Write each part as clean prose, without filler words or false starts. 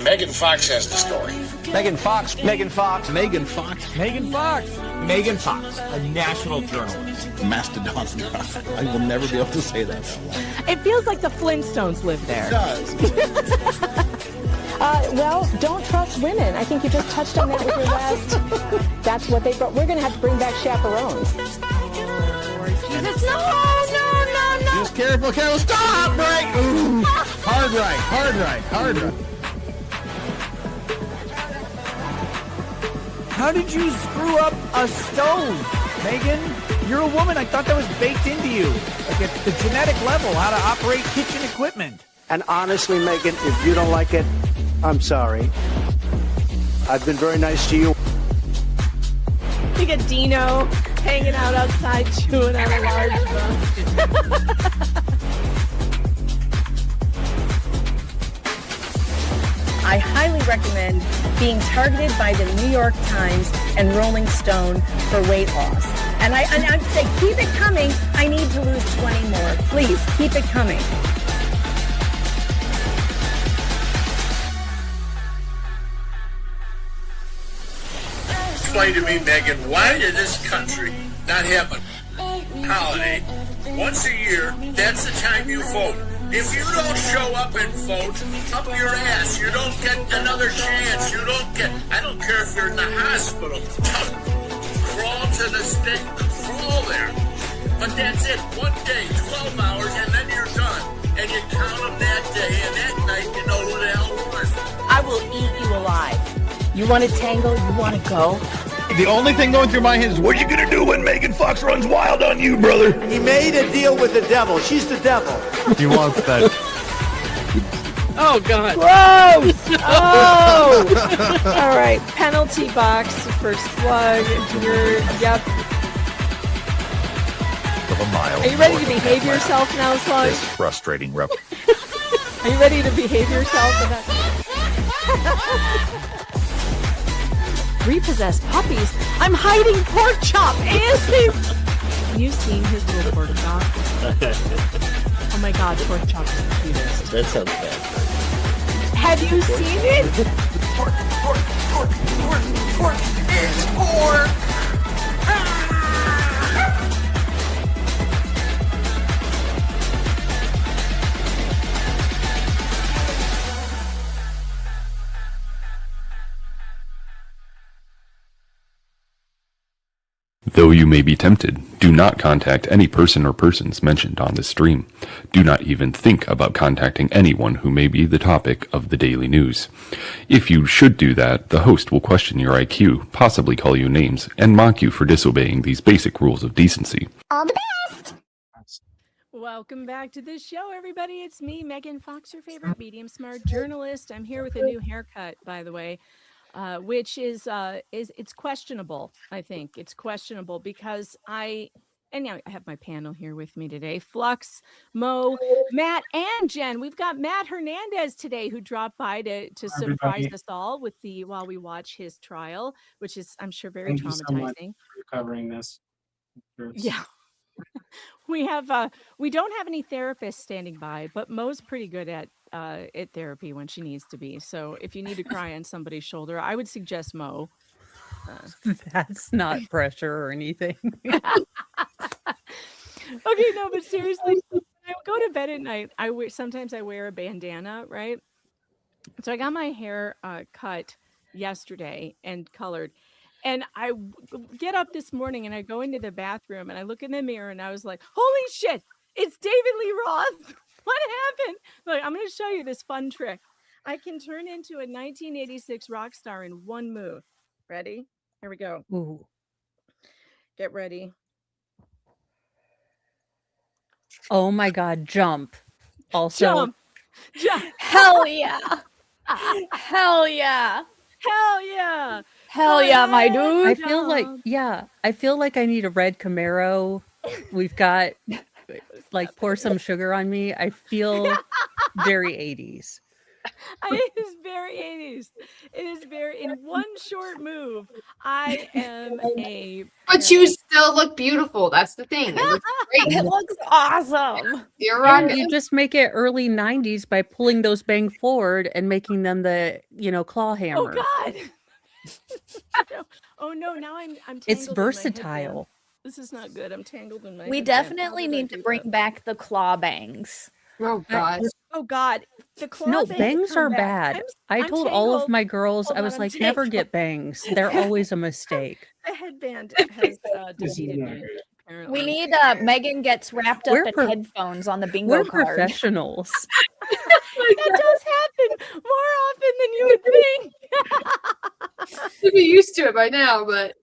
Megan Fox has the story. Megan Fox. Megan Fox. Megan Fox. Megan Fox. Megan Fox, a national journalist. Mastodon. I will never be able to say that out loud. It feels like the Flintstones live there. It does. Well, don't trust women. I think you just touched on that with your last. That's what they brought. We're going to have to bring back chaperones. Jesus, no. Just careful. Stop! Right! Ooh. Hard right. How did you screw up a stove, Megan? You're a woman. I thought that was baked into you, like at the genetic level, how to operate kitchen equipment. And honestly, Megan, if you don't like it, I'm sorry. I've been very nice to you. You get Dino hanging out outside chewing on a large bone. I highly recommend being targeted by the New York Times and Rolling Stone for weight loss. And I'd say, keep it coming. I need to lose 20 more. Please, keep it coming. Explain to me, Megan, why did this country not have a holiday once a year? That's the time you vote. If you don't show up and vote, up your ass. You don't get another chance. You don't get, I don't care if you're in the hospital. Crawl to the stake, crawl there. But that's it. One day, 12 hours, and then you're done. And you count them that day, and that night you know who the hell won. I will eat you alive. You want to tangle? You want to go? The only thing going through my head is, what are you going to do when Megan Fox runs wild on you, brother? He made a deal with the devil. She's the devil. He wants that. Oh, God. Gross! Oh! All right. Penalty box for Slug. Yep. Are you ready to behave yourself now, Slug? This frustrating rep. Are you ready to behave yourself? Repossessed puppies? I'm hiding pork chop! ASAP! Have you seen his little pork chop? Oh my god, pork chop is the cutest. That sounds bad. Have you seen it? Pork is pork! Though you may be tempted, do not contact any person or persons mentioned on this stream. Do not even think about contacting anyone who may be the topic of the daily news. If you should do that, the host will question your IQ, possibly call you names, and mock you for disobeying these basic rules of decency. All the best. Welcome back to the show, everybody. It's me, Megan Fox, your favorite medium smart journalist. I'm here with a new haircut, by the way. Which is it's questionable. I think it's questionable because I have my panel here with me today. Flux, Mo, Matt, and Jen. We've got Matt Hernandez today who dropped by to surprise us all while we watch his trial, which is, I'm sure, very traumatizing. Thank you so much for covering this. Yeah. We don't have any therapists standing by, but Mo's pretty good at therapy when she needs to be. So if you need to cry on somebody's shoulder, I would suggest Mo. That's not pressure or anything. Okay, no, but seriously, when I go to bed at night, sometimes I wear a bandana, right? So I got my hair cut yesterday and colored. And I get up this morning and I go into the bathroom and I look in the mirror and I was like, holy shit, it's David Lee Roth. What happened? Look, I'm going to show you this fun trick. I can turn into a 1986 rock star in one move. Ready? Here we go. Ooh. Get ready. Oh my God, jump. Also. Jump. Hell yeah. Hell yeah. Hell yeah. Hell yeah, my dude. I feel like I need a red Camaro. We've got pour some sugar on me. I feel very 80s. It is very 80s. It is very, in one short move, I am a... But you still look beautiful. That's the thing. It looks great. It looks awesome. You're on You just make it early 90s by pulling those bangs forward and making them the, claw hammer. Oh, God. Oh, no. Now I'm tangled It's in my versatile. headband. This is not good. I'm tangled in my We headband. definitely How did I need to do bring that? back the claw bangs. Oh, God. Oh, God. The claw No, bangs bangs are come back. bad. I'm I told all of tangled. my girls, Hold I on, was I'm like, never tangled. get bangs. They're always a mistake. The headband has defeated me, apparently. We need Megan gets wrapped up We're in pro- headphones on the bingo We're card. professionals. That does happen more often than you would think. You'd be used to it by now, but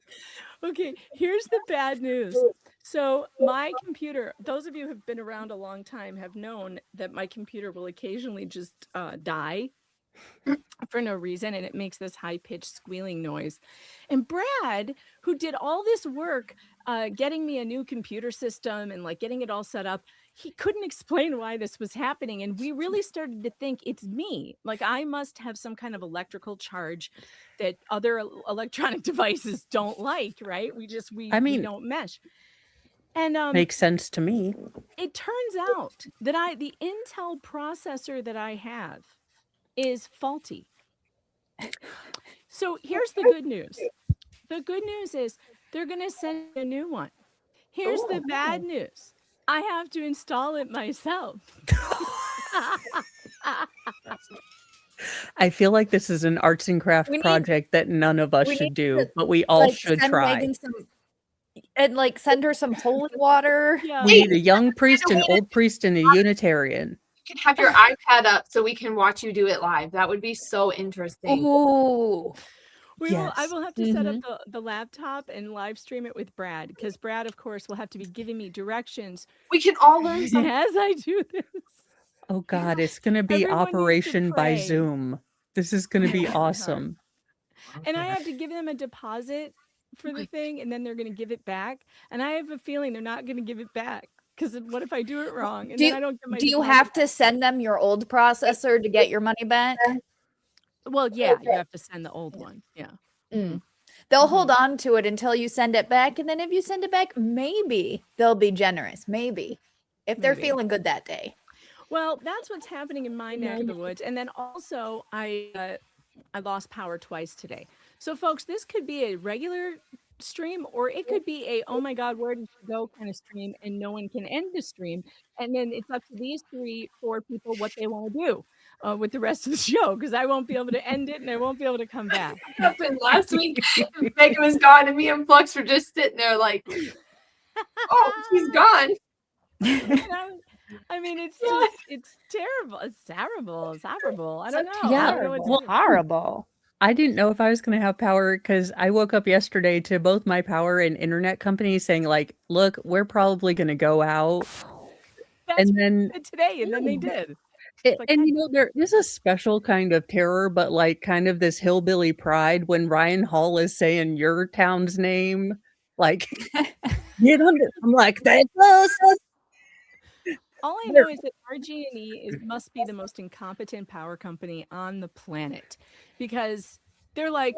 Okay, here's the bad news. So my computer, those of you who have been around a long time have known that my computer will occasionally just die for no reason, and it makes this high-pitched squealing noise. And Brad, who did all this work getting me a new computer system and like getting it all set up, he couldn't explain why this was happening. And we really started to think it's me. Like I must have some kind of electrical charge that other electronic devices don't like, right? We don't mesh. And Makes sense to me. it turns out that the Intel processor that I have is faulty. So here's the good news. The good news is they're going to send a new one. Here's the bad news. I have to install it myself. I feel like this is an arts and craft project that none of us should do, but we all should send try. Megan send her some holy water. Yeah. We need a young priest, an old priest, and a Unitarian. you can have your iPad up so we can watch you do it live. That would be so interesting. Ooh. I will have to set up the laptop and live stream it with Brad, because Brad, of course, will have to be giving me directions. We can all learn something as I do this. Oh God, it's going to be Everyone needs to Operation by pray. Zoom. This is going to be awesome. And I have to give them a deposit for the thing, and then they're going to give it back. And I have a feeling they're not going to give it back, because what if I do it wrong and then I don't get my Do you deposit have back? to send them your old processor to get your money back? Well, yeah, you have to send the old one. Yeah. They'll hold on to it until you send it back, and then if you send it back, maybe they'll be generous. Maybe if they're feeling good that day. Well, that's what's happening in my neck of the woods. And then also I lost power twice today. So folks, this could be a regular stream, or it could be a, oh my God, where did you go kind of stream, and no one can end the stream. And then it's up to these 3-4 people what they want to do with the rest of the show, because I won't be able to end it and I won't be able to come back. happened last week. Megan was gone and me and Flux were just sitting there like, oh, she's gone. I mean, it's just, it's terrible. It's terrible. It's horrible. I don't know. Yeah, I don't know what to well, do. Horrible. I didn't know if I was going to have power, because I woke up yesterday to both my power and internet companies saying like, look, we're probably going to go out. That's and then what they did today, and then they did. And there is a special kind of terror, but like kind of this hillbilly pride when Ryan Hall is saying your town's name, like get under. I'm like, that's us. All I know is that RG&E must be the most incompetent power company on the planet, because they're like,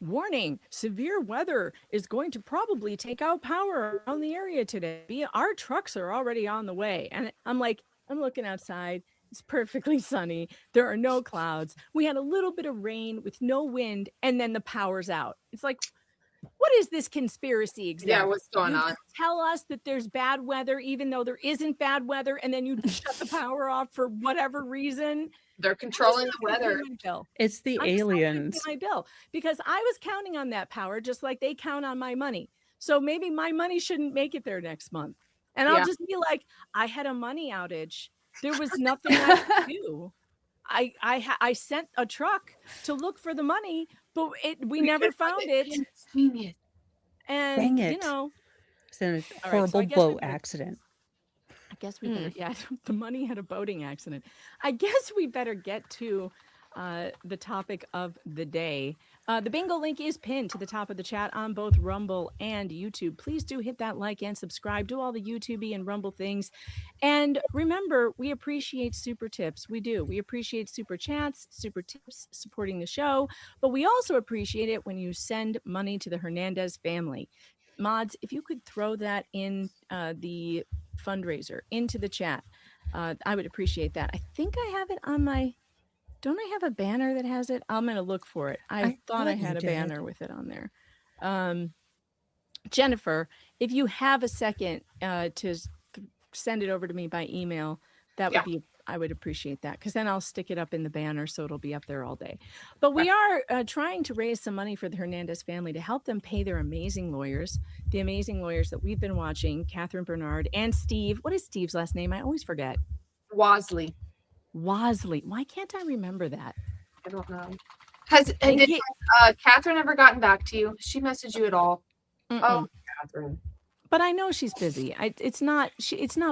warning, severe weather is going to probably take out power around the area today. Our trucks are already on the way. And I'm like, I'm looking outside. It's perfectly sunny. There are no clouds. We had a little bit of rain with no wind, and then the power's out. It's like, what is this conspiracy exactly? Yeah, what's going on? Tell us that there's bad weather, even though there isn't bad weather, and then you shut the power off for whatever reason. They're controlling the weather. It's the aliens. My bill, because I was counting on that power just like they count on my money. So maybe my money shouldn't make it there next month. And I'll just be like, I had a money outage. There was nothing I could do. I sent a truck to look for the money, but we never found it. And Dang it. you know, It's a All right, so horrible I guess boat accident. I guess we better, the money had a boating accident. I guess we better get to the topic of the day. The bingo link is pinned to the top of the chat on both Rumble and YouTube. Please do hit that like and subscribe. Do all the YouTube and Rumble things. And remember, we appreciate super tips. We do. We appreciate super chats, super tips, supporting the show. But we also appreciate it when you send money to the Hernandez family. Mods, if you could throw that in the fundraiser into the chat, I would appreciate that. I think I have it on my... Don't I have a banner that has it? I'm going to look for it. I thought I had a banner with it on there. Jennifer, if you have a second to send it over to me by email, that would be, I would appreciate that, because then I'll stick it up in the banner so it'll be up there all day. But we are trying to raise some money for the Hernandez family to help them pay their amazing lawyers, the amazing lawyers that we've been watching, Catherine Bernard and Steve. What is Steve's last name? I always forget. Wasley. Why can't I remember that? I don't know. Did Catherine ever gotten back to you? She messaged you at all? Oh, Catherine. But I know she's busy. It's not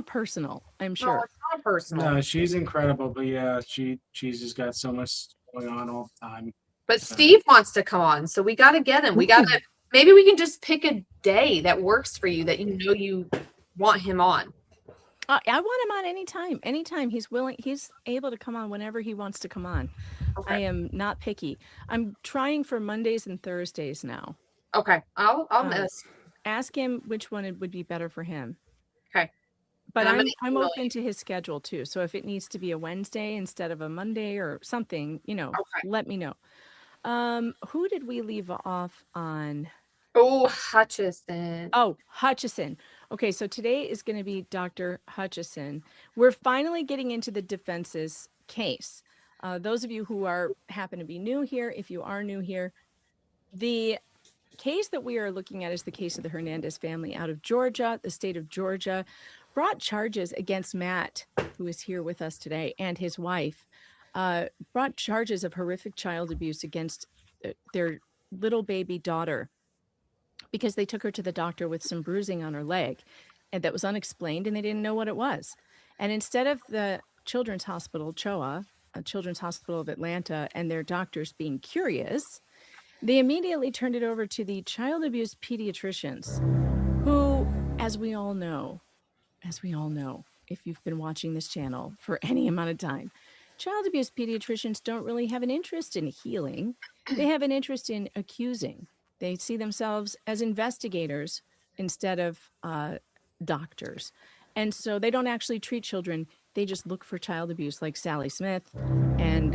personal, I'm sure. No, it's not personal. No, she's incredible, but yeah, she's just got so much going on all the time. But Steve wants to come on, so we got to get him. Maybe we can just pick a day that works for you, that you want him on. I want him on anytime. Anytime he's willing, he's able to come on whenever he wants to come on. Okay. I am not picky. I'm trying for Mondays and Thursdays now. Okay, I'll ask him which one it would be better for him. Okay, but I'm open to his schedule too. So if it needs to be a Wednesday instead of a Monday or something, let me know. Who did we leave off on? Oh, Hutchison. Okay, so today is going to be Dr. Hutchison. We're finally getting into the defense's case. Those of you who happen to be new here, if you are new here, the case that we are looking at is the case of the Hernandez family out of Georgia. The state of Georgia brought charges against Matt, who is here with us today, and his wife. Brought charges of horrific child abuse against their little baby daughter, because they took her to the doctor with some bruising on her leg, and that was unexplained, and they didn't know what it was. And instead of the Children's Hospital, CHOA, Children's Hospital of Atlanta, and their doctors being curious, they immediately turned it over to the child abuse pediatricians, who, as we all know, if you've been watching this channel for any amount of time, child abuse pediatricians don't really have an interest in healing. They have an interest in accusing. They see themselves as investigators instead of doctors. And so they don't actually treat children. They just look for child abuse, like Sally Smith and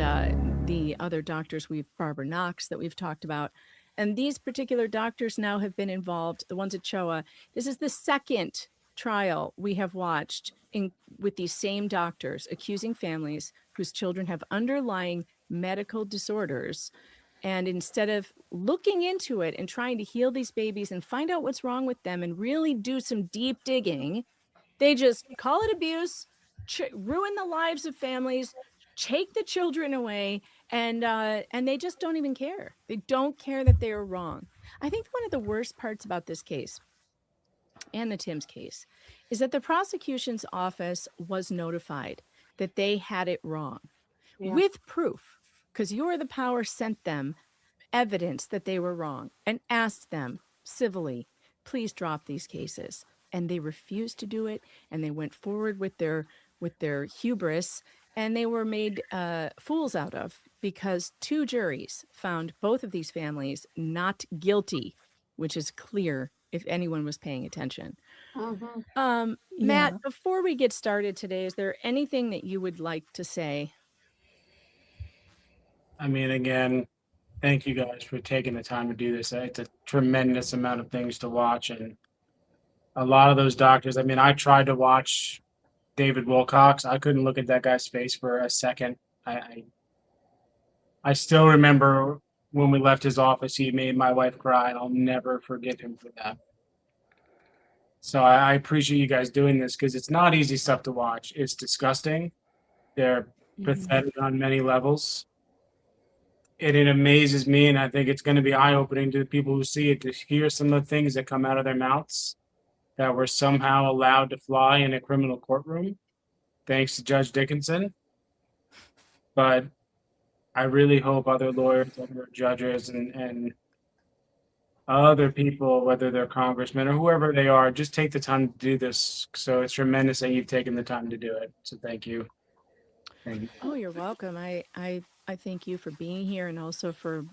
the other doctors, Barbara Knox, that we've talked about. And these particular doctors now have been involved, the ones at CHOA. This is the second trial we have watched with these same doctors accusing families whose children have underlying medical disorders. And instead of looking into it and trying to heal these babies and find out what's wrong with them and really do some deep digging, they just call it abuse, ruin the lives of families, take the children away, and they just don't even care. They don't care that they are wrong. I think one of the worst parts about this case and the Tim's case is that the prosecution's office was notified that they had it wrong with proof, because You're the Power sent them evidence that they were wrong and asked them civilly, please drop these cases. And they refused to do it. And they went forward with their hubris, and they were made fools out of, because 2 juries found both of these families not guilty, which is clear if anyone was paying attention. Matt, before we get started today, is there anything that you would like to say? I mean, again, thank you guys for taking the time to do this. It's a tremendous amount of things to watch. And a lot of those doctors, I mean, I tried to watch David Wilcox. I couldn't look at that guy's face for a second. I still remember when we left his office, he made my wife cry, and I'll never forgive him for that. So I appreciate you guys doing this, because it's not easy stuff to watch. It's disgusting. They're pathetic on many levels. And it amazes me, and I think it's going to be eye-opening to the people who see it, to hear some of the things that come out of their mouths that were somehow allowed to fly in a criminal courtroom, thanks to Judge Dickinson. But I really hope other lawyers, other judges, and other people, whether they're congressmen or whoever they are, just take the time to do this. So it's tremendous that you've taken the time to do it. So thank you. Thank you. Oh, you're welcome. I thank you for being here and also for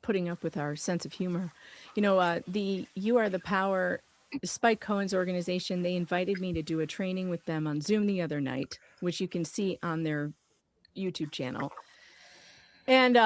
putting up with our sense of humor. You know, the You Are the Power, Spike Cohen's organization, they invited me to do a training with them on Zoom the other night, which you can see on their YouTube channel. And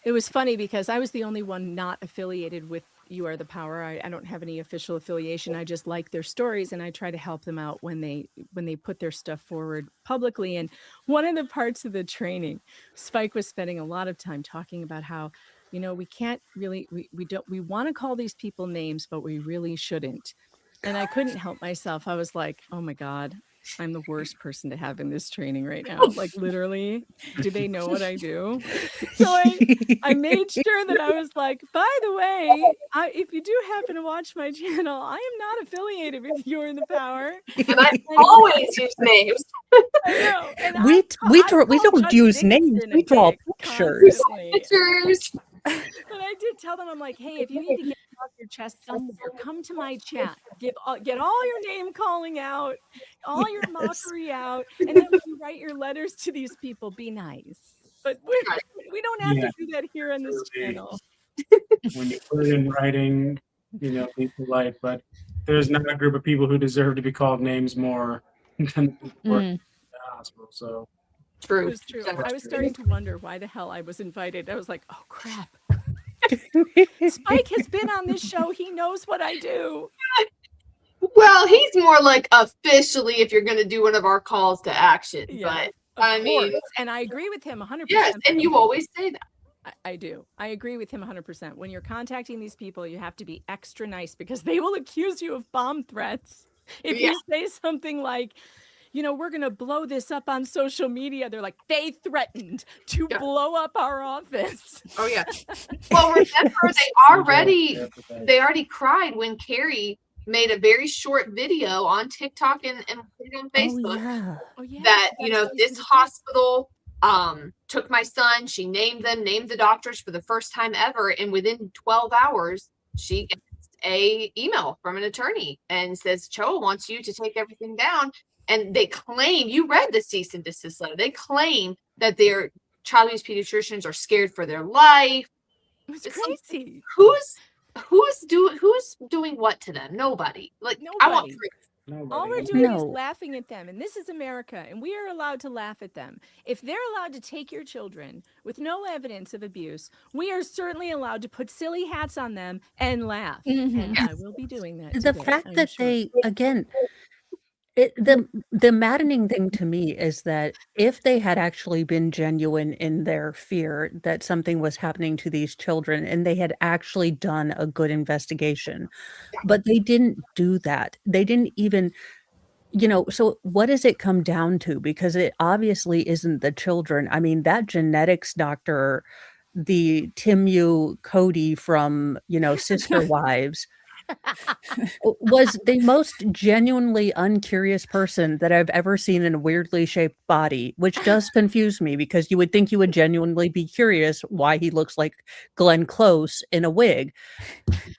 it was funny because I was the only one not affiliated with You Are the Power. I don't have any official affiliation. I just like their stories and I try to help them out when they put their stuff forward publicly. And one of the parts of the training, Spike was spending a lot of time talking about how, you know, we can't really, we want to call these people names, but we really shouldn't. And I couldn't help myself. I was like, oh my God, I'm the worst person to have in this training right now. Like literally, do they know what I do? So I made sure that I was like, by the way, if you do happen to watch my channel, I am not affiliated with You Are the Power. And I always use names. I know. And We don't use names. We draw pictures. Pictures. But I did tell them, I'm like, hey, if you need to get it off your chest somewhere, come to my chat. Get all your name calling out, all your mockery out, and then when you write your letters to these people, be nice. But we don't have to do that here on this channel. When you put it in writing, you know, be polite. But there's not a group of people who deserve to be called names more than the people who work in the hospital. So. True. It was true. I was starting to wonder why the hell I was invited. I was like, oh crap. Spike has been on this show. He knows what I do. Well, he's more like officially if you're going to do one of our calls to action. Yeah, but I mean, and I agree with him 100%. Yes, and you always say that. I do. I agree with him 100%. When you're contacting these people, you have to be extra nice because they will accuse you of bomb threats. If you say something like, you know, we're going to blow this up on social media. They're like, they threatened to blow up our office. Oh, yeah. Well, remember, they already cried when Carrie made a very short video on TikTok and on Facebook that, you know, this hospital took my son. She named the doctors for the first time ever. And within 12 hours, she gets a email from an attorney and says, CHOA wants you to take everything down. And they claim, you read the cease and desist letter, they claim that their child abuse pediatricians are scared for their life. It's crazy. Who's doing what to them? Nobody. Like, nobody. I want proof. All we're doing is laughing at them. And this is America. And we are allowed to laugh at them. If they're allowed to take your children with no evidence of abuse, we are certainly allowed to put silly hats on them and laugh. And I will be doing that The today, fact I'm that sure. they, again, the maddening thing to me is that if they had actually been genuine in their fear that something was happening to these children and they had actually done a good investigation, but they didn't do that. They didn't even, you know, so what does it come down to? Because it obviously isn't the children. I mean, that genetics doctor, the Timu Cody from, you know, Sister Wives, was the most genuinely uncurious person that I've ever seen in a weirdly shaped body, which does confuse me because you would think you would genuinely be curious why he looks like Glenn Close in a wig.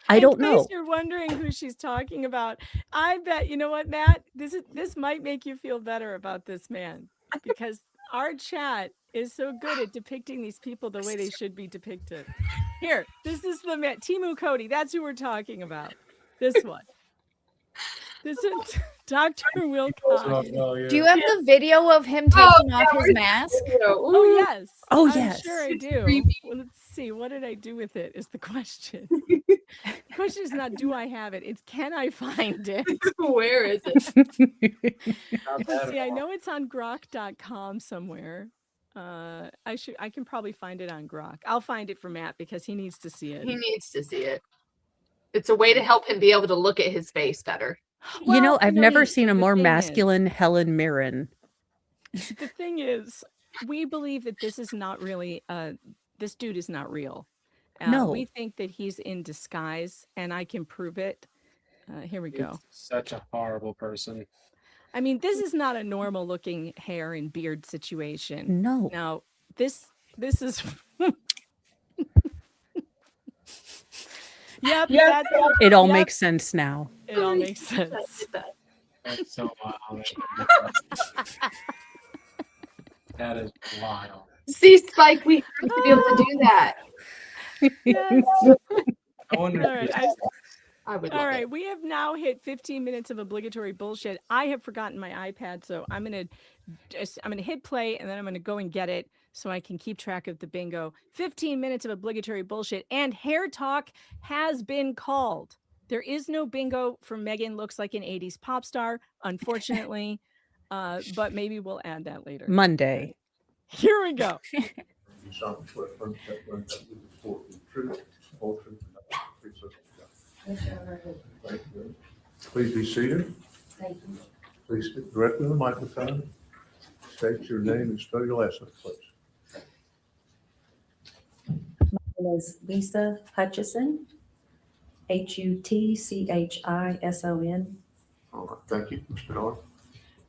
I don't know. In case you're wondering who she's talking about, I bet, you know what, Matt? This might make you feel better about this man because our chat is so good at depicting these people the way they should be depicted. Here, this is the man, Timu Cody. That's who we're talking about. This one. This is Dr. Wilcox. Do you have the video of him taking off his mask? Oh, yes. Oh, I'm yes. sure I do. Well, let's see. What did I do with it is the question. The question is not, do I have it? It's, can I find it? Where is it? Let's see. I know it's on grok.com somewhere. I can probably find it on Grok. I'll find it for Matt because he needs to see it. He needs to see it. It's a way to help him be able to look at his face better. Well, you know, I've never seen a the more thing masculine Helen Mirren. The thing is, we believe that this is not really, this dude is not real. No. We think that he's in disguise, and I can prove it. Here we go. Such a horrible person. I mean, this is not a normal looking hair and beard situation. No. Now, this This is. Yep. It all makes sense now. It all makes sense. That's so wild. That is wild. See, Spike, we have to be able to do that. Yes. I wonder All right. I would All love right, it. we have now hit 15 minutes of obligatory bullshit. I have forgotten my iPad, so I'm gonna hit play and then I'm gonna go and get it so I can keep track of the bingo. 15 minutes of obligatory bullshit and hair talk has been called. There is no bingo for Megan looks like an 80s pop star, unfortunately, but maybe we'll add that later. Monday. Here we go. Please be seated. Thank you. Please speak directly to the microphone. State your name and spell your last name, please. My name is Lisa Hutchison, Hutchison. All right, thank you, Mr. Miller.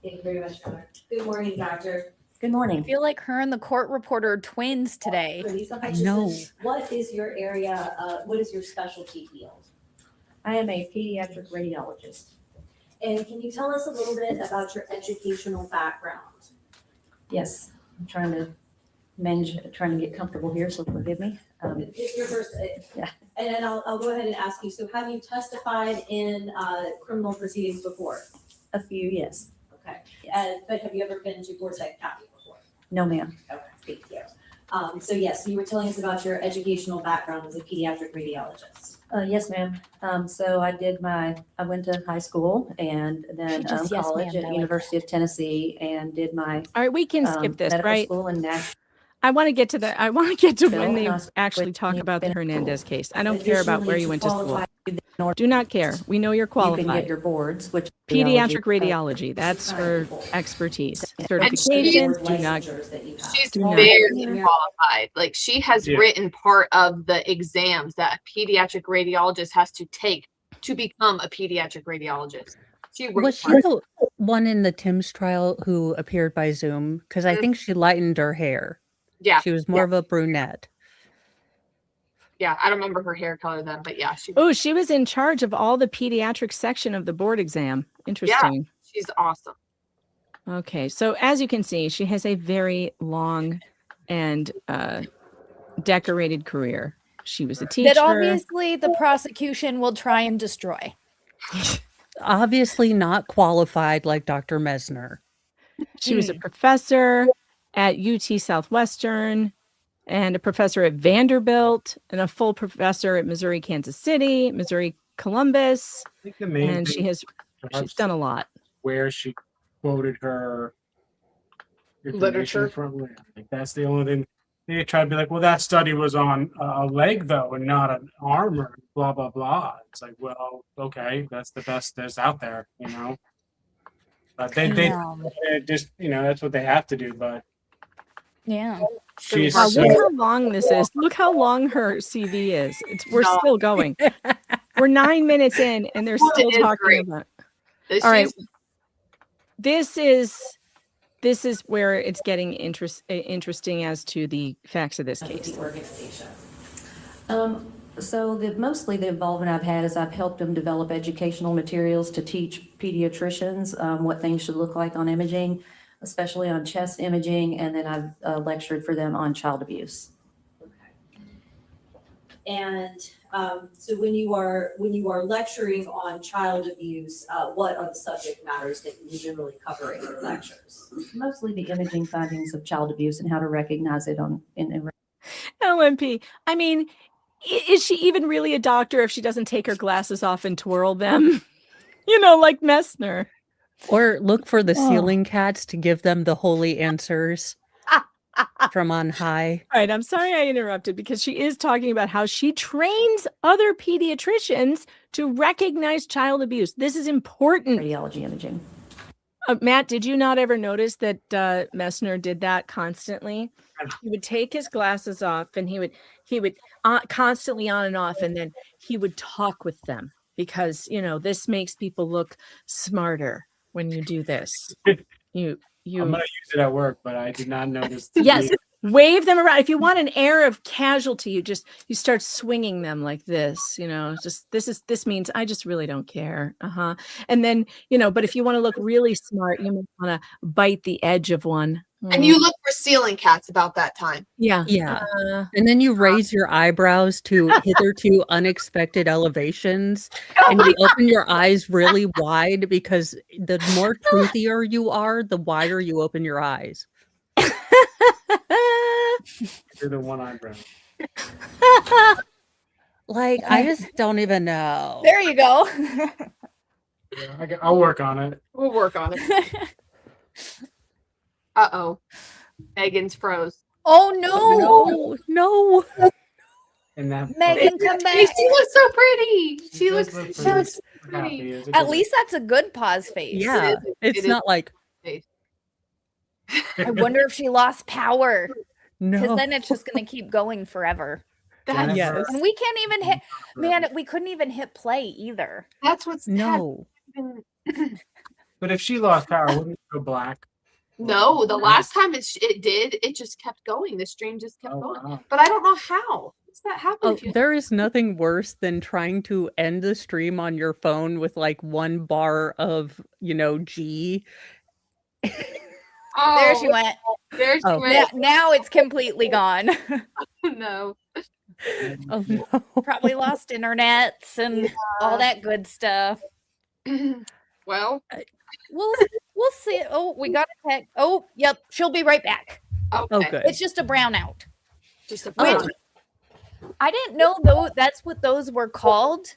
Thank you very much, Doctor. Good morning, Doctor. Good I morning. feel like her and the court reporter are twins today. Lisa I Hutchison, know. what is your area, what is your specialty field? I am a pediatric radiologist. And can you tell us a little bit about your educational background? Yes, I'm trying to get comfortable here, so forgive me. It's your first, yeah. And then I'll go ahead and ask you, so have you testified in criminal proceedings before? A few, yes. Okay, but have you ever been to Forsyth County before? No, ma'am. Okay, thank you. So yes, you were telling us about your educational background as a pediatric radiologist. Yes, ma'am. So I went to high school and then Just yes, college ma'am, at I like University of Tennessee and did my All right, we can skip this, medical right? school and national. I want to get to Bill, when they and I actually talk you've about the been- Hernandez case. I don't care about where you went to school. Qualified in order- Do not care. We know you're You can get qualified. your boards, which Pediatric radiology, that's her expertise. Certification, do not. She's Do not- very qualified. Like she has Yeah. written part of the exams that a pediatric radiologist has to take to become a pediatric radiologist. She Was wrote she part. the one in the Tim's trial who appeared by Zoom? Because I think she lightened her hair. Yeah, She was more of a brunette. yeah. I don't remember her hair color then, but yeah, Oh, she was in charge of all the pediatric section of the board exam. Interesting. she's awesome. Okay, so as you can see, she has a very long and decorated career. She was a teacher. That obviously the prosecution will try and destroy. Obviously not qualified like Dr. Mesner. She was a professor at UT Southwestern and a professor at Vanderbilt and a full professor at Missouri, Kansas City, Missouri, Columbus. I think the main And thing she's done a lot. where she quoted her Literature. information from. Like that's the only thing. They try to be like, well, that study was on a leg though, and not an arm, or blah blah blah. It's like, well, okay, that's the best there's out there, you know. But they just, you know, that's what they have to do. But Yeah. she's Wow, so, look how long this is. Look how long her CV is. We're still going. We're 9 minutes in, and they're Well, still it is talking great. about. She's- All right. This is where it's getting interesting as to the facts of this case. The organization. So mostly the involvement I've had is I've helped them develop educational materials to teach pediatricians what things should look like on imaging, especially on chest imaging, and then I've lectured for them on child abuse. And so when you are lecturing on child abuse, what are the subject matters that you generally cover in your lectures? Mostly the imaging findings of child abuse and how to recognize it in LMP. I mean, is she even really a doctor if she doesn't take her glasses off and twirl them? You know, like Messner. Or look for the ceiling cats to give them the holy answers from on high. All right, I'm sorry I interrupted because she is talking about how she trains other pediatricians to recognize child abuse. This is important. Radiology imaging. Matt, did you not ever notice that Messner did that constantly? He would take his glasses off and he would constantly on and off, and then he would talk with them because, you know, this makes people look smarter when you do this. I'm gonna use it at work, but I did not notice. Yes, wave them around. If you want an air of casualty, you start swinging them like this, just this means I just really don't care. And then, but if you want to look really smart, you might want to bite the edge of one. And you look for ceiling cats about that time. Yeah. Yeah. And then you raise your eyebrows to hitherto unexpected elevations. And you open your eyes really wide because the more truthier you are, the wider you open your eyes. You're the one eyebrow. Like, I just don't even know. There you go. Yeah, I'll work on it. We'll work on it. Uh-oh. Megan's froze. Oh, no. And that Megan, come back. She looks so pretty. She does looks look pretty. so pretty. At least that's a good pause face. Yeah. It's not like, I wonder if she lost power. Because no. then it's just going to keep going forever. Yes. And we can't even hit, man, we couldn't even hit play either. That's what's No. But if she lost power, wouldn't it go black? No, the last time it did, it just kept going. The stream just kept going. Wow. But I don't know how. What's that happen? Oh, there is nothing worse than trying to end the stream on your phone with like 1 bar of, G. Oh, There she went. There she Oh. went. Now it's completely gone. No. Oh no. Probably lost internets and all that good stuff. Well, We'll see. Oh, we got a text. Oh, yep. She'll be right back. okay. Oh, good. It's just a brownout. Just a Wait. I didn't know though that's what those were called.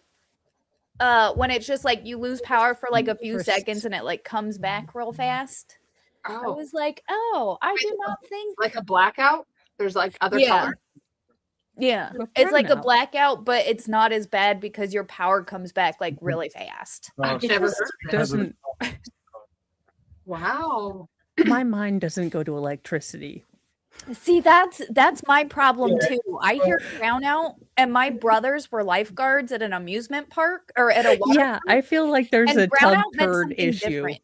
When it's just like you lose power for like a few seconds and it like comes back real fast. I Oh, was like, oh, I do not think. like a blackout? There's like other Yeah. color. Yeah, A it's like a brownout. blackout, but it's not as bad because your power comes back like really fast. I've Oh, never just heard of that. doesn't Wow. my mind doesn't go to electricity. See, that's my problem too. I hear brownout, and my brothers were lifeguards at an amusement park or at a water Yeah, I feel like there's and a tub brownout meant turd something issue. different.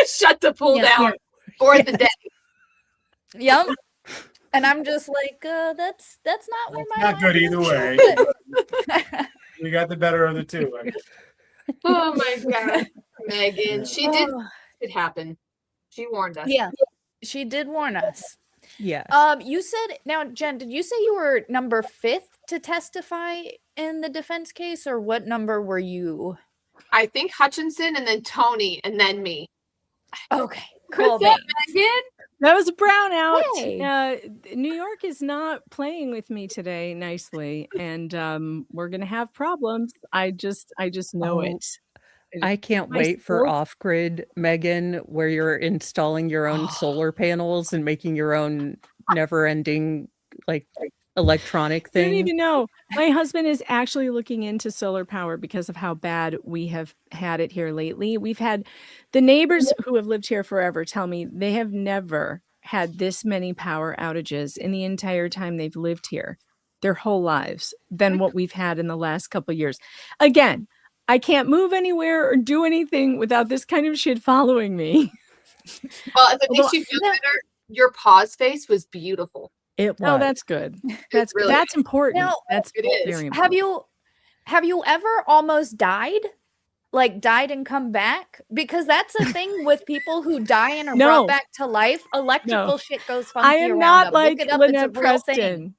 Shut the pool Yeah. down for the day. Yep. And I'm just like, that's not where my Not good mind either goes. way. We got the better of the two. I guess. Oh my God. Megan. She did Oh, it happen. She warned us. yeah, she did warn us. Yes. You said now, Jen, did you say you were number 5th to testify in the defense case, or what number were you? I think Hutchison and then Tony and then me. Okay, cool. What's up, thanks. Megan? That was a brownout. Hey. New York is not playing with me today nicely, and we're gonna have problems. I just know Oh, it. I can't My wait for soul- off-grid, Megan, where you're installing your own solar panels and making your own never-ending like electronic I don't thing. even know. My husband is actually looking into solar power because of how bad we have had it here lately. We've had the neighbors who have lived here forever tell me they have never had this many power outages in the entire time they've lived here, their whole lives, than what we've had in the last couple of years. Again, I can't move anywhere or do anything without this kind of shit following me. Well, if it makes Although- you feel better, your pause face was beautiful. It was. Oh, that's good. That's really that's important. Now, That's it is. very important. Have you ever almost died? Like died and come back? Because that's a thing with people who die and are No. brought back to life. Electrical No. shit goes funky I am around not them. like Look it up, it's a Lynette real thing. Preston.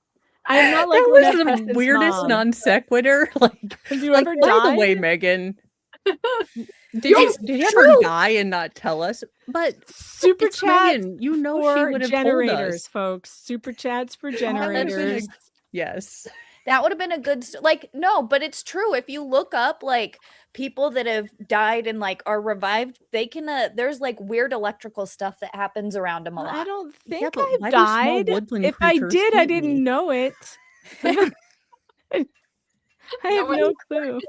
I am not like That was Lynette the Preston's weirdest mom. non sequitur. Like, Have you like ever by the died? way, Megan, did It's you ever true. die and not tell us? But Super it's chats Megan. You know she for would have told generators, us. folks. Super chats for That would've been a- generators. Yes. That would have been a good like no, but it's true. If you look up like people that have died and like are revived, they can there's like weird electrical stuff that happens around them a lot. I don't Yeah, think but I've why do small died. woodland If I creatures did, I eat didn't me? know it. I have no clue.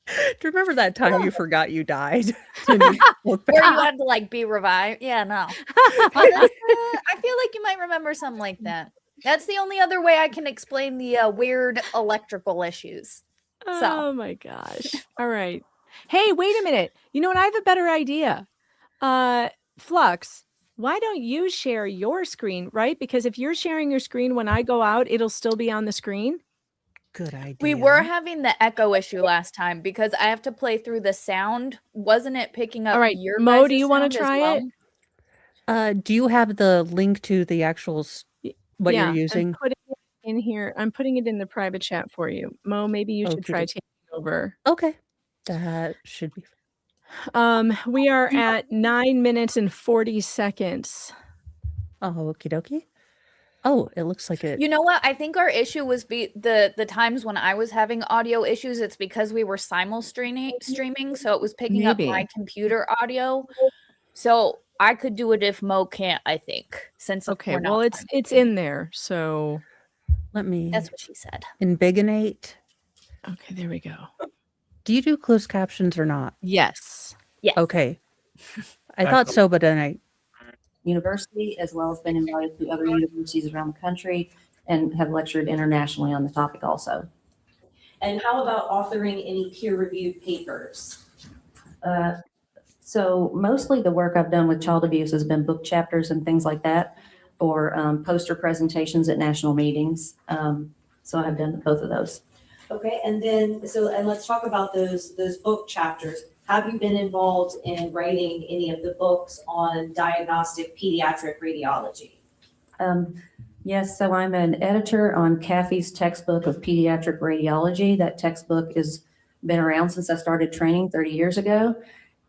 Do you remember that time you forgot you died? And you look Where back? you had to like be revived. Yeah, no. I feel like you might remember something like that. That's the only other way I can explain the weird electrical issues. Oh my gosh. All right. Hey, wait a minute. You know what? I have a better idea. Flux, why don't you share your screen, right? Because if you're sharing your screen when I go out, it'll still be on the screen. Good idea. We were having the echo issue last time because I have to play through the sound. Wasn't it picking up All right, your Mo, guys' do you want sound to as try well? it? Do you have the link to the actual what you're using? I'm putting it in here. I'm putting it in the private chat for you. Mo, maybe you should try taking over. Okay. That should be. We are at 9 minutes and 40 seconds. Oh, okie dokie. Oh, it looks like it. You know what? I think our issue was the times when I was having audio issues. It's because we were streaming, so it was picking up my computer audio. So I could do it if Mo can't. I think since okay, well it's in there. So let me. That's what she said. Invigonate. Okay, there we go. Do you do closed captions or not? Yes. Yes. Okay. I thought so, but then I. University, as well as been invited to other universities around the country and have lectured internationally on the topic also. And how about authoring any peer-reviewed papers? So mostly the work I've done with child abuse has been book chapters and things like that, or poster presentations at national meetings. So I have done both of those. Okay, and let's talk about those book chapters. Have you been involved in writing any of the books on diagnostic pediatric radiology? Yes, so I'm an editor on Caffey's textbook of pediatric radiology. That textbook has been around since I started training 30 years ago.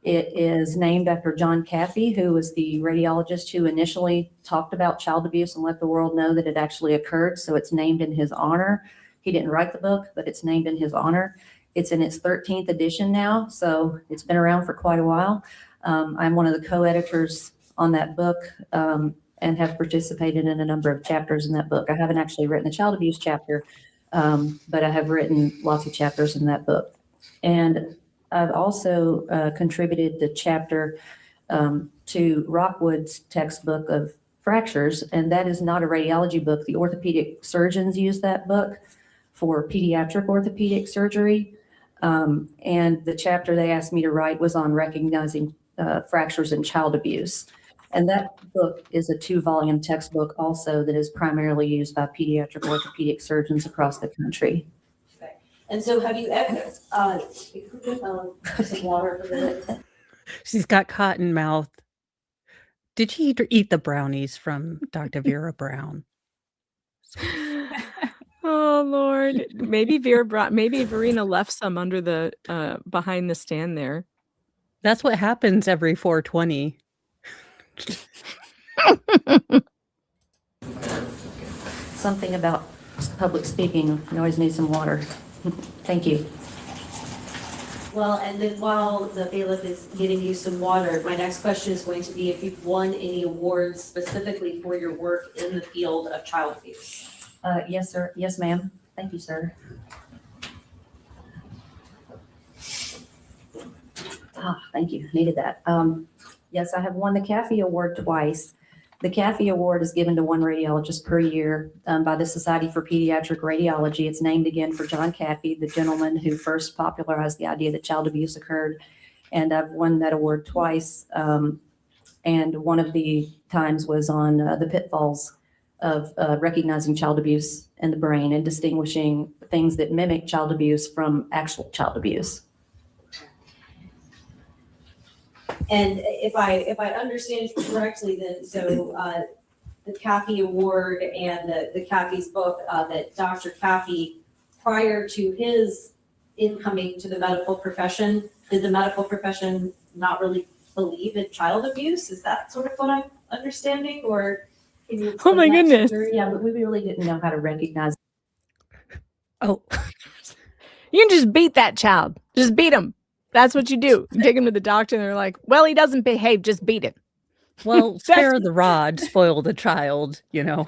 It is named after John Caffey, who was the radiologist who initially talked about child abuse and let the world know that it actually occurred. So it's named in his honor. He didn't write the book, but it's named in his honor. It's in its 13th edition now, so it's been around for quite a while. I'm one of the co-editors on that book and have participated in a number of chapters in that book. I haven't actually written the child abuse chapter, but I have written lots of chapters in that book. And I've also contributed the chapter to Rockwood's textbook of fractures, and that is not a radiology book. The orthopedic surgeons use that book for pediatric orthopedic surgery. And the chapter they asked me to write was on recognizing fractures in child abuse. And that book is a 2-volume textbook also that is primarily used by pediatric orthopedic surgeons across the country. Okay. And so have you ever, some water for the She's got cotton mouth. Did she eat the brownies from Dr. Vera Brown? Oh Lord, maybe Verena left some under the behind the stand there. That's what happens every 420. Something about public speaking. You always need some water. Thank you. Well, and then while the bailiff is getting you some water, my next question is going to be if you've won any awards specifically for your work in the field of child abuse. Yes, sir. Yes, ma'am. Thank you, sir. Thank you. Needed that. Yes, I have won the Caffey Award twice. The Caffey Award is given to one radiologist per year by the Society for Pediatric Radiology. It's named again for John Caffey, the gentleman who first popularized the idea that child abuse occurred. And I've won that award twice. And one of the times was on the pitfalls of recognizing child abuse in the brain and distinguishing things that mimic child abuse from actual child abuse. And if I understand you correctly, then so the Caffey Award and the Caffey's book that Dr. Caffey, prior to his incoming to the medical profession, did the medical profession not really believe in child abuse? Is that sort of what I'm understanding, or? Oh my goodness. Yeah, but we really didn't know how to recognize. Oh, you can just beat that child. Just beat him. That's what you do. You take him to the doctor and they're like, well, he doesn't behave. Just beat him. Well, spare the rod, spoil the child, you know.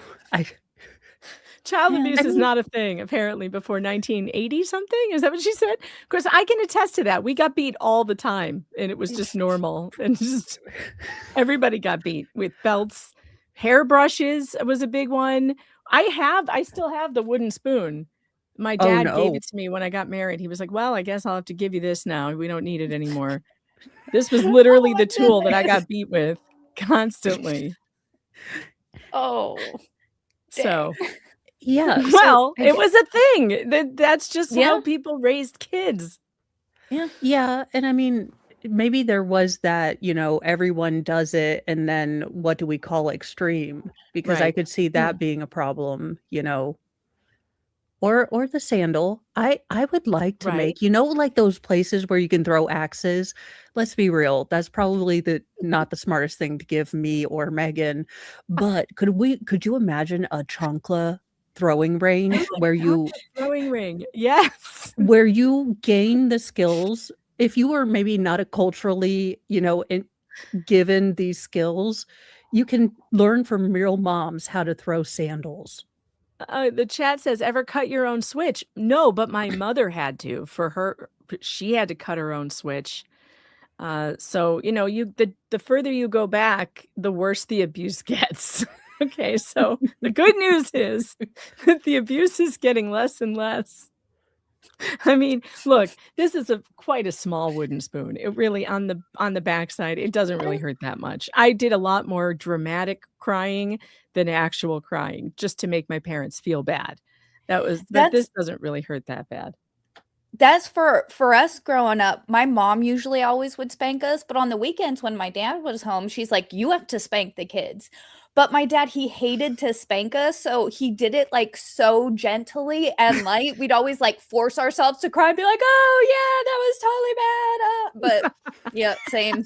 Child abuse is not a thing, apparently, before 1980 something. Is that what she said? Of course, I can attest to that. We got beat all the time, and it was just normal. And just everybody got beat with belts. Hairbrushes was a big one. I still have the wooden spoon. My dad gave it to me when I got married. He was like, well, I guess I'll have to give you this now. We don't need it anymore. This was literally the tool that I got beat with. constantly. Oh. So, Yeah. well, it was a thing. That's just Yeah. how people raised kids. Yeah. Yeah. And I mean, maybe there was that, everyone does it. And then what do we call extreme? Because I Right. could see that being a problem, or the sandal. I would like to Right. make, like those places where you can throw axes. Let's be real. That's probably not the smartest thing to give me or Megan. But could you imagine a chancla throwing range where you Throwing ring. Yes. where you gain the skills if you were maybe not a culturally, given these skills, you can learn from real moms how to throw sandals. The chat says, ever cut your own switch? No, but my mother had to. For her, she had to cut her own switch. So the further you go back, the worse the abuse gets. Okay, so the good news is that the abuse is getting less and less. I mean, look, this is quite a small wooden spoon. It really on the backside, it doesn't really hurt that much. I did a lot more dramatic crying than actual crying, just to make my parents feel bad. But this doesn't really hurt that bad. That's for us growing up. My mom usually always would spank us, but on the weekends when my dad was home, she's like, you have to spank the kids. But my dad, he hated to spank us, so he did it like so gently and light. We'd always like force ourselves to cry and be like, oh yeah, that was totally bad. But yeah, same.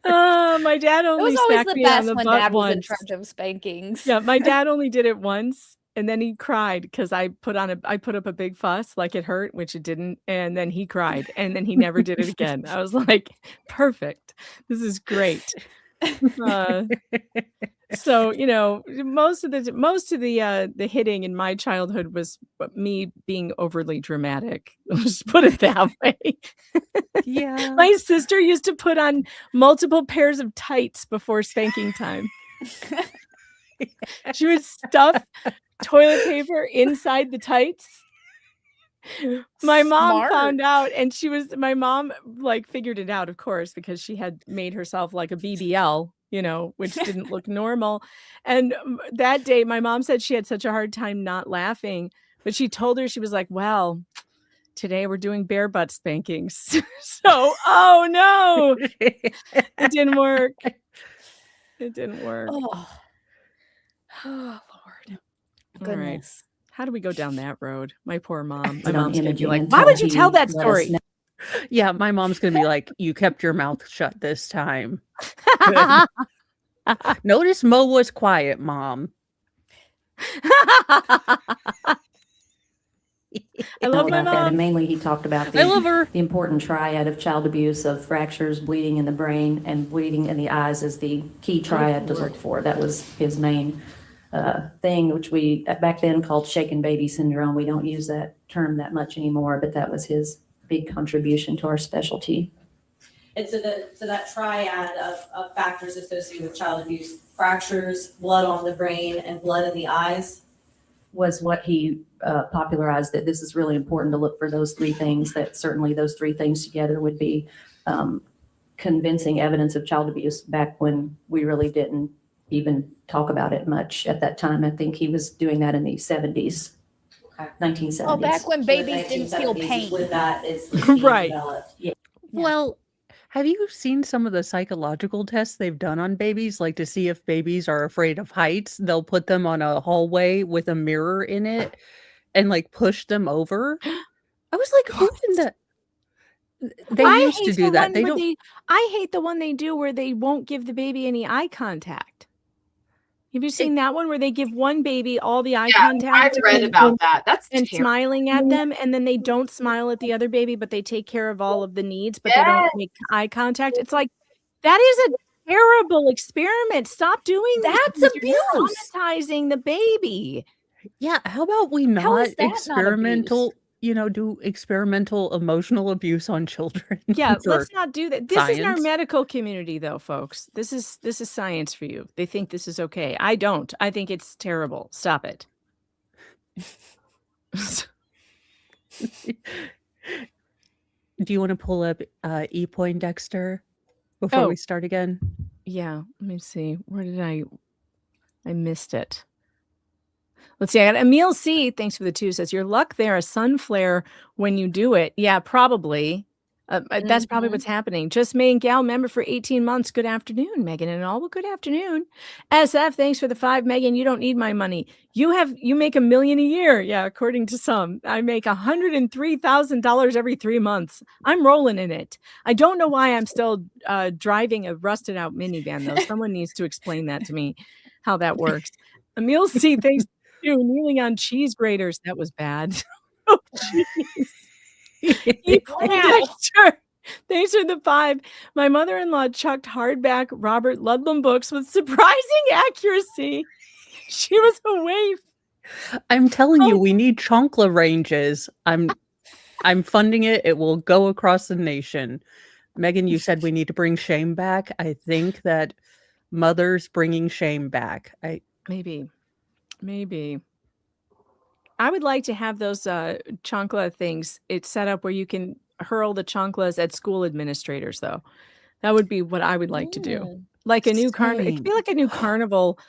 My dad only It was always smacked the me on best the when butt dad was in once. charge of spankings. Yeah, my dad only did it once, and then he cried because I put up a big fuss, like it hurt, which it didn't, and then he cried, and then he never did it again. I was like, perfect. This is great. So most of the hitting in my childhood was me being overly dramatic. Let's put it that way. Yeah. My sister used to put on multiple pairs of tights before spanking time. She would stuff toilet paper inside the tights. My mom found out, and my mom like figured it out, of course, because she had made herself like a BBL, which didn't look normal. And that day, my mom said she had such a hard time not laughing, but she told her, she was like, well, today we're doing bare butt spankings. So, oh no, it didn't work. It didn't work. Oh, Lord. goodness. All right. How do we go down that road? My poor mom. My Put on mom's gonna be imaging like, until why would you he tell that let us story? know. Yeah, my mom's gonna be like, you kept your mouth shut this time. Notice Mo was quiet, Mom. I love my about that, mom. and mainly he talked about I love her. the important triad of child abuse of fractures, bleeding in the brain, and bleeding in the eyes as the key triad to look for. That was his main thing, which we back then called shaken baby syndrome. We don't use that term that much anymore, but that was his big contribution to our specialty. And so that triad of factors associated with child abuse, fractures, blood on the brain, and blood in the eyes, was what he popularized, that this is really important to look for those three things, that certainly those three things together would be convincing evidence of child abuse back when we really didn't even talk about it much at that time. I think he was doing that in the 70s, 1970s. Oh, back when babies didn't feel 1970s is pain. when that is being Right. developed. Yeah. Well, have you seen some of the psychological tests they've done on babies? Like to see if babies are afraid of heights, they'll put them on a hallway with a mirror in it and like push them over. I was like, who in the... They used to do that. I hate the one they do where they won't give the baby any eye contact. Have you seen that one where they give one baby all the eye contact? I've read about that. That's and terrible. smiling at them, and then they don't smile at the other baby, but they take care of all of the needs, but they don't make eye contact. It's like, that is a terrible experiment. Stop doing that. That's You're abuse. traumatizing the baby. Yeah, how about we How not is that not experimental, do experimental emotional abuse on children? Yeah, for let's not do that. This is our science? medical community, though, folks. This is science for you. They think this is okay. I don't. I think it's terrible. Stop it. Do you want to pull up E-Poindexter? before we start again? Yeah, let me see. Where did I missed it. Let's see. I got Emil C. Thanks for the 2. Says your luck there, a sun flare when you do it. Yeah, probably. That's probably what's happening. Just Maine Gal member for 18 months. Good afternoon, Megan and all. Well, good afternoon. SF, thanks for the 5. Megan, you don't need my money. You make $1 million a year. Yeah, according to some. I make $103,000 every 3 months. I'm rolling in it. I don't know why I'm still driving a rusted out minivan, though. Someone needs to explain that to me, how that works. Emil C, thanks to kneeling on cheese graters. That was bad. Oh, jeez. Thanks for the 5. My mother-in-law chucked hardback Robert Ludlum books with surprising accuracy. She was a waif. I'm telling you, we need chonkla ranges. I'm funding it. It will go across the nation. Megan, you said we need to bring shame back. I think that mothers bringing shame back. Maybe. I would like to have those chancla things. It's set up where you can hurl the chanclas at school administrators, though. That would be what I would like to do. Like a new carnival. It could be like a new carnival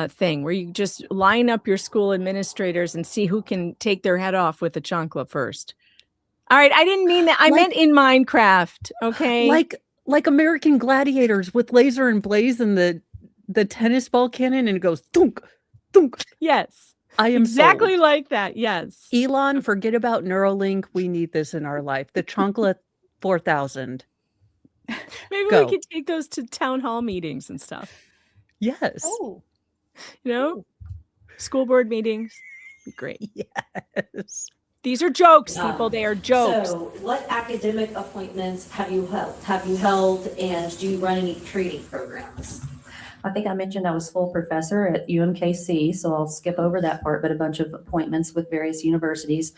thing where you just line up your school administrators and see who can take their head off with the chancla first. All right, I didn't mean that. I meant in Minecraft. Okay, like American Gladiators with laser and blaze and the tennis ball cannon, and it goes thunk, thunk. Yes. I am exactly sold. like that. Yes. Elon, forget about Neuralink. We need this in our life. The Chonkla 4000. Maybe we could take those to town hall meetings and stuff. Yes. Oh. School board meetings. Be great. Yes. These are jokes, people. They are jokes. So, what academic appointments have you held, and do you run any training programs? I think I mentioned I was full professor at UMKC, so I'll skip over that part, but a bunch of appointments with various universities.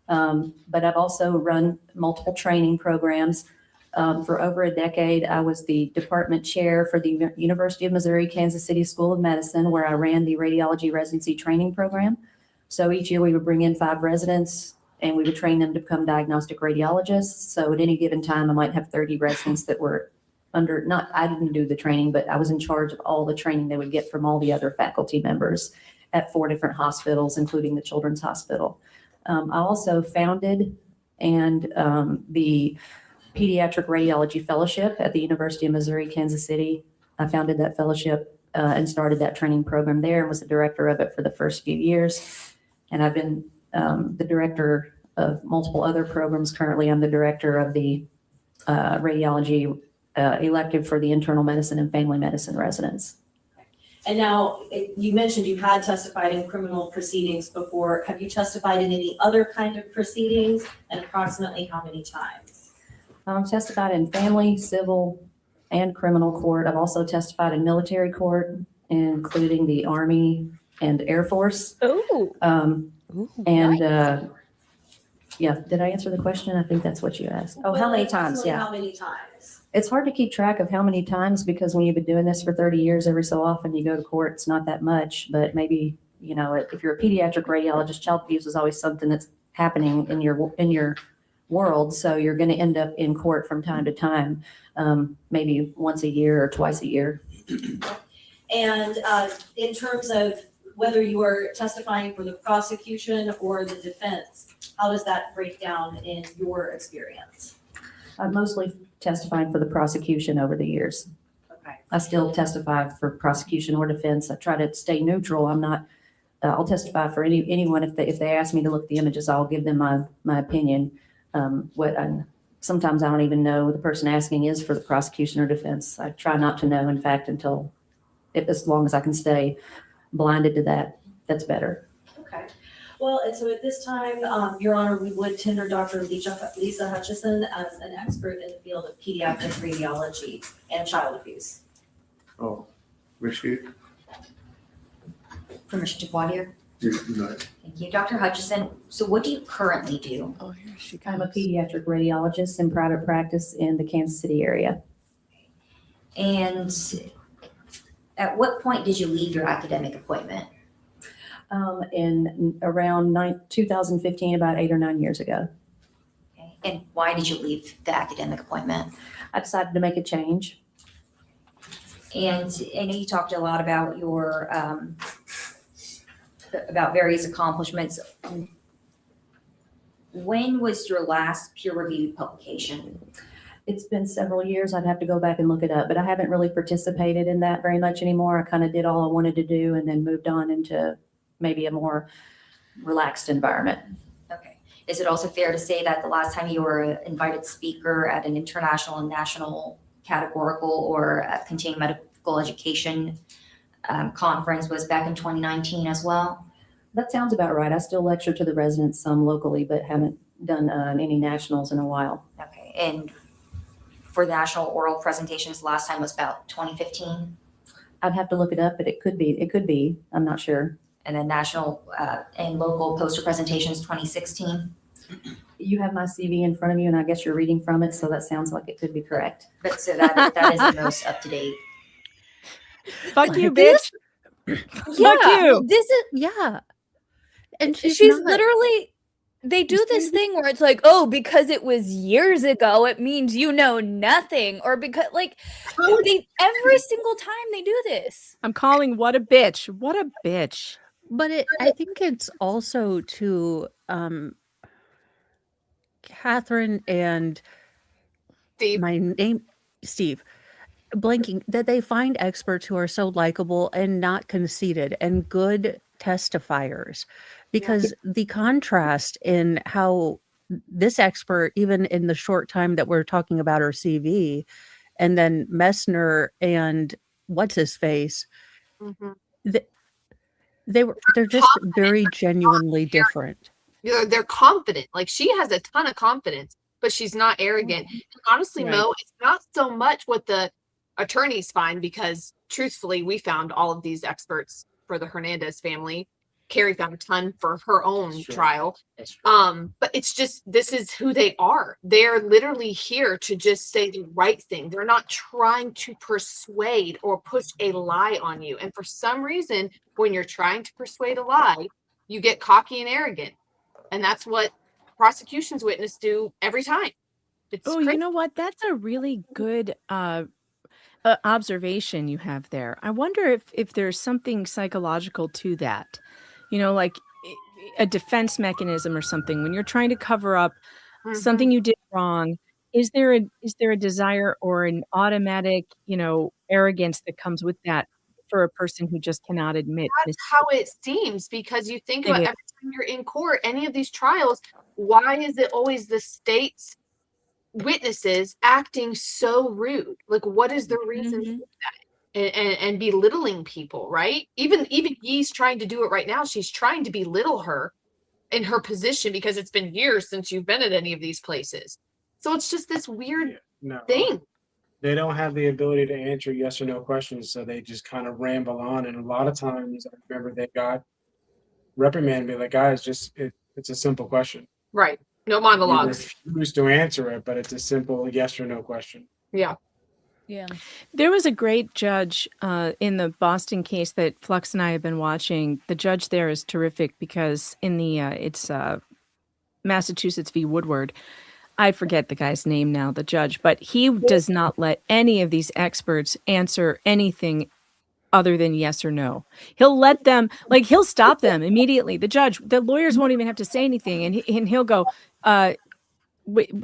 But I've also run multiple training programs. For over a decade, I was the department chair for the University of Missouri, Kansas City School of Medicine, where I ran the radiology residency training program. So each year we would bring in 5 residents and we would train them to become diagnostic radiologists. So at any given time, I might have 30 residents that were I didn't do the training, but I was in charge of all the training they would get from all the other faculty members at 4 different hospitals, including the Children's Hospital. I also founded the Pediatric Radiology Fellowship at the University of Missouri, Kansas City. I founded that fellowship and started that training program there and was the director of it for the first few years. And I've been the director of multiple other programs. Currently, I'm the director of the radiology elective for the internal medicine and family medicine residents. And now you mentioned you had testified in criminal proceedings before. Have you testified in any other kind of proceedings, and approximately how many times? Testified in family, civil, and criminal court. I've also testified in military court, including the Army and Air Force. Yeah, did I answer the question? I think that's what you asked. Oh, how many times? Yeah. How many times? It's hard to keep track of how many times, because when you've been doing this for 30 years, every so often you go to court, it's not that much, but maybe, if you're a pediatric radiologist, child abuse is always something that's happening in your world. So you're going to end up in court from time to time, maybe once a year or twice a year. And in terms of whether you are testifying for the prosecution or the defense, how does that break down in your experience? I've mostly testified for the prosecution over the years. Okay. I still testify for prosecution or defense. I try to stay neutral. I'm not, I'll testify for anyone. If they ask me to look at the images, I'll give them my opinion. Sometimes I don't even know the person asking is for the prosecution or defense. I try not to know, in fact, as long as I can stay blinded to that, that's better. Okay. Well, and so at this time, Your Honor, we would tender Dr. Lisa Hutchison as an expert in the field of pediatric radiology and child abuse. Oh, Richie? Permission to voir dire? No. Thank you. Dr. Hutchison, so what do you currently do? Oh, here she comes. I'm a pediatric radiologist in private practice in the Kansas City area. And at what point did you leave your academic appointment? In around 2015, about 8 or 9 years ago. Okay. And why did you leave the academic appointment? I decided to make a change. And I know you talked a lot about your about various accomplishments. When was your last peer-reviewed publication? It's been several years. I'd have to go back and look it up, but I haven't really participated in that very much anymore. I kind of did all I wanted to do and then moved on into maybe a more relaxed environment. Okay. Is it also fair to say that the last time you were an invited speaker at an international and national categorical or continuing medical education conference was back in 2019 as well? That sounds about right. I still lecture to the residents some locally, but haven't done any nationals in a while. Okay. And for the national oral presentations, last time was about 2015? I'd have to look it up, but it could be. It could be. I'm not sure. And then national and local poster presentations, 2016? You have my CV in front of you, and I guess you're reading from it, so that sounds like it could be correct. But so that is the most up to date. Fuck you, bitch. Yeah, Fuck you. this is Yeah. And she's not- literally, they do this thing where it's like, oh, because it was years ago, it means you know nothing. Or because every single time they do this. I'm calling what a bitch. What a bitch. But I think it's also to Catherine and Steve. My name, Steve, blanking, that they find experts who are so likable and not conceited and good testifiers, because the contrast in how this expert, even in the short time that we're talking about her CV, and then Messner and what's his face, they're just very genuinely different. They're confident. Like, she has a ton of confidence, but she's not arrogant. And honestly, Right. Mo, it's not so much what the attorneys find, because truthfully, we found all of these experts for the Hernandez family. Carrie found a ton for her own trial. But it's just, this is who they are. They're literally here to just say the right thing. They're not trying to persuade or push a lie on you. And for some reason, when you're trying to persuade a lie, you get cocky and arrogant. And that's what prosecution's witness do every time. It's Oh, you know what? That's a really good observation you have there. I wonder if there's something psychological to that. You know, like a defense mechanism or something. When you're trying to cover up something you did wrong, is there a desire or an automatic, arrogance that comes with that for a person who just cannot admit? That's how it seems, because you think about every time you're in court, any of these trials, why is it always the state's witnesses acting so rude? Like, what is the reason for that? And belittling people, right? Even Yee's trying to do it right now. She's trying to belittle her in her position because it's been years since you've been at any of these places. So it's just this weird thing. They don't have the ability to answer yes or no questions, so they just kind of ramble on. And a lot of times, I remember they got reprimanded, be like, guys, it's a simple question. Right. No monologues. You refuse to answer it, but it's a simple yes or no question. Yeah. Yeah. There was a great judge in the Boston case that Flux and I have been watching. The judge there is terrific because in the it's Massachusetts v. Woodward. I forget the guy's name now, the judge, but he does not let any of these experts answer anything other than yes or no. He'll let them, he'll stop them immediately. The lawyers won't even have to say anything, and he'll go,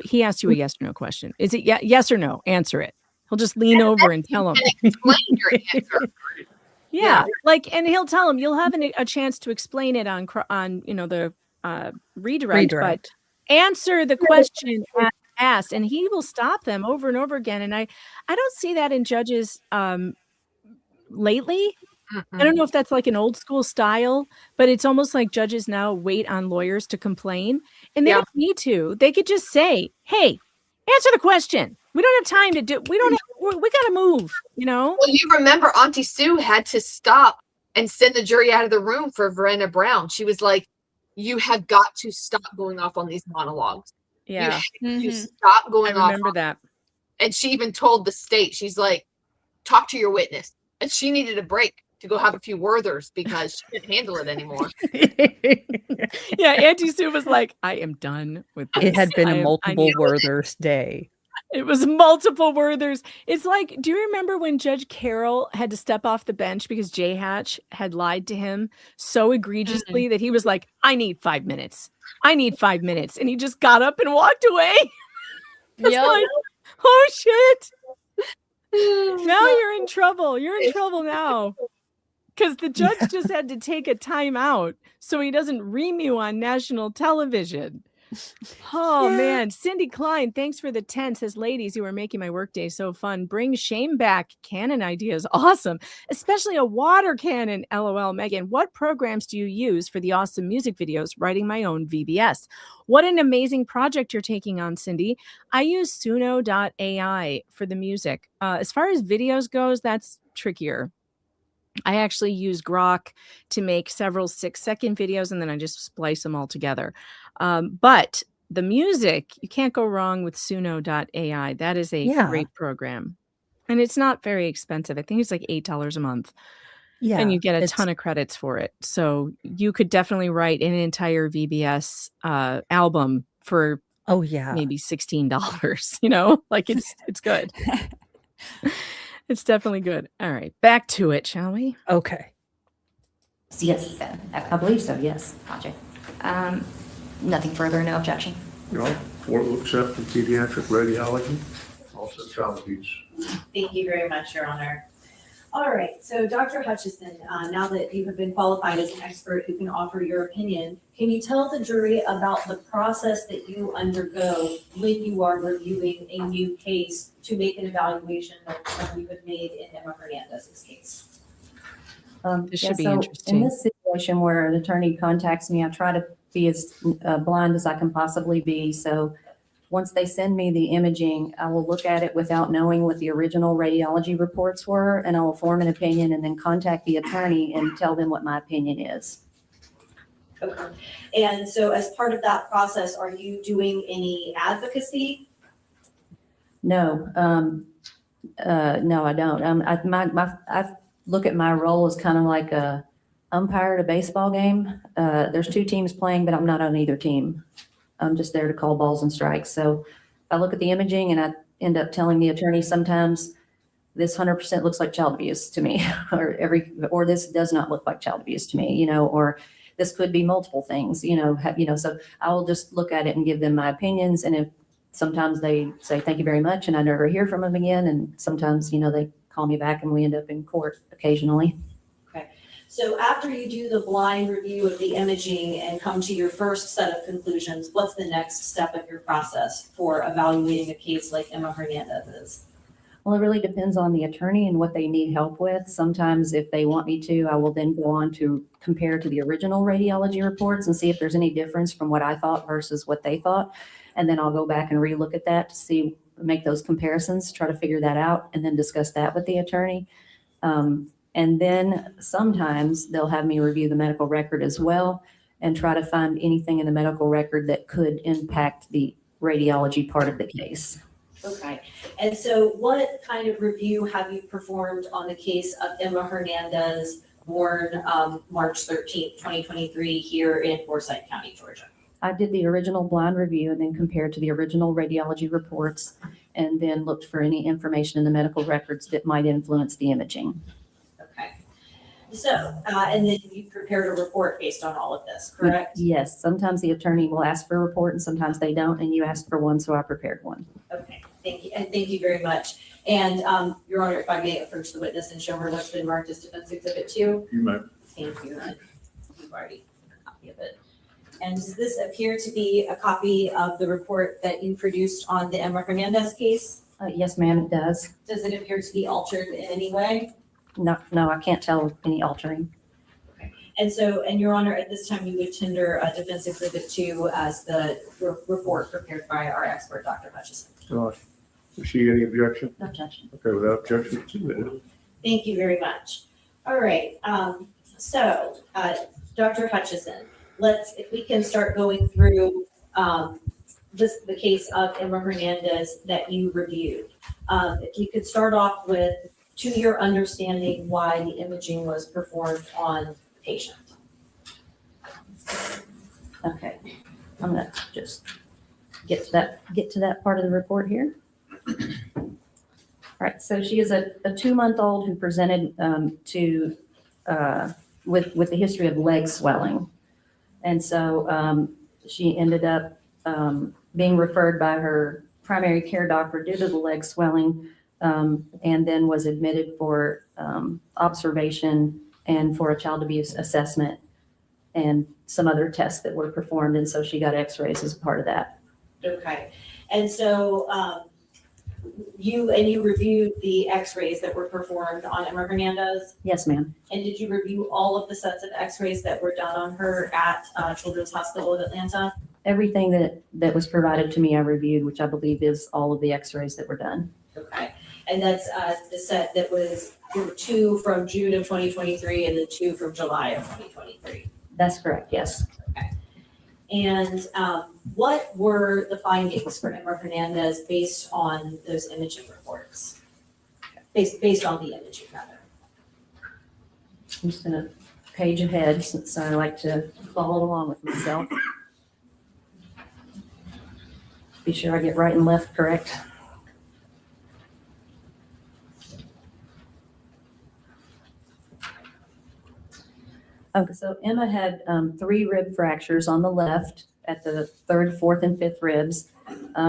he asked you a yes or no question. Is it yes or no? Answer it. He'll just lean over and tell him. Explain your answer. Yeah, and he'll tell him you'll have a chance to explain it on the redirect, but answer the question asked, and he will stop them over and over again. And I don't see that in judges lately. I don't know if that's like an old school style, but it's almost like judges now wait on lawyers to complain, and they don't need to. They could just say, "Hey, answer the question. We don't have time to do. We got to move." Well, you remember Auntie Sue had to stop and send the jury out of the room for Verena Brown. She was like, "You have got to stop going off on these monologues. Yeah, you stop going off." I remember that. And she even told the state, she's like, "Talk to your witness." And she needed a break to go have a few Werthers because she couldn't handle it anymore. Yeah, Auntie Sue was like, "I am done with this." It had been a multiple Werther's day. It was multiple Werthers. It's like, do you remember when Judge Carroll had to step off the bench because J. Hatch had lied to him so egregiously that he was like, I need 5 minutes. I need 5 minutes. And he just got up and walked away. It's like, oh, shit. Now you're in trouble. You're in trouble now. Because the judge just had to take a time out so he doesn't ream you on national television. Oh, man. Cindy Klein, thanks for the 10. Says, ladies, you are making my workday so fun. Bring shame back. Cannon ideas. Awesome. Especially a water cannon. LOL. Megan, what programs do you use for the awesome music videos? Writing my own VBS. What an amazing project you're taking on, Cindy. I use suno.ai for the music. As far as videos goes, that's trickier. I actually use Grok to make several 6-second videos, and then I just splice them all together. But the music, you can't go wrong with suno.ai. That is a great program. And it's not very expensive. I think it's like $8 a month. Yeah. And you get a ton of credits for it. So you could definitely write an entire VBS album for maybe $16. You know, like it's good. It's definitely good. All right, back to it, shall we? Okay. Yes, I believe so, yes. Gotcha. Nothing further, no objection. No, board will accept the pediatric radiology, also child abuse. Thank you very much, Your Honor. All right, so Dr. Hutchison, now that you have been qualified as an expert who can offer your opinion, can you tell the jury about the process that you undergo when you are reviewing a new case to make an evaluation of what you have made in Emma Hernandez's case? This should be interesting. In this situation where an attorney contacts me, I try to be as blind as I can possibly be. So once they send me the imaging, I will look at it without knowing what the original radiology reports were, and I will form an opinion and then contact the attorney and tell them what my opinion is. Okay. And so as part of that process, are you doing any advocacy? No, no, I don't. I look at my role as kind of like a umpire at a baseball game. There's 2 teams playing, but I'm not on either team. I'm just there to call balls and strikes. So I look at the imaging and I end up telling the attorney sometimes this 100% looks like child abuse to me, or this does not look like child abuse to me, you know, or this could be multiple things, you know, so I will just look at it and give them my opinions. And if sometimes they say, thank you very much, and I never hear from them again. And sometimes, you know, they call me back and we end up in court occasionally. Okay. So after you do the blind review of the imaging and come to your first set of conclusions, what's the next step of your process for evaluating a case like Emma Hernandez's? Well, it really depends on the attorney and what they need help with. Sometimes if they want me to, I will then go on to compare to the original radiology reports and see if there's any difference from what I thought versus what they thought. And then I'll go back and relook at that to see, make those comparisons, try to figure that out, and then discuss that with the attorney. And then sometimes they'll have me review the medical record as well and try to find anything in the medical record that could impact the radiology part of the case. Okay. And so what kind of review have you performed on the case of Emma Hernandez, born March 13th, 2023 here in Forsyth County, Georgia? I did the original blind review and then compared to the original radiology reports and then looked for any information in the medical records that might influence the imaging. Okay. So, and then you prepared a report based on all of this, correct? Yes. Sometimes the attorney will ask for a report and sometimes they don't, and you asked for one, so I prepared one. Okay. Thank you. And thank you very much. And Your Honor, if I may approach the witness and show her what's been marked as Defense Exhibit 2. You may. Thank you. You've already got a copy of it. And does this appear to be a copy of the report that you produced on the Emma Hernandez case? Yes, ma'am, it does. Does it appear to be altered in any way? No, I can't tell any altering. Okay. And so, and Your Honor, at this time, you would tender Defense Exhibit 2 as the report prepared by our expert, Dr. Hutchison. Is she any objection? No objection. Okay, without objection, 2 minutes. Thank you very much. All right. So, Dr. Hutchison, if we can start going through the case of Emma Hernandez that you reviewed. If you could start off with, to your understanding, why the imaging was performed on the patient. Okay, I'm gonna just get to that part of the report here. All right, so she is a 2-month-old who presented with the history of leg swelling. And so she ended up being referred by her primary care doctor due to the leg swelling, and then was admitted for observation and for a child abuse assessment and some other tests that were performed. And so she got x-rays as a part of that. Okay. And so you reviewed the x-rays that were performed on Emma Hernandez? Yes, ma'am. And did you review all of the sets of x-rays that were done on her at Children's Hospital of Atlanta? Everything that was provided to me, I reviewed, which I believe is all of the x-rays that were done. Okay. And that's the set that there were 2 from June of 2023 and the 2 from July of 2023. That's correct, yes. Okay. And what were the findings for Emma Hernandez based on those imaging reports? Based on the imaging, rather. I'm just gonna page ahead since I like to follow along with myself. Be sure I get right and left correct. Okay, so Emma had 3 rib fractures on the left at the 3rd, 4th, and 5th ribs.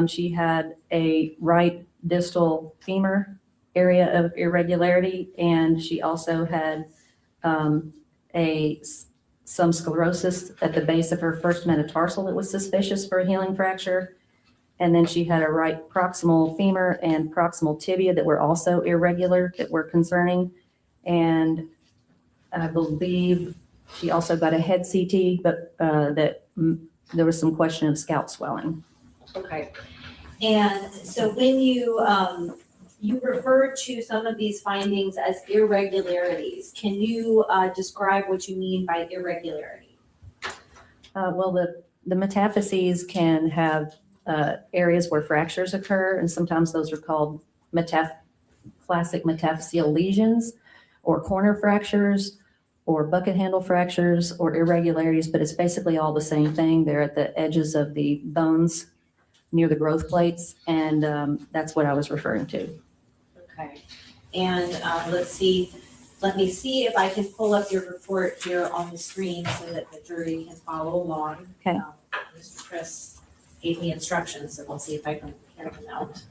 She had a right distal femur area of irregularity, and she also had some sclerosis at the base of her first metatarsal that was suspicious for a healing fracture. And then she had a right proximal femur and proximal tibia that were also irregular, that were concerning. And I believe she also got a head CT, but there was some question of scalp swelling. Okay. And so when you referred to some of these findings as irregularities, can you describe what you mean by irregularity? Well, the metaphyses can have areas where fractures occur, and sometimes those are called classic metaphyseal lesions, or corner fractures, or bucket handle fractures, or irregularities, but it's basically all the same thing. They're at the edges of the bones near the growth plates, and that's what I was referring to. Okay. And let me see if I can pull up your report here on the screen so that the jury can follow along. Okay. Mr. Chris gave me instructions, so we'll see if I can carry them out.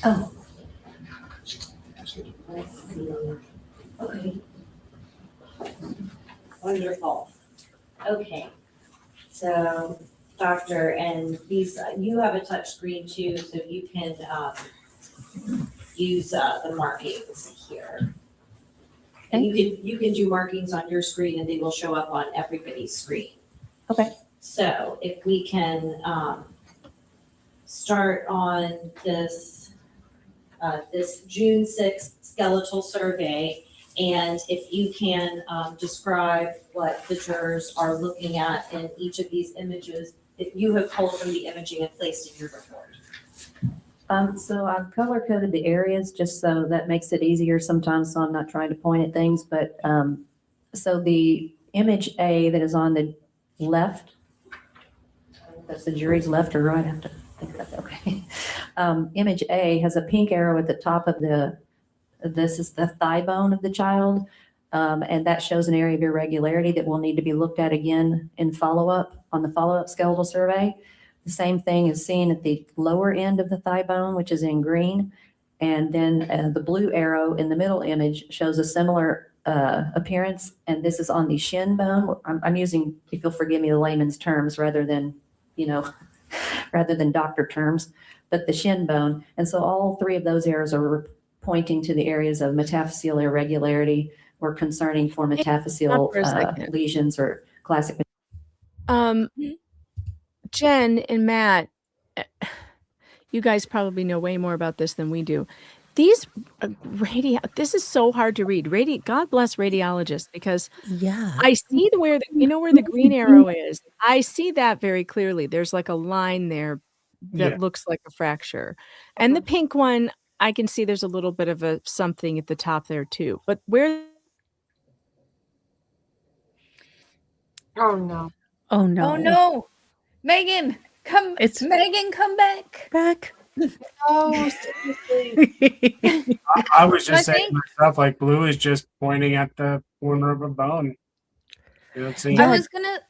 Oh. Let's see. Okay. Wonderful. Okay. So, doctor, and these, you have a touch screen too, so you can use the markings here. And you can do markings on your screen and they will show up on everybody's screen. Okay. So if we can start on this June 6th skeletal survey, and if you can describe what the jurors are looking at in each of these images that you have pulled from the imaging and placed in your report. So I've color coded the areas just so that makes it easier sometimes, so I'm not trying to point at things, but so the image A that is on the left, that's the jury's left or right, I have to think about that, okay. Image A has a pink arrow at the top of this is the thigh bone of the child, and that shows an area of irregularity that will need to be looked at again in follow-up on the follow-up skeletal survey. The same thing is seen at the lower end of the thigh bone, which is in green. And then the blue arrow in the middle image shows a similar appearance. And this is on the shin bone. I'm using, if you'll forgive me, the layman's terms rather than, rather than doctor terms, but the shin bone. And so all 3 of those arrows are pointing to the areas of metaphyseal irregularity or concerning for metaphyseal lesions or classic. Jen and Matt, you guys probably know way more about this than we do. these this is so hard to read. God bless radiologists, because I see where where the green arrow is. I see that very clearly. There's like a line there that looks like a fracture. And the pink one, I can see there's a little bit of a something at the top there too. But where Oh no. Oh no. Oh no. Megan, come back. Oh, seriously. I was just saying to myself, like, blue is just pointing at the corner of a bone. You don't see I was gonna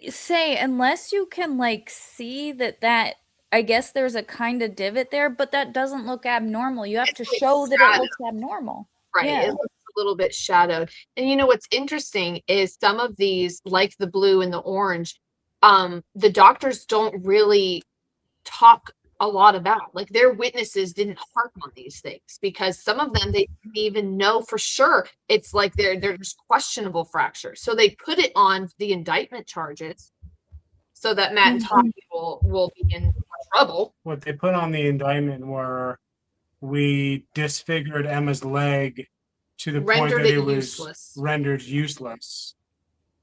say, unless you can like see that I guess there's a kind of divot there, but that doesn't look abnormal. You have to show that it looks abnormal. Right. Yeah. It looks a little bit shadowed. And you know what's interesting is some of these, like the blue and the orange, the doctors don't really talk a lot about. Like their witnesses didn't harp on these things because some of them they didn't even know for sure. It's like they're just questionable fractures. So they put it on the indictment charges so that Matt and Tommy will be in trouble. What they put on the indictment were we disfigured Emma's leg to the point that it was rendered useless.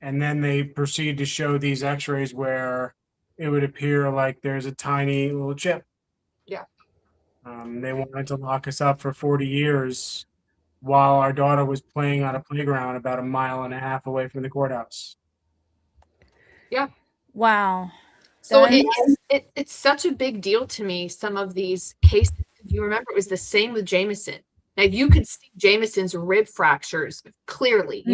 And then they proceed to show these x-rays where it would appear like there's a tiny little chip. Yeah. They wanted to lock us up for 40 years while our daughter was playing on a playground about 1.5 miles away from the courthouse. Yeah. Wow. So it's such a big deal to me, some of these cases. You remember it was the same with Jameson. Now you could see Jameson's rib fractures clearly.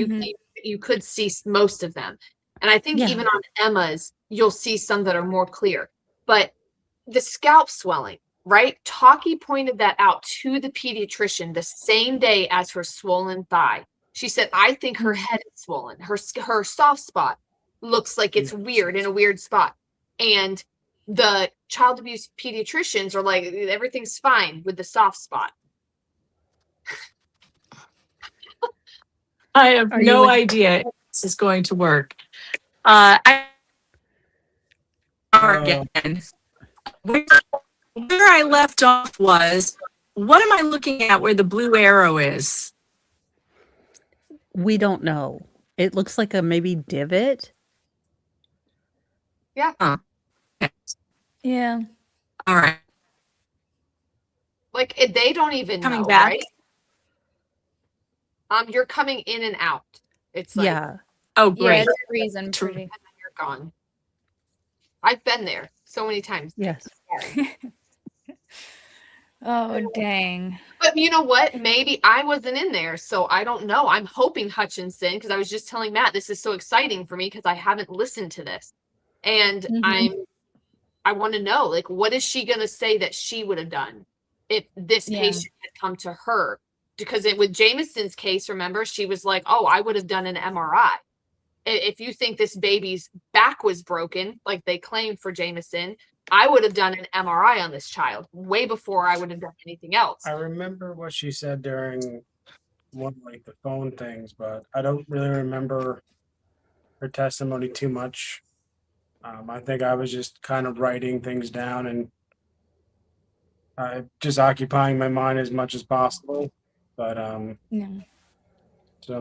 You could see most of them. And I think even on Emma's, you'll see some that are more clear. But the scalp swelling, right? Talkie pointed that out to the pediatrician the same day as her swollen thigh. She said, I think her head is swollen. Her soft spot looks like it's weird in a weird spot. And the child abuse pediatricians are like, everything's fine with the soft spot. I have no idea if this is going to work. Again, where I left off was, what am I looking at where the blue arrow is? We don't know. It looks like a maybe divot. Yeah. Yeah. All right. Like they don't even Coming know, back. right? You're coming in and out. It's like, oh, great. Yeah, it's a reason. Pretty. And then you're gone. I've been there so many times. Yes. Oh, dang. But you know what? Maybe I wasn't in there, so I don't know. I'm hoping Hutchison, because I was just telling Matt, this is so exciting for me because I haven't listened to this. And I want to know, like, what is she going to say that she would have done if this patient had come to her? Because with Jameson's case, remember, she was like, oh, I would have done an MRI. If you think this baby's back was broken, like they claimed for Jameson, I would have done an MRI on this child way before I would have done anything else. I remember what she said during one like the phone things, but I don't really remember her testimony too much. I think I was just kind of writing things down and just occupying my mind as much as possible. But so in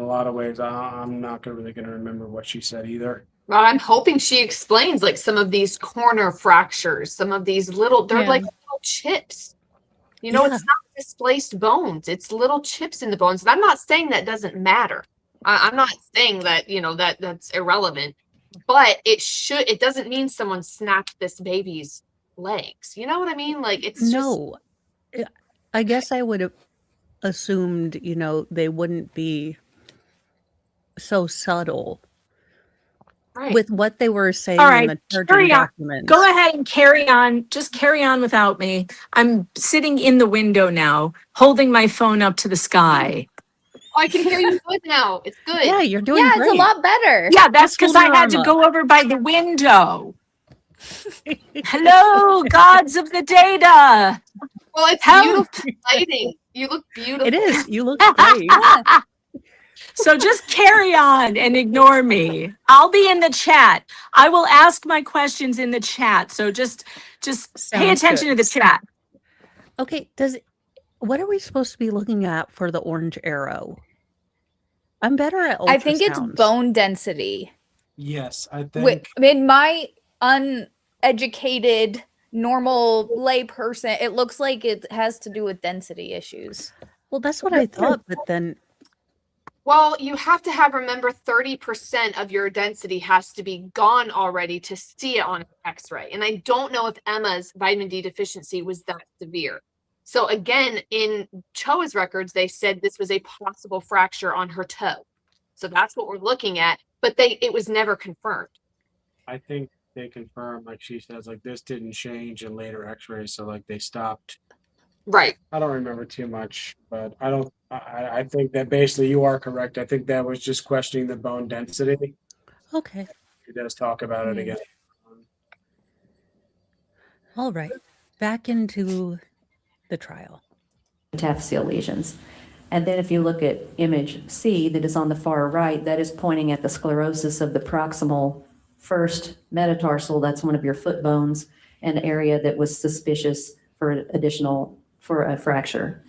a lot of ways, I'm not really going to remember what she said either. Well, I'm hoping she explains like some of these corner fractures, some of these they're like little chips. You know, it's not displaced bones. It's little chips in the bones. And I'm not saying that doesn't matter. I'm not saying that, you know, that's irrelevant. But it doesn't mean someone snapped this baby's legs. You know what I mean? Like it's I guess I would have assumed, you know, they wouldn't be so subtle with what they were saying in the charging documents. Go ahead and carry on. Just carry on without me. I'm sitting in the window now, holding my phone up to the sky. Oh, I can hear you good now. It's good. Yeah, you're doing great. It's a lot better. Yeah, that's because I had to go over by the window. Hello, gods of the data. Well, it's beautiful lighting. You look beautiful. It is. You look great. So just carry on and ignore me. I'll be in the chat. I will ask my questions in the chat. So just pay attention to the chat. Okay. What are we supposed to be looking at for the orange arrow? I'm better at ultrasounds. I think it's bone density. Yes, I think. In my uneducated, normal lay person, it looks like it has to do with density issues. Well, that's what I thought, but then. Well, you have to remember 30% of your density has to be gone already to see it on an x-ray. And I don't know if Emma's vitamin D deficiency was that severe. So again, in CHOA's records, they said this was a possible fracture on her toe. So that's what we're looking at, but it was never confirmed. I think they confirmed, like she says, like this didn't change in later x-rays, so like they stopped. Right. I don't remember too much, but I think that basically you are correct. I think that was just questioning the bone density. Okay. He does talk about it again. All right. Back into the trial. Metaphyseal lesions. And then if you look at image C that is on the far right, that is pointing at the sclerosis of the proximal first metatarsal. That's one of your foot bones, an area that was suspicious for a fracture.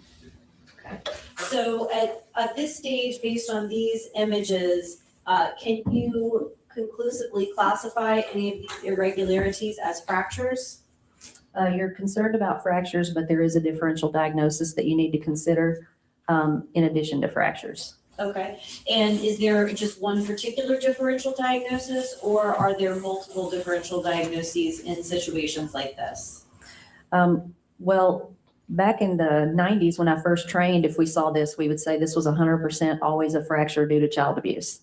Okay. So at this stage, based on these images, can you conclusively classify any of these irregularities as fractures? You're concerned about fractures, but there is a differential diagnosis that you need to consider in addition to fractures. Okay. And is there just one particular differential diagnosis, or are there multiple differential diagnoses in situations like this? Well, back in the 90s when I first trained, if we saw this, we would say this was 100% always a fracture due to child abuse.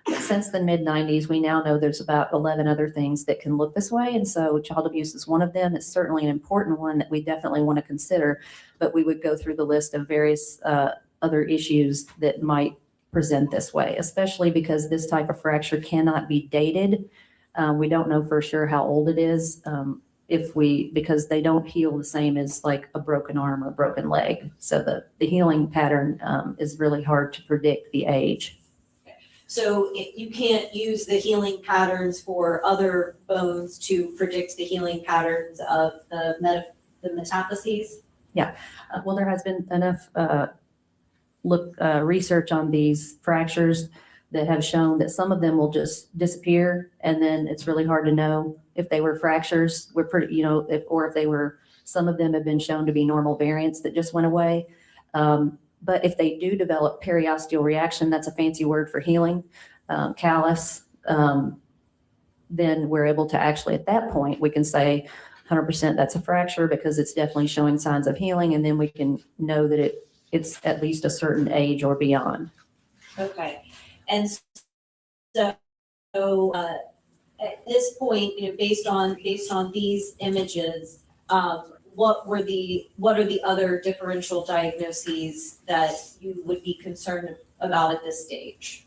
But since the mid-90s, we now know there's about 11 other things that can look this way. And so child abuse is one of them. It's certainly an important one that we definitely want to consider, but we would go through the list of various other issues that might present this way, especially because this type of fracture cannot be dated. We don't know for sure how old it is because they don't heal the same as like a broken arm or broken leg. So the healing pattern is really hard to predict the age. So you can't use the healing patterns for other bones to predict the healing patterns of the metastases? Yeah. Well, there has been enough research on these fractures that have shown that some of them will just disappear, and then it's really hard to know if they were fractures. If they were, some of them have been shown to be normal variants that just went away. But if they do develop periosteal reaction, that's a fancy word for healing, callus, then we're able to actually, at that point, we can say 100% that's a fracture because it's definitely showing signs of healing, and then we can know that it's at least a certain age or beyond. Okay. And so at this point, based on these images, what are the other differential diagnoses that you would be concerned about at this stage?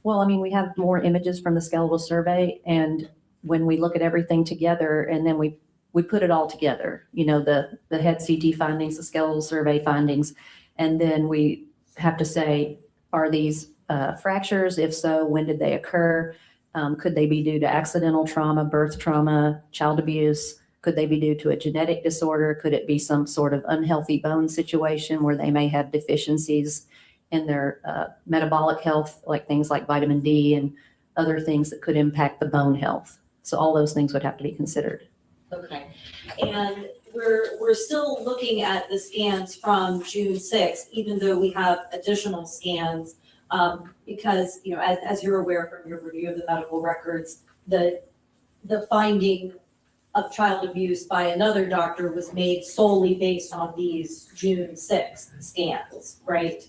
Well, I mean, we have more images from the skeletal survey, and when we look at everything together and then we put it all together, the head CT findings, the skeletal survey findings, and then we have to say, are these fractures? If so, when did they occur? Could they be due to accidental trauma, birth trauma, child abuse? Could they be due to a genetic disorder? Could it be some sort of unhealthy bone situation where they may have deficiencies in their metabolic health, like things like vitamin D and other things that could impact the bone health? So all those things would have to be considered. Okay. And we're still looking at the scans from June 6th, even though we have additional scans, because, as you're aware from your review of the medical records, the finding of child abuse by another doctor was made solely based on these June 6th scans, right?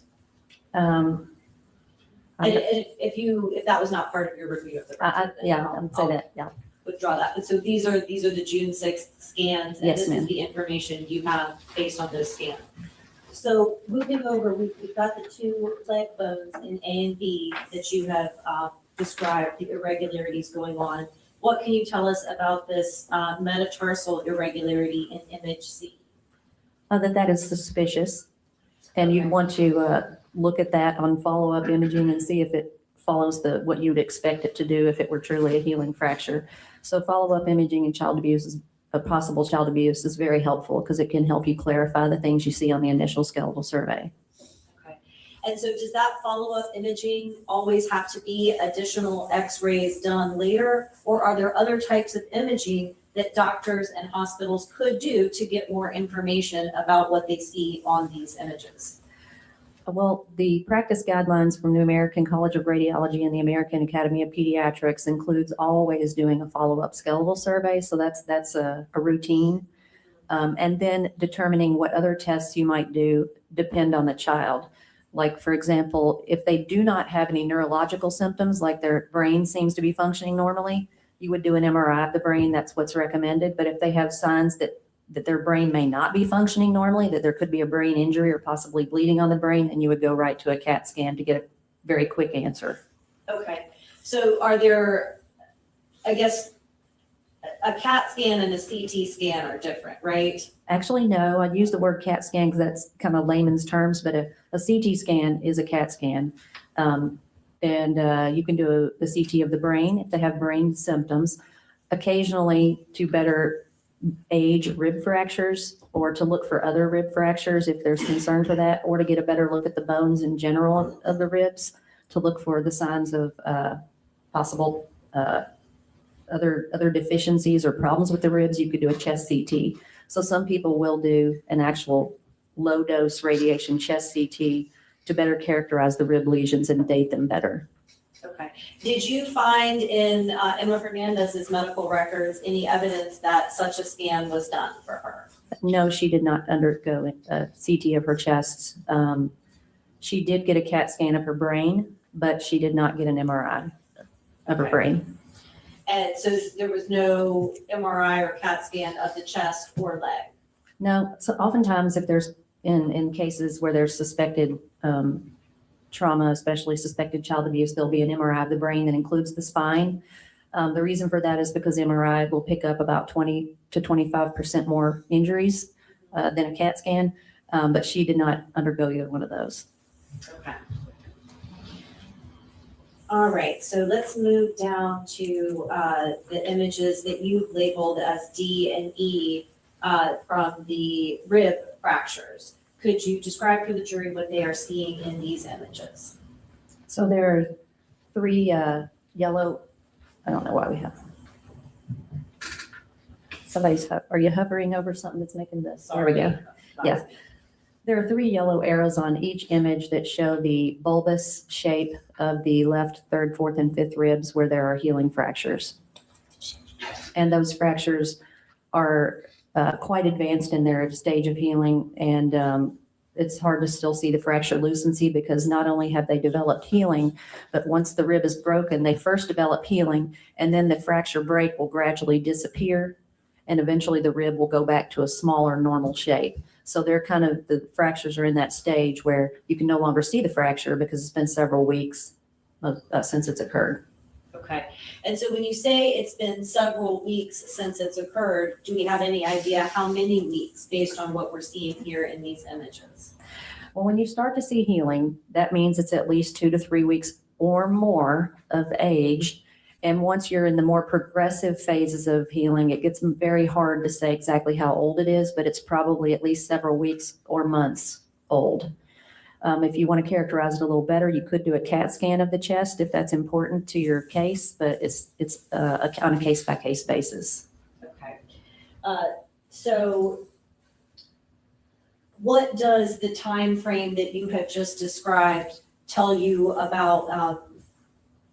If that was not part of your review of the records, I'd say that, yeah. Withdraw that. But so these are the June 6th scans, and Yes, this ma'am. is the information you have based on those scans. So moving over, we've got the two leg bones in A and B that you have described, the irregularities going on. What can you tell us about this metatarsal irregularity in image C? That is suspicious, and you'd want to look at that on follow-up imaging and see if it follows what you would expect it to do if it were truly a healing fracture. So follow-up imaging in child abuse is of possible child abuse is very helpful because it can help you clarify the things you see on the initial skeletal survey. And so does that follow-up imaging always have to be additional x-rays done later? Or are there other types of imaging that doctors and hospitals could do to get more information about what they see on these images? Well, the practice guidelines from the American College of Radiology and the American Academy of Pediatrics includes always doing a follow-up skeletal survey. So that's a routine. And then determining what other tests you might do depend on the child. Like, for example, if they do not have any neurological symptoms, like their brain seems to be functioning normally, you would do an MRI of the brain. That's what's recommended. But if they have signs that their brain may not be functioning normally, that there could be a brain injury or possibly bleeding on the brain, then you would go right to a CAT scan to get a very quick answer. Okay, so are there, I guess, a CAT scan and a CT scan are different, right? Actually, no, I'd use the word CAT scan because that's kind of layman's terms, but a CT scan is a CAT scan. You can do the CT of the brain if they have brain symptoms, occasionally to better age rib fractures or to look for other rib fractures if there's concern for that, or to get a better look at the bones in general of the ribs to look for the signs of possible other deficiencies or problems with the ribs. You could do a chest CT. So some people will do an actual low dose radiation chest CT to better characterize the rib lesions and date them better. Okay. Did you find in Emma Hernandez's medical records any evidence that such a scan was done for her? No, she did not undergo a CT of her chest. She did get a CAT scan of her brain, but she did not get an MRI of her brain. And so there was no MRI or CAT scan of the chest or leg? No, so oftentimes if there's in cases where there's suspected trauma, especially suspected child abuse, there'll be an MRI of the brain that includes the spine. The reason for that is because MRI will pick up about 20 to 25% more injuries than a CAT scan, but she did not undergo either one of those. Okay. All right, so let's move down to the images that you've labeled as D and E from the rib fractures. Could you describe for the jury what they are seeing in these images? So there are three yellow, I don't know why we have. Are you hovering over something that's making this? There we go. Yes. There are three yellow arrows on each image that show the bulbous shape of the left, third, fourth, and fifth ribs where there are healing fractures. And those fractures are quite advanced in their stage of healing, and it's hard to still see the fracture lucency because not only have they developed healing, but once the rib is broken, they first develop healing, and then the fracture break will gradually disappear, and eventually the rib will go back to a smaller normal shape. So they're kind of, the fractures are in that stage where you can no longer see the fracture because it's been several weeks since it's occurred. Okay. And so when you say it's been several weeks since it's occurred, do we have any idea how many weeks based on what we're seeing here in these images? Well, when you start to see healing, that means it's at least 2 to 3 weeks or more of age. And once you're in the more progressive phases of healing, it gets very hard to say exactly how old it is, but it's probably at least several weeks or months old. If you want to characterize it a little better, you could do a CAT scan of the chest if that's important to your case, but it's on a case-by-case basis. Okay. So what does the time frame that you have just described tell you about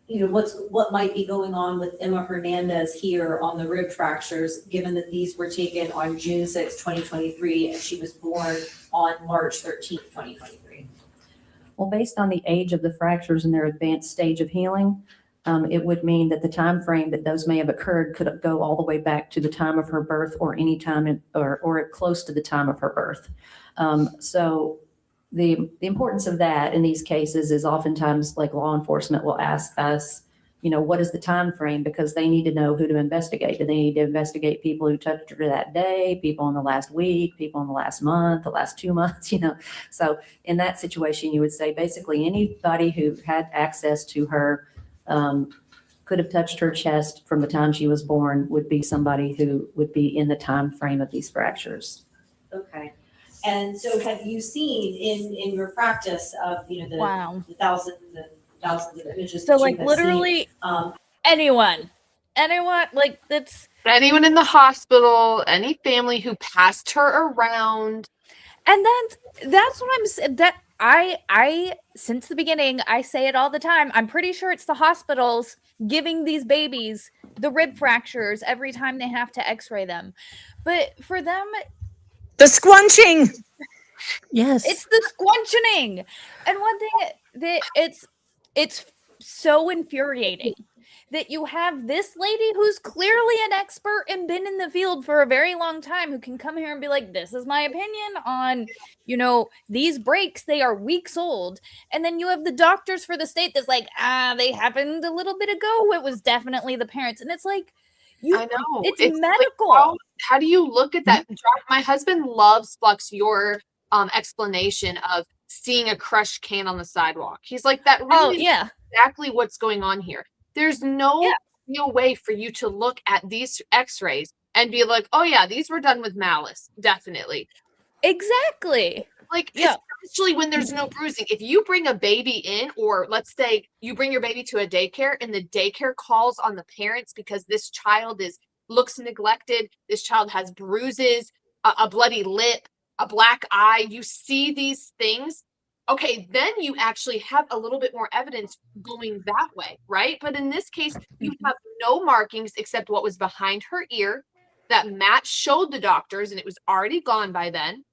what might be going on with Emma Hernandez here on the rib fractures, given that these were taken on June 6, 2023, and she was born on March 13, 2023? Well, based on the age of the fractures and their advanced stage of healing, it would mean that the time frame that those may have occurred could go all the way back to the time of her birth or any time or close to the time of her birth. So the importance of that in these cases is oftentimes, like, law enforcement will ask us, what is the time frame, because they need to know who to investigate. Do they need to investigate people who touched her that day, people in the last week, people in the last month, the last 2 months, So in that situation, you would say basically anybody who had access to her could have touched her chest from the time she was born would be somebody who would be in the time frame of these fractures. Okay. And so have you seen in your practice of, the thousands and thousands of images? So that you like have literally seen, anyone like that's anyone in the hospital, any family who passed her around. And that's what I'm saying. That I since the beginning, I say it all the time. I'm pretty sure it's the hospitals giving these babies the rib fractures every time they have to x-ray them. But for them, the squunching. Yes. It's the squunching. And one thing that it's so infuriating that you have this lady who's clearly an expert and been in the field for a very long time who can come here and be like, this is my opinion on, these breaks, they are weeks old. And then you have the doctors for the state that's like, they happened a little bit ago. It was definitely the parents. And it's like, I know. It's Like, medical. how do you look at that? My husband loves, Flux, your explanation of seeing a crushed can on the sidewalk. He's like, that really is exactly what's going on here. There's no real way for you to look at these x-rays and be like, oh yeah, these were done with malice. Definitely. Exactly. Like, especially when there's no bruising. If you bring a baby in, or let's say you bring your baby to a daycare and the daycare calls on the parents because this child looks neglected, this child has bruises, a bloody lip, a black eye, you see these things. Okay, then you actually have a little bit more evidence going that way, right? But in this case, you have no markings except what was behind her ear that Matt showed the doctors, and it was already gone by then.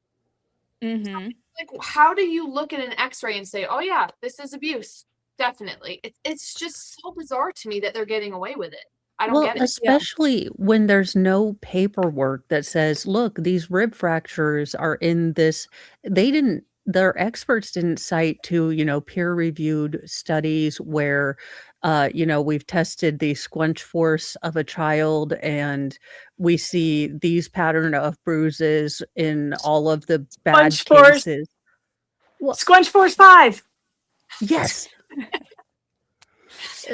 Mm-hmm. Like, how do you look at an x-ray and say, oh yeah, this is abuse? Definitely. It's just so bizarre to me that they're getting away with it. I don't get it. Especially when there's no paperwork that says, look, these rib fractures are in this. Their experts didn't cite to, peer-reviewed studies where, we've tested the squunch force of a child and we see these pattern of bruises in all of the bad cases. Squunch force 5. Yes.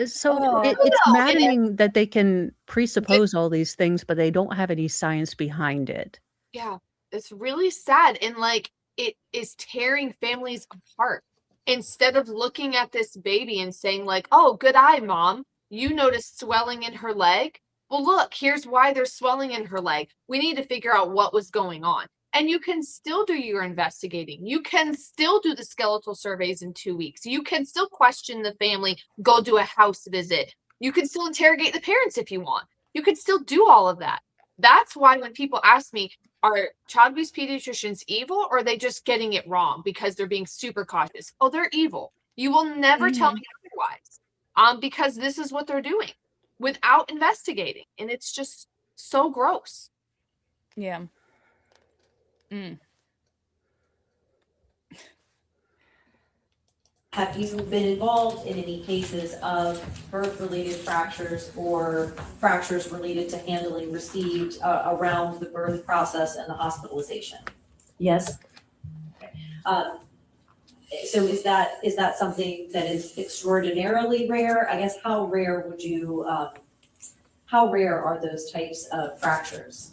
So it's maddening that they can presuppose all these things, but they don't have any science behind it. Yeah, it's really sad. And like, it is tearing families apart. Instead of looking at this baby and saying like, oh, good eye, mom, you noticed swelling in her leg. Well, look, here's why there's swelling in her leg. We need to figure out what was going on. And you can still do your investigating. You can still do the skeletal surveys in 2 weeks. You can still question the family, go do a house visit. You can still interrogate the parents if you want. You can still do all of that. That's why when people ask me, are child abuse pediatricians evil, or are they just getting it wrong because they're being super cautious? Oh, they're evil. You will never tell me otherwise, because this is what they're doing without investigating. And it's just so gross. Yeah. Mm. Have you been involved in any cases of birth-related fractures or fractures related to handling received around the birth process and the hospitalization? Yes. So is that something that is extraordinarily rare? I guess how rare are those types of fractures?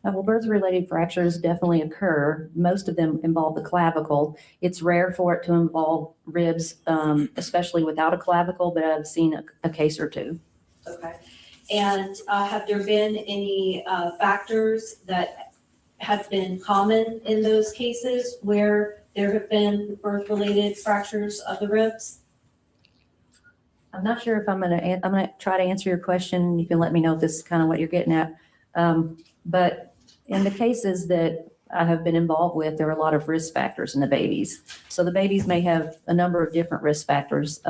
Well, birth-related fractures definitely occur. Most of them involve the clavicle. It's rare for it to involve ribs, especially without a clavicle, but I've seen a case or two. Okay. And have there been any factors that have been common in those cases where there have been birth-related fractures of the ribs? I'm not sure if I'm going to try to answer your question. You can let me know if this is kind of what you're getting at. But in the cases that I have been involved with, there are a lot of risk factors in the babies. So the babies may have a number of different risk factors.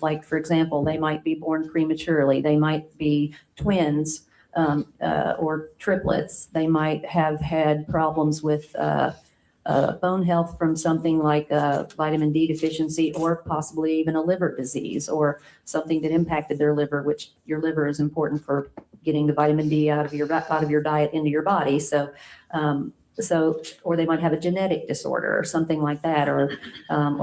Like, for example, they might be born prematurely. They might be twins or triplets. They might have had problems with bone health from something like vitamin D deficiency, or possibly even a liver disease, or something that impacted their liver, which your liver is important for getting the vitamin D out of your diet into your body. So, or they might have a genetic disorder or something like that, or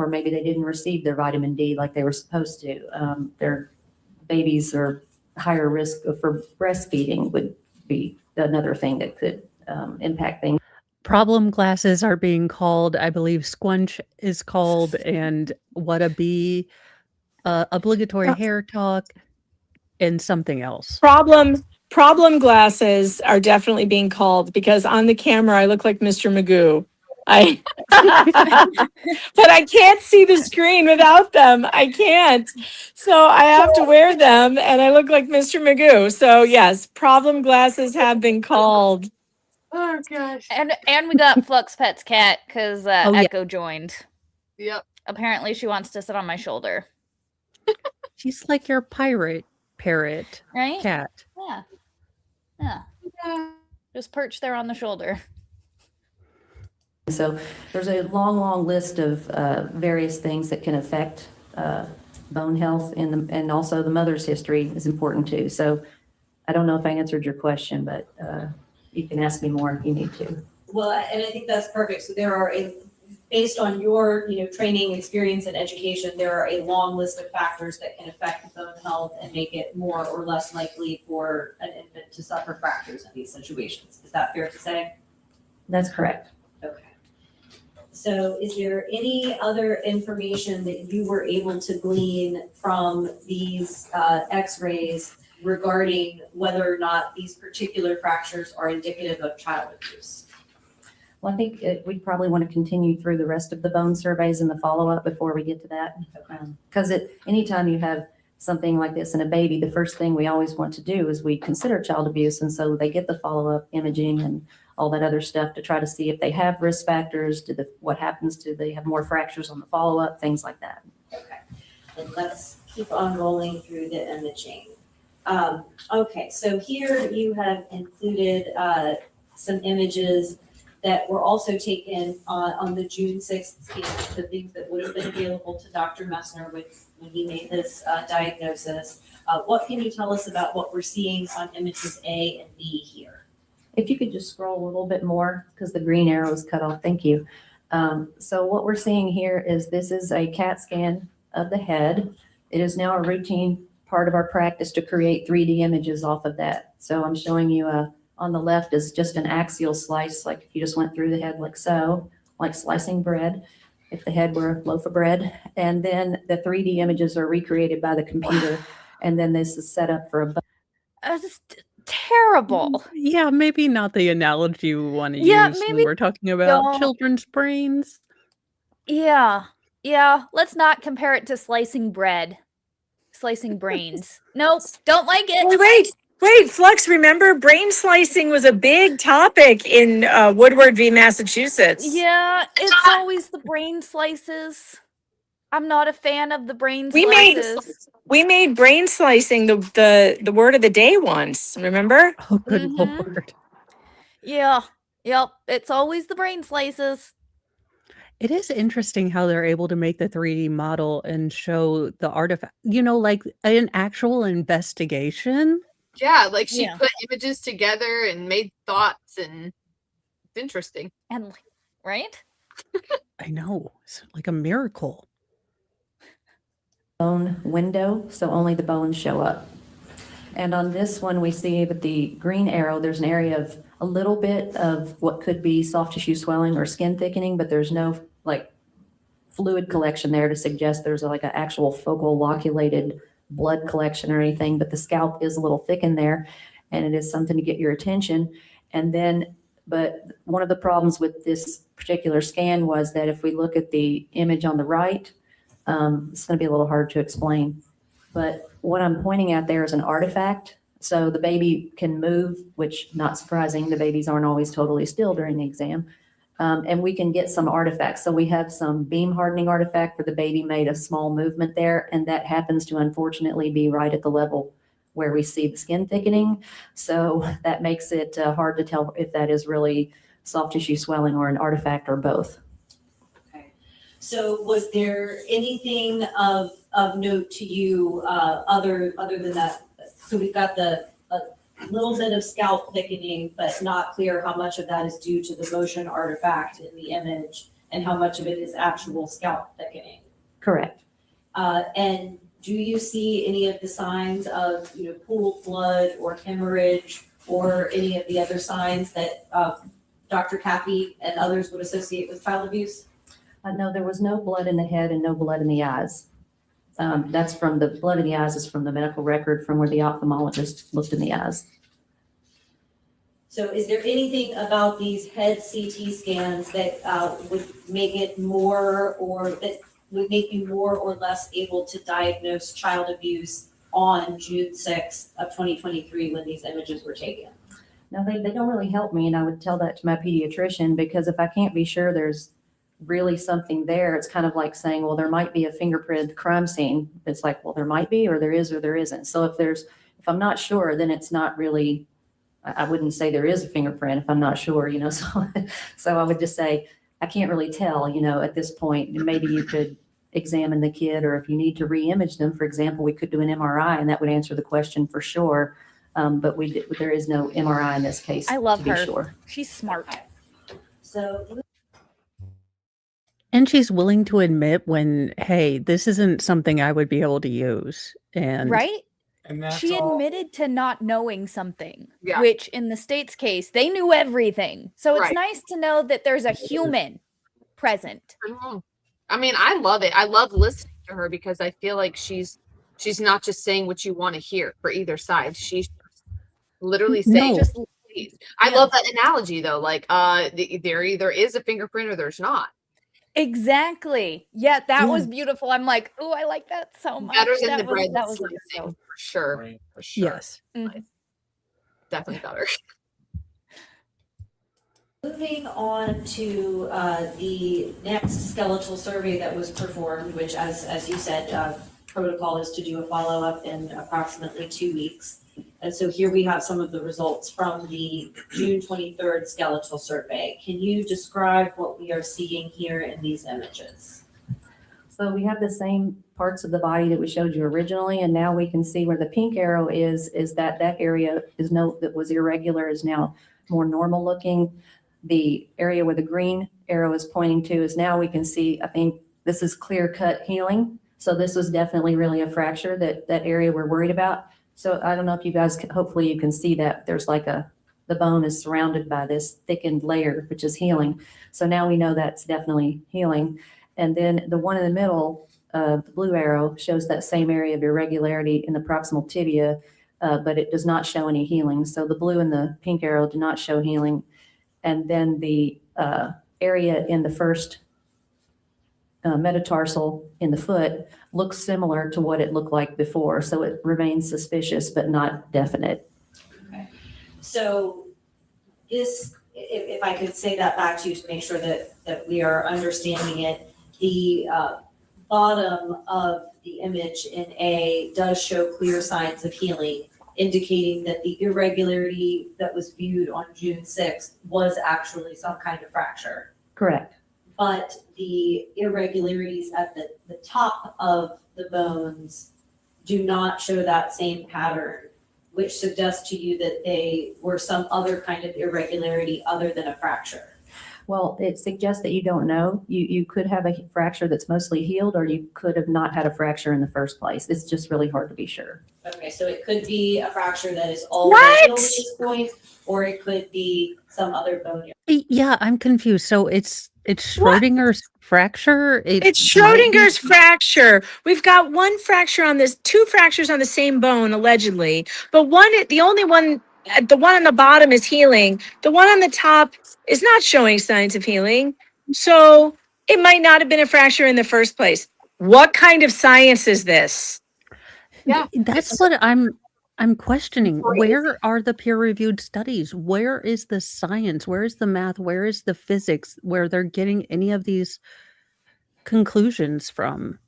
maybe they didn't receive their vitamin D like they were supposed to. Their babies are higher risk for breastfeeding would be another thing that could impact things. Problem glasses are being called, I believe Squunch is called, and What a Bee, obligatory hair talk, and something else. Problem glasses are definitely being called because on the camera I look like Mr. Magoo. But I can't see the screen without them. I can't. So I have to wear them and I look like Mr. Magoo. So yes, problem glasses have been called. Oh gosh. And we got Flux Pet's cat because yeah. Echo joined. Yep. Apparently she wants to sit on my shoulder. She's like your pirate parrot Right? cat. Yeah. Yeah. Just perch there on the shoulder. So there's a long list of various things that can affect bone health, and also the mother's history is important too. So I don't know if I answered your question, but you can ask me more if you need to. Well, and I think that's perfect. So there are based on your training, experience, and education, there are a long list of factors that can affect bone health and make it more or less likely for an infant to suffer fractures in these situations. Is that fair to say? That's correct. Okay. So is there any other information that you were able to glean from these x-rays regarding whether or not these particular fractures are indicative of child abuse? Well, I think we'd probably want to continue through the rest of the bone surveys and the follow-up before we get to that. Because anytime you have something like this in a baby, the first thing we always want to do is we consider child abuse. And so they get the follow-up imaging and all that other stuff to try to see if they have risk factors, what happens, do they have more fractures on the follow-up, things like that. Okay, and let's keep on rolling through the imaging. Okay, so here you have included some images that were also taken on the June 6th scan, the things that would have been available to Dr. Messner when he made this diagnosis. What can you tell us about what we're seeing on images A and B here? If you could just scroll a little bit more, because the green arrow is cut off. Thank you. So what we're seeing here is this is a CAT scan of the head. It is now a routine part of our practice to create 3D images off of that. So I'm showing you on the left is just an axial slice, like if you just went through the head like so, like slicing bread, if the head were a loaf of bread. And then the 3D images are recreated by the computer. And then this is set up for a That's terrible. Yeah, maybe not the analogy we want to Yeah, use maybe when we're talking about don't. children's brains. Yeah. Let's not compare it to slicing bread. Slicing brains. Nope, don't like it. Wait, Flux, remember brain slicing was a big topic in Woodward v. Massachusetts. Yeah, it's always the brain slices. I'm not a fan of the brain slices. We made brain slicing the word of the day once, remember? Oh, good Lord. Yeah. Yep. It's always the brain slices. It is interesting how they're able to make the 3D model and show the artifact, like an actual investigation. Yeah, like she put images together and made thoughts, and it's interesting. And right? I know. It's like a miracle. bone window, so only the bones show up. And on this one, we see with the green arrow, there's an area of a little bit of what could be soft tissue swelling or skin thickening, but there's no fluid collection there to suggest there's an actual focal loculated blood collection or anything, but the scalp is a little thick in there, and it is something to get your attention. And then, but one of the problems with this particular scan was that if we look at the image on the right, it's going to be a little hard to explain. But what I'm pointing at there is an artifact. So the baby can move, which not surprising, the babies aren't always totally still during the exam. And we can get some artifacts. So we have some beam hardening artifact where the baby made a small movement there, and that happens to unfortunately be right at the level where we see the skin thickening. So that makes it hard to tell if that is really soft tissue swelling or an artifact or both. Okay. So was there anything of note to you other than that? So we've got a little bit of scalp thickening, but not clear how much of that is due to the motion artifact in the image and how much of it is actual scalp thickening. Correct. And do you see any of the signs of, pooled blood or hemorrhage or any of the other signs that Dr. Caffey and others would associate with child abuse? No, there was no blood in the head and no blood in the eyes. That's from the blood in the eyes is from the medical record from where the ophthalmologist looked in the eyes. So is there anything about these head CT scans that would make it more or that would make you more or less able to diagnose child abuse on June 6th of 2023 when these images were taken? No, they don't really help me, and I would tell that to my pediatrician, because if I can't be sure there's really something there, it's kind of like saying, well, there might be a fingerprint crime scene. It's like, well, there might be, or there is, or there isn't. So if I'm not sure, then it's not really, I wouldn't say there is a fingerprint if I'm not sure, so I would just say, I can't really tell, at this point. And maybe you could examine the kid, or if you need to re-image them, for example, we could do an MRI, and that would answer the question for sure. But there is no MRI in this case. I love to her. be sure. She's smart. So, And she's willing to admit when, hey, this isn't something I would be able to use. And right? And that's She all. admitted to not knowing something, Yeah. which in the state's case, they knew everything. So it's Right. nice to know that there's a human present. I mean, I love it. I love listening to her because I feel like she's not just saying what you want to hear for either side. She's literally saying, No. just please. I love that analogy though. Like, there either is a fingerprint or there's not. Exactly. Yeah, that was beautiful. I'm like, oh, I like that so much. Better than that the bread that was slicing, for sure. Right. For sure. yes. Definitely better. moving on to the next skeletal survey that was performed, which as you said, protocol is to do a follow-up in approximately 2 weeks. And so here we have some of the results from the June 23rd skeletal survey. Can you describe what we are seeing here in these images? So we have the same parts of the body that we showed you originally, and now we can see where the pink arrow is that area that was irregular is now more normal looking. The area where the green arrow is pointing to is now we can see, I think this is clear cut healing. So this was definitely really a fracture, that area we're worried about. So I don't know if you guys hopefully you can see that there's like the bone is surrounded by this thickened layer, which is healing. So now we know that's definitely healing. And then the one in the middle, the blue arrow, shows that same area of irregularity in the proximal tibia, but it does not show any healing. So the blue and the pink arrow do not show healing. And then the area in the first metatarsal in the foot looks similar to what it looked like before. So it remains suspicious, but not definite. Okay. So this, if I could say that back to you to make sure that we are understanding it, the bottom of the image in A does show clear signs of healing, indicating that the irregularity that was viewed on June 6th was actually some kind of fracture. Correct. But the irregularities at the top of the bones do not show that same pattern, which suggests to you that they were some other kind of irregularity other than a fracture. Well, it suggests that you don't know. You could have a fracture that's mostly healed, or you could have not had a fracture in the first place. It's just really hard to be sure. Okay, so it could be a fracture that is already healed at this point, or it could be some other bone. Yeah, I'm confused. So it's Schrodinger's fracture. It's Schrodinger's fracture. We've got two fractures on the same bone, allegedly, but the one on the bottom is healing. The one on the top is not showing signs of healing. So it might not have been a fracture in the first place. What kind of science is this? Yeah, That's what I'm questioning. Where are the peer-reviewed studies? Where is the science? Where is the math? Where is the physics where they're getting any of these conclusions from?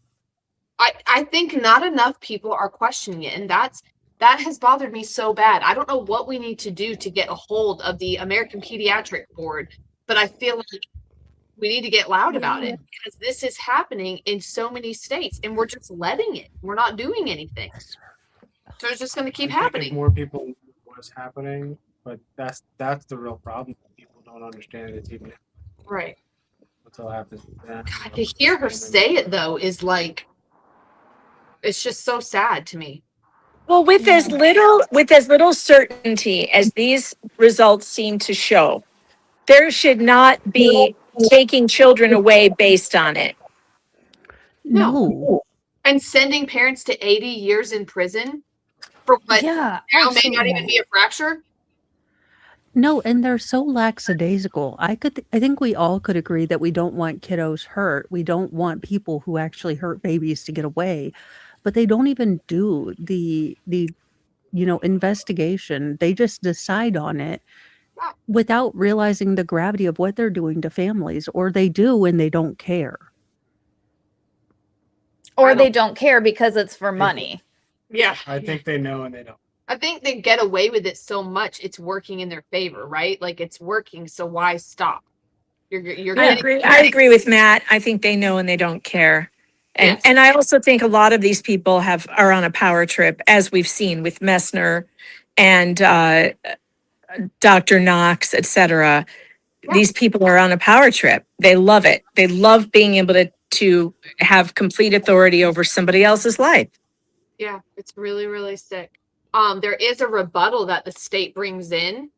I think not enough people are questioning it, and that has bothered me so bad. I don't know what we need to do to get a hold of the American Pediatric Board, but I feel like we need to get loud about it, because this is happening in so many states and we're just letting it. We're not doing anything. So it's just going to keep I think if happening. more people knew what's happening, but that's the real problem. People don't understand it even Right. until it happens to them. God, to hear her say it though is like, It's just so sad to me. Well, with as little certainty as these results seem to show, there should not be taking children away based on it. No. And sending parents to 80 years in prison for what now may not even be a fracture. No, and they're so lackadaisical. I think we all could agree that we don't want kiddos hurt. We don't want people who actually hurt babies to get away, but they don't even do the investigation. They just decide on it without realizing the gravity of what they're doing to families, or they do and they don't care. Or they don't care because it's for money. Yeah. I think they know and they don't. I think they get away with it so much it's working in their favor, right? Like it's working, so why stop? I agree with Matt. I think they know and they don't care. And I also think a lot of these people are on a power trip, as we've seen with Messner and Dr. Knox, etc. These people are on a power trip. They love it. They love being able to have complete authority over somebody else's life. Yeah, it's really, really sick. There is a rebuttal that the state brings in,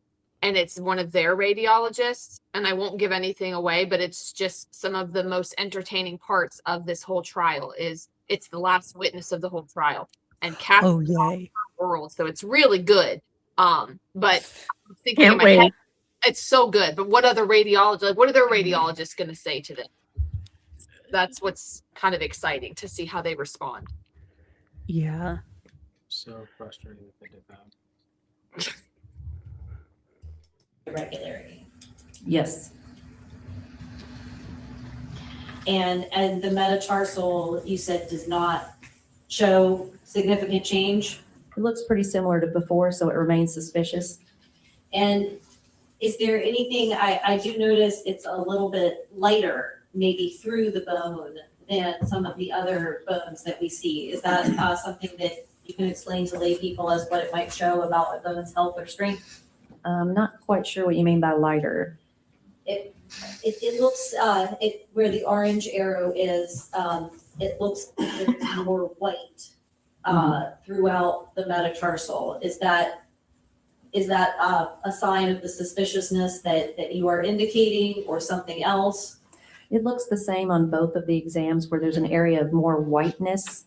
and it's one of their radiologists, and I won't give anything away, but it's just some of the most entertaining parts of this whole trial. It's the last witness of the whole trial, and Caffey Award, so it's really good. But I'm thinking in my head, it's so good. But what other radiologists? What are their radiologists going to say to this? That's what's kind of exciting to see how they respond. Yeah. So frustrating that they did that. Irregularity. Yes. And the metatarsal, you said, does not show significant change? It looks pretty similar to before, so it remains suspicious. And is there anything, I do notice it's a little bit lighter, maybe through the bone, than some of the other bones that we see. Is that something that you can explain to lay people as what it might show about a bone's health or strength? I'm not quite sure what you mean by lighter. It looks, where the orange arrow is, it looks like it's more white throughout the metatarsal. Is that a sign of the suspiciousness that you are indicating, or something else? It looks the same on both of the exams, where there's an area of more whiteness,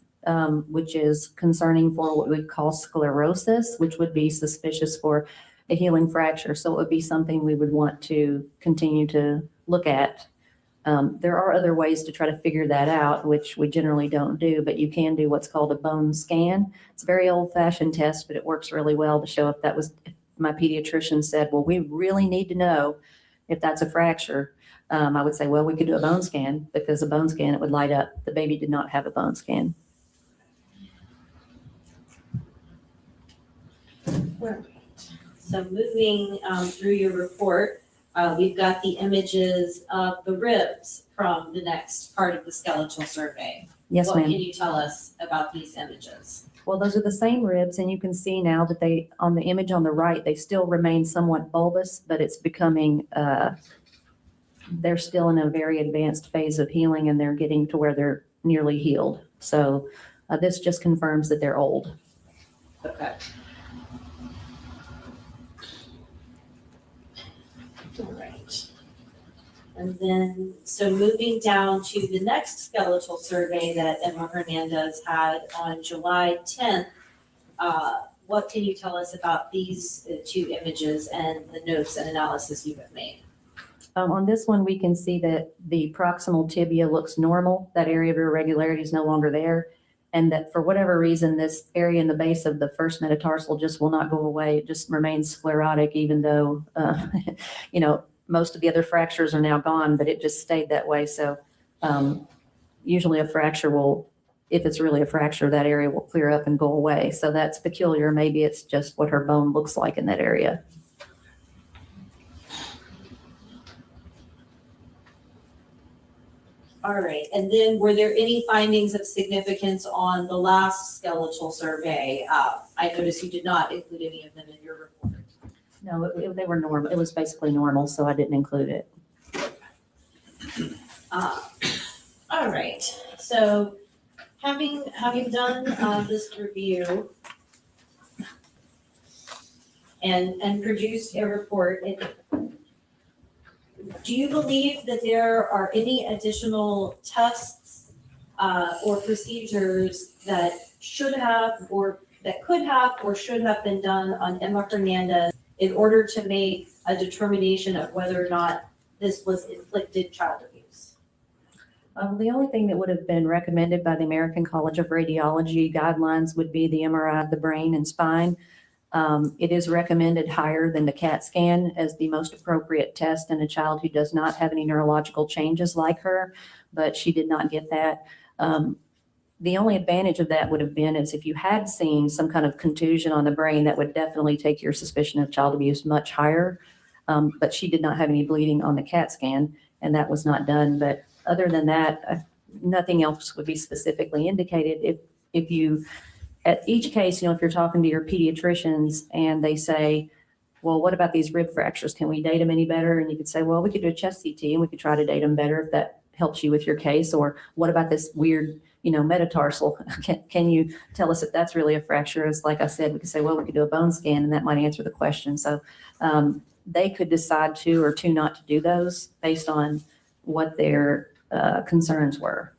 which is concerning for what we call sclerosis, which would be suspicious for a healing fracture. So it would be something we would want to continue to look at. There are other ways to try to figure that out, which we generally don't do, but you can do what's called a bone scan. It's a very old-fashioned test, but it works really well to show if my pediatrician said, well, we really need to know if that's a fracture. I would say, well, we could do a bone scan, because a bone scan, it would light up. The baby did not have a bone scan. So moving through your report, we've got the images of the ribs from the next part of the skeletal survey. Yes, what ma'am. can you tell us about these images? Well, those are the same ribs, and you can see now that on the image on the right, they still remain somewhat bulbous, but it's becoming, they're still in a very advanced phase of healing, and they're getting to where they're nearly healed. So this just confirms that they're old. Okay. All right. And then, so moving down to the next skeletal survey that Emma Hernandez had on July 10th, what can you tell us about these two images and the notes and analysis you have made? On this one, we can see that the proximal tibia looks normal. That area of irregularity is no longer there. And that for whatever reason, this area in the base of the first metatarsal just will not go away. It just remains sclerotic, even though, most of the other fractures are now gone, but it just stayed that way. So usually a fracture will, if it's really a fracture, that area will clear up and go away. So that's peculiar. Maybe it's just what her bone looks like in that area. All right, and then were there any findings of significance on the last skeletal survey? I noticed you did not include any of them in your report. No, they were normal. It was basically normal, so I didn't include it. All right, so Having done this review and produced a report, do you believe that there are any additional tests or procedures that should have or that could have or should have been done on Emma Hernandez in order to make a determination of whether or not this was inflicted child abuse? The only thing that would have been recommended by the American College of Radiology guidelines would be the MRI of the brain and spine. It is recommended higher than the CAT scan as the most appropriate test in a child who does not have any neurological changes like her, but she did not get that. The only advantage of that would have been is if you had seen some kind of contusion on the brain, that would definitely take your suspicion of child abuse much higher. But she did not have any bleeding on the CAT scan, and that was not done. But other than that, nothing else would be specifically indicated. If you, at each case, if you're talking to your pediatricians and they say, well, what about these rib fractures? Can we date them any better? And you could say, well, we could do a chest CT and we could try to date them better if that helps you with your case. Or what about this weird, metatarsal? Can you tell us if that's really a fracture? As like I said, we could say, well, we could do a bone scan and that might answer the question. So they could decide to or to not to do those based on what their concerns were.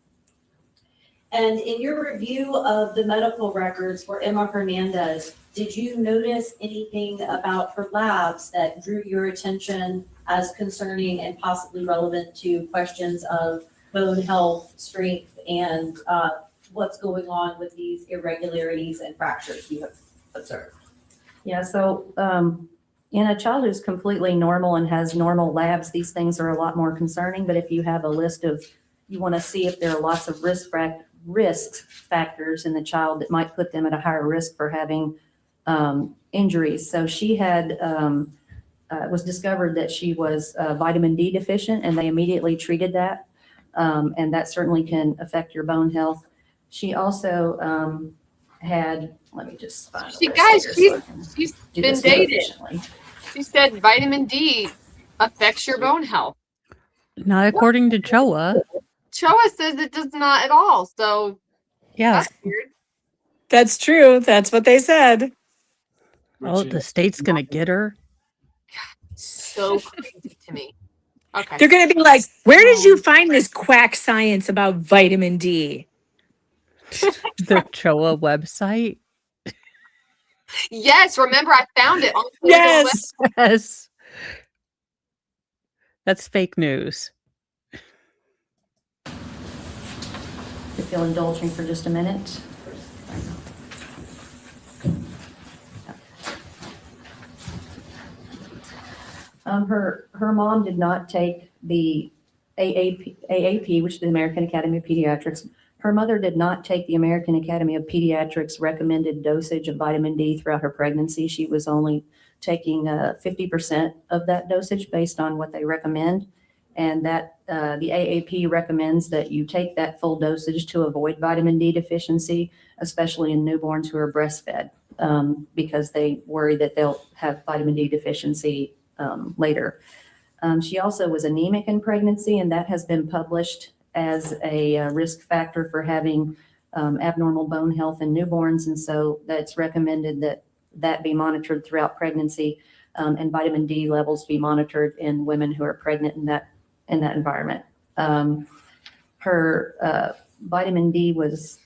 And in your review of the medical records for Emma Hernandez, did you notice anything about her labs that drew your attention as concerning and possibly relevant to questions of bone health, strength, and what's going on with these irregularities and fractures you have observed? Yeah, so in a child who's completely normal and has normal labs, these things are a lot more concerning. But if you have a list of, you want to see if there are lots of risk factors in the child that might put them at a higher risk for having injuries. So she had, was discovered that she was vitamin D deficient, and they immediately treated that. And that certainly can affect your bone health. She also had, let me just find she's been dated. She said vitamin D affects your bone health. Not according to CHOA. CHOA says it does not at all. So yeah, that's weird. That's true. That's what they said. Oh, the state's gonna get her. So crazy to me. Okay. They're gonna be like, where did you find this quack science about vitamin D? The CHOA website. Yes, remember I found it on the Yes. Yes. That's fake news. If you'll indulge me for just a minute. Her mom did not take the AAP, which is the American Academy of Pediatrics. Her mother did not take the American Academy of Pediatrics recommended dosage of vitamin D throughout her pregnancy. She was only taking 50% of that dosage based on what they recommend. And that the AAP recommends that you take that full dosage to avoid vitamin D deficiency, especially in newborns who are breastfed, because they worry that they'll have vitamin D deficiency later. She also was anemic in pregnancy, and that has been published as a risk factor for having abnormal bone health in newborns. And so that's recommended that that be monitored throughout pregnancy, and vitamin D levels be monitored in women who are pregnant in that environment. Her vitamin D was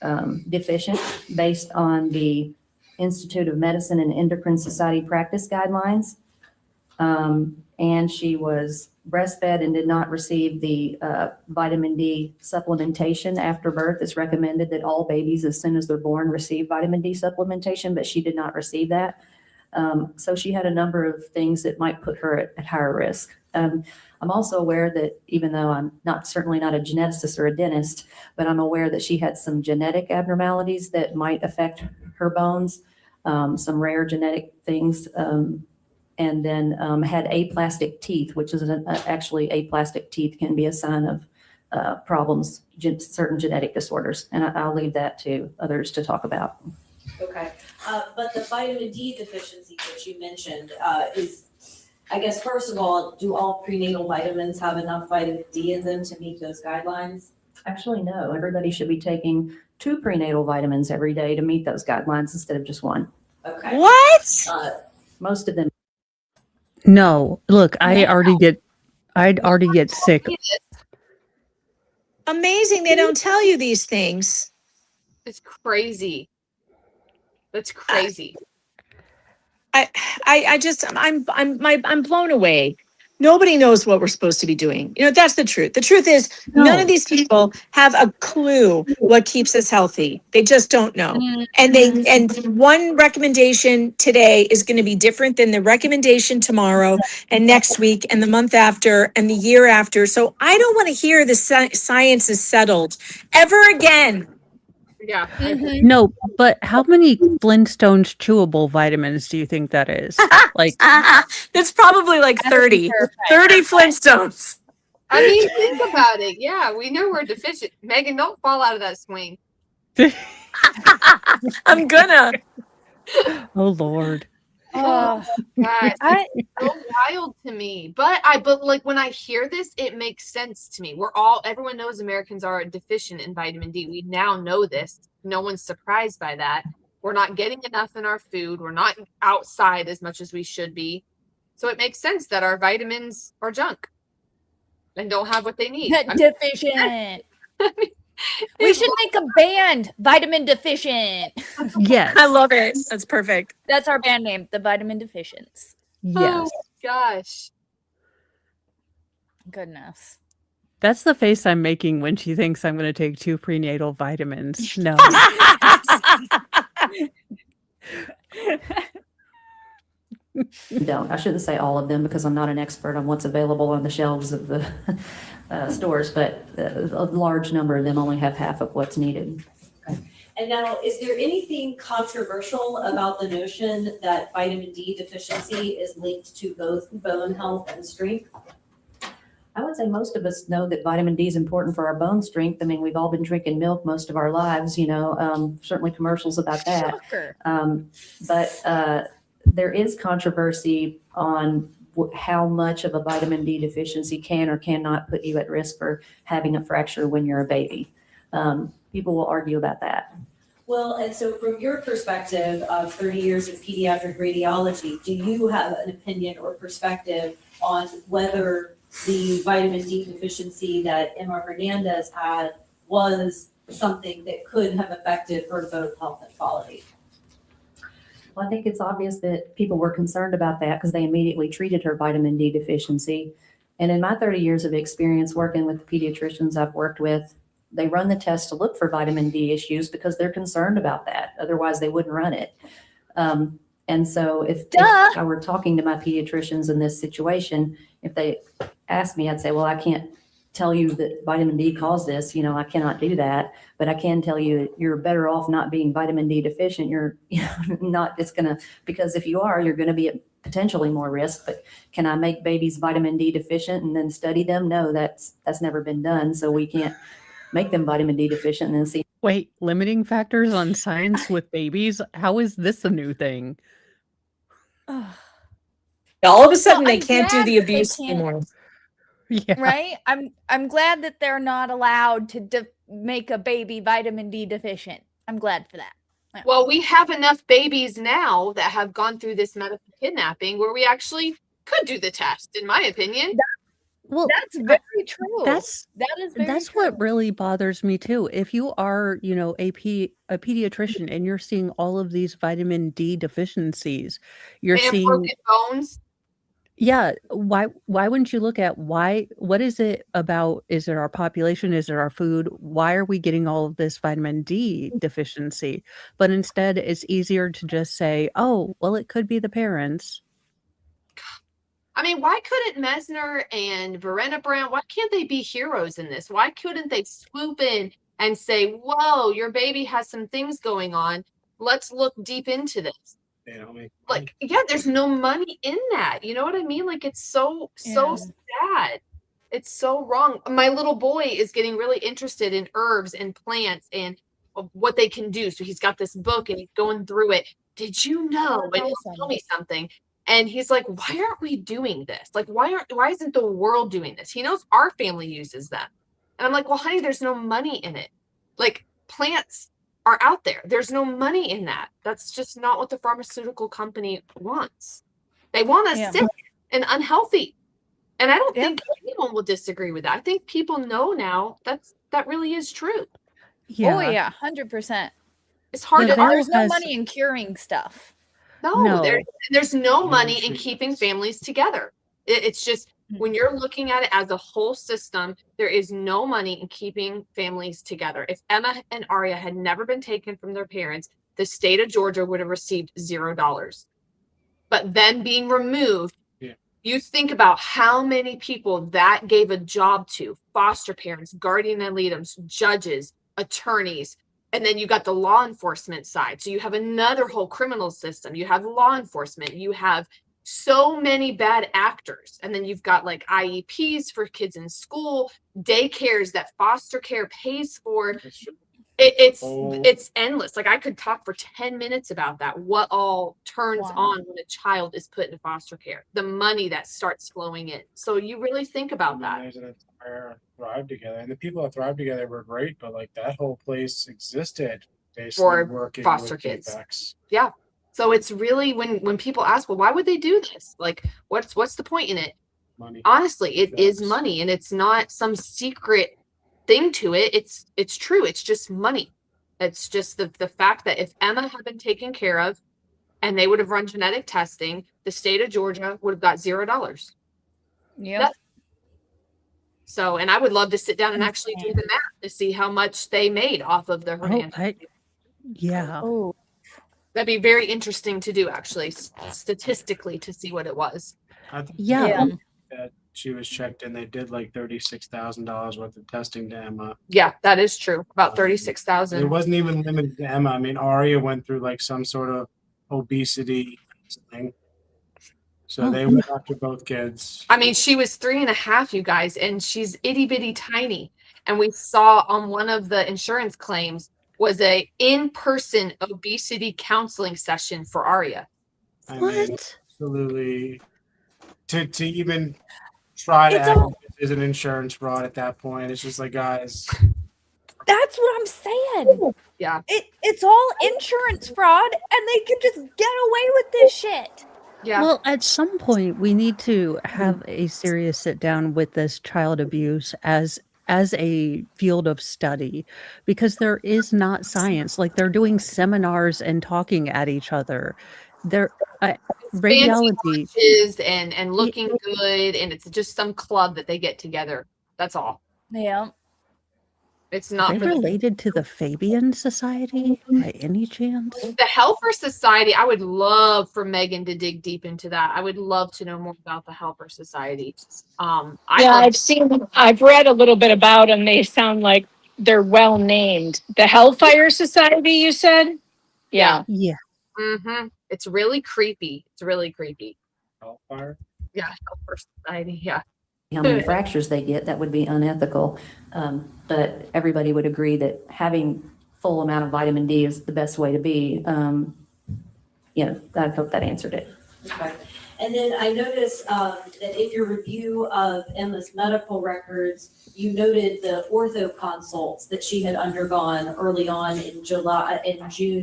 deficient based on the Institute of Medicine and Endocrine Society practice guidelines. And she was breastfed and did not receive the vitamin D supplementation after birth. It's recommended that all babies, as soon as they're born, receive vitamin D supplementation, but she did not receive that. So she had a number of things that might put her at higher risk. I'm also aware that, even though I'm certainly not a geneticist or a dentist, but I'm aware that she had some genetic abnormalities that might affect her bones, some rare genetic things, and then had aplastic teeth, which is actually aplastic teeth can be a sign of problems, certain genetic disorders. And I'll leave that to others to talk about. Okay. But the vitamin D deficiency that you mentioned is, I guess, first of all, do all prenatal vitamins have enough vitamin D in them to meet those guidelines? Actually, no. Everybody should be taking 2 prenatal vitamins every day to meet those guidelines instead of just 1. Okay. What? Most of them. No, look, I'd already get sick. Amazing. They don't tell you these things. It's crazy. That's crazy. I'm blown away. Nobody knows what we're supposed to be doing. That's the truth. The truth is none of these people have a clue what keeps us healthy. They just don't know. And one recommendation today is going to be different than the recommendation tomorrow and next week and the month after and the year after. So I don't want to hear the science is settled ever again. Yeah. No, but how many Flintstones chewable vitamins do you think that is? Like, that's probably like 30. 30 Flintstones. I mean, think about it. Yeah, we know we're deficient. Megan, don't fall out of that swing. I'm gonna. Oh Lord. Oh God, it's so wild to me. But like when I hear this, it makes sense to me. Everyone knows Americans are deficient in vitamin D. We now know this. No one's surprised by that. We're not getting enough in our food. We're not outside as much as we should be. So it makes sense that our vitamins are junk and don't have what they need. Deficient. We should make a band, Vitamin Deficient. Yes. I love it. That's perfect. That's our band name, the Vitamin Deficients. Yes. Oh gosh. Goodness. That's the face I'm making when she thinks I'm going to take 2 prenatal vitamins. No. Don't. I shouldn't say all of them because I'm not an expert on what's available on the shelves of the stores, but a large number of them only have half of what's needed. And now, is there anything controversial about the notion that vitamin D deficiency is linked to both bone health and strength? I would say most of us know that vitamin D is important for our bone strength. I mean, we've all been drinking milk most of our lives, certainly commercials about that. But there is controversy on how much of a vitamin D deficiency can or cannot put you at risk for having a fracture when you're a baby. People will argue about that. Well, and so from your perspective of 30 years of pediatric radiology, do you have an opinion or perspective on whether the vitamin D deficiency that Emma Hernandez had was something that could have affected her bone health and quality? Well, I think it's obvious that people were concerned about that because they immediately treated her vitamin D deficiency. And in my 30 years of experience working with the pediatricians I've worked with, they run the test to look for vitamin D issues because they're concerned about that. Otherwise, they wouldn't run it. And so if I were talking to my pediatricians in this situation, if they asked me, I'd say, well, I can't tell you that vitamin D caused this. I cannot do that. But I can tell you you're better off not being vitamin D deficient. You're not, it's going to, because if you are, you're going to be at potentially more risk. But can I make babies vitamin D deficient and then study them? No, that's never been done. So we can't make them vitamin D deficient and then see. Wait, limiting factors on science with babies? How is this a new thing? All of a sudden, they can't do the abuse anymore. Yeah. Right? I'm glad that they're not allowed to make a baby vitamin D deficient. I'm glad for that. Yeah. Well, we have enough babies now that have gone through this medical kidnapping where we actually could do the test, in my opinion. Well, that's very true. That's true. what really bothers me too. If you are, a pediatrician and you're seeing all of these vitamin D deficiencies, you're seeing broken bones. Yeah, why wouldn't you look at what is it about? Is it our population? Is it our food? Why are we getting all of this vitamin D deficiency? But instead it's easier to just say, oh, well, it could be the parents. I mean, why couldn't Mesner and Verena Brown, why can't they be heroes in this? Why couldn't they swoop in and say, whoa, your baby has some things going on. Let's look deep into this. Like, yeah, there's no money in that. You know what I mean? Like, it's so sad. It's so wrong. My little boy is getting really interested in herbs and plants and what they can do. So he's got this book and he's going through it. Did you know? And he'll tell me something. And he's like, why aren't we doing this? Like, why isn't the world doing this? He knows our family uses them. And I'm like, well, honey, there's no money in it. Like, plants are out there. There's no money in that. That's just not what the pharmaceutical company wants. They want us sick and unhealthy. And I don't think anyone will disagree with that. I think people know now that really is true. Yeah. Oh yeah, 100%. It's hard to. There's no money in curing stuff. No. There's no money in keeping families together. It's just when you're looking at it as a whole system, there is no money in keeping families together. If Emma and Aria had never been taken from their parents, the state of Georgia would have received $0. But then being removed, you think about how many people that gave a job to: foster parents, guardian ad litems, judges, attorneys, and then you got the law enforcement side. So you have another whole criminal system. You have law enforcement. You have so many bad actors. And then you've got like IEPs for kids in school, daycares that foster care pays for. It's endless. Like, I could talk for 10 minutes about that. What all turns on when a child is put in foster care, the money that starts flowing in. So you really think about that. There's an entire Thrive Together, and the people that Thrive Together were great, but like that whole place existed basically for working foster with kids. defects. Yeah. So it's really when people ask, well, why would they do this? Like, what's the point in it? Money. Honestly, it is money, and it's not some secret thing to it. It's true. It's just money. It's just the fact that if Emma had been taken care of and they would have run genetic testing, the state of Georgia would have got $0. Yeah. So, and I would love to sit down and actually do the math to see how much they made off of the Hernandez. Oh. That'd be very interesting to do, actually, statistically, to see what it was. I think that she was checked and they did like $36,000 worth of testing to Emma. Yeah, that is true. About 36,000. It wasn't even limited to Emma. I mean, Aria went through like some sort of obesity thing. So they went after both kids. I mean, she was 3.5, you guys, and she's itty bitty tiny. And we saw on one of the insurance claims was a in-person obesity counseling session for Aria. I mean, absolutely. To even try to act like this is an insurance fraud at that point, it's just like, guys. That's what I'm saying. Yeah. It's all insurance fraud, and they can just get away with this shit. Yeah. Well, at some point, we need to have a serious sit down with this child abuse as a field of study, because there is not science. Like, they're doing seminars and talking at each other. They're radiology and looking good, and it's just some club that they get together. That's all. Yeah. It's not related to the Fabian Society by any chance. The Helper Society. I would love for Megan to dig deep into that. I would love to know more about the Helper Society. I've read a little bit about them. They sound like they're well named. The Hellfire Society, you said? Yeah. Mm-hmm. It's really creepy. Hellfire? Yeah, Helper Society. Yeah. How many fractures they get, that would be unethical. But everybody would agree that having full amount of vitamin D is the best way to be. I hope that answered it. Okay. And then I noticed that in your review of Emma's medical records, you noted the ortho consults that she had undergone early on in June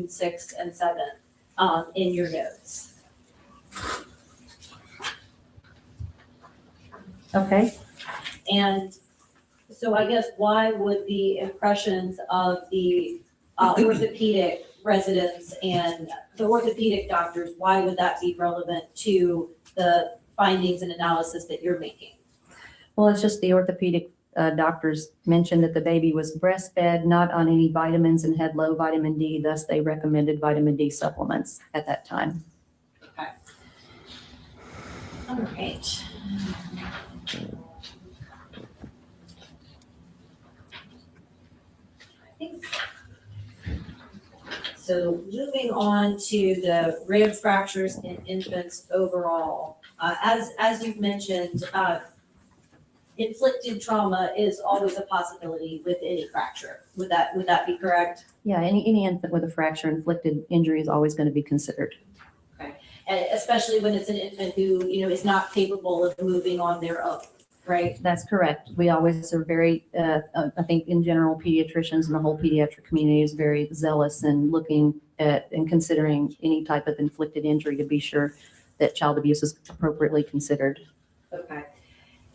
6th and 7th in your notes. Okay. And so I guess why would the impressions of the orthopedic residents and the orthopedic doctors, why would that be relevant to the findings and analysis that you're making? Well, it's just the orthopedic doctors mentioned that the baby was breastfed, not on any vitamins, and had low vitamin D. Thus, they recommended vitamin D supplements at that time. Okay. All right. So moving on to the rib fractures in infants overall, as you've mentioned, inflicted trauma is always a possibility with any fracture. Would that be correct? Yeah, any infant with a fracture inflicted injury is always going to be considered. Okay, and especially when it's an infant who is not capable of moving on their own. right? That's correct. We always are very, I think in general, pediatricians and the whole pediatric community is very zealous in looking at and considering any type of inflicted injury to be sure that child abuse is appropriately considered. Okay.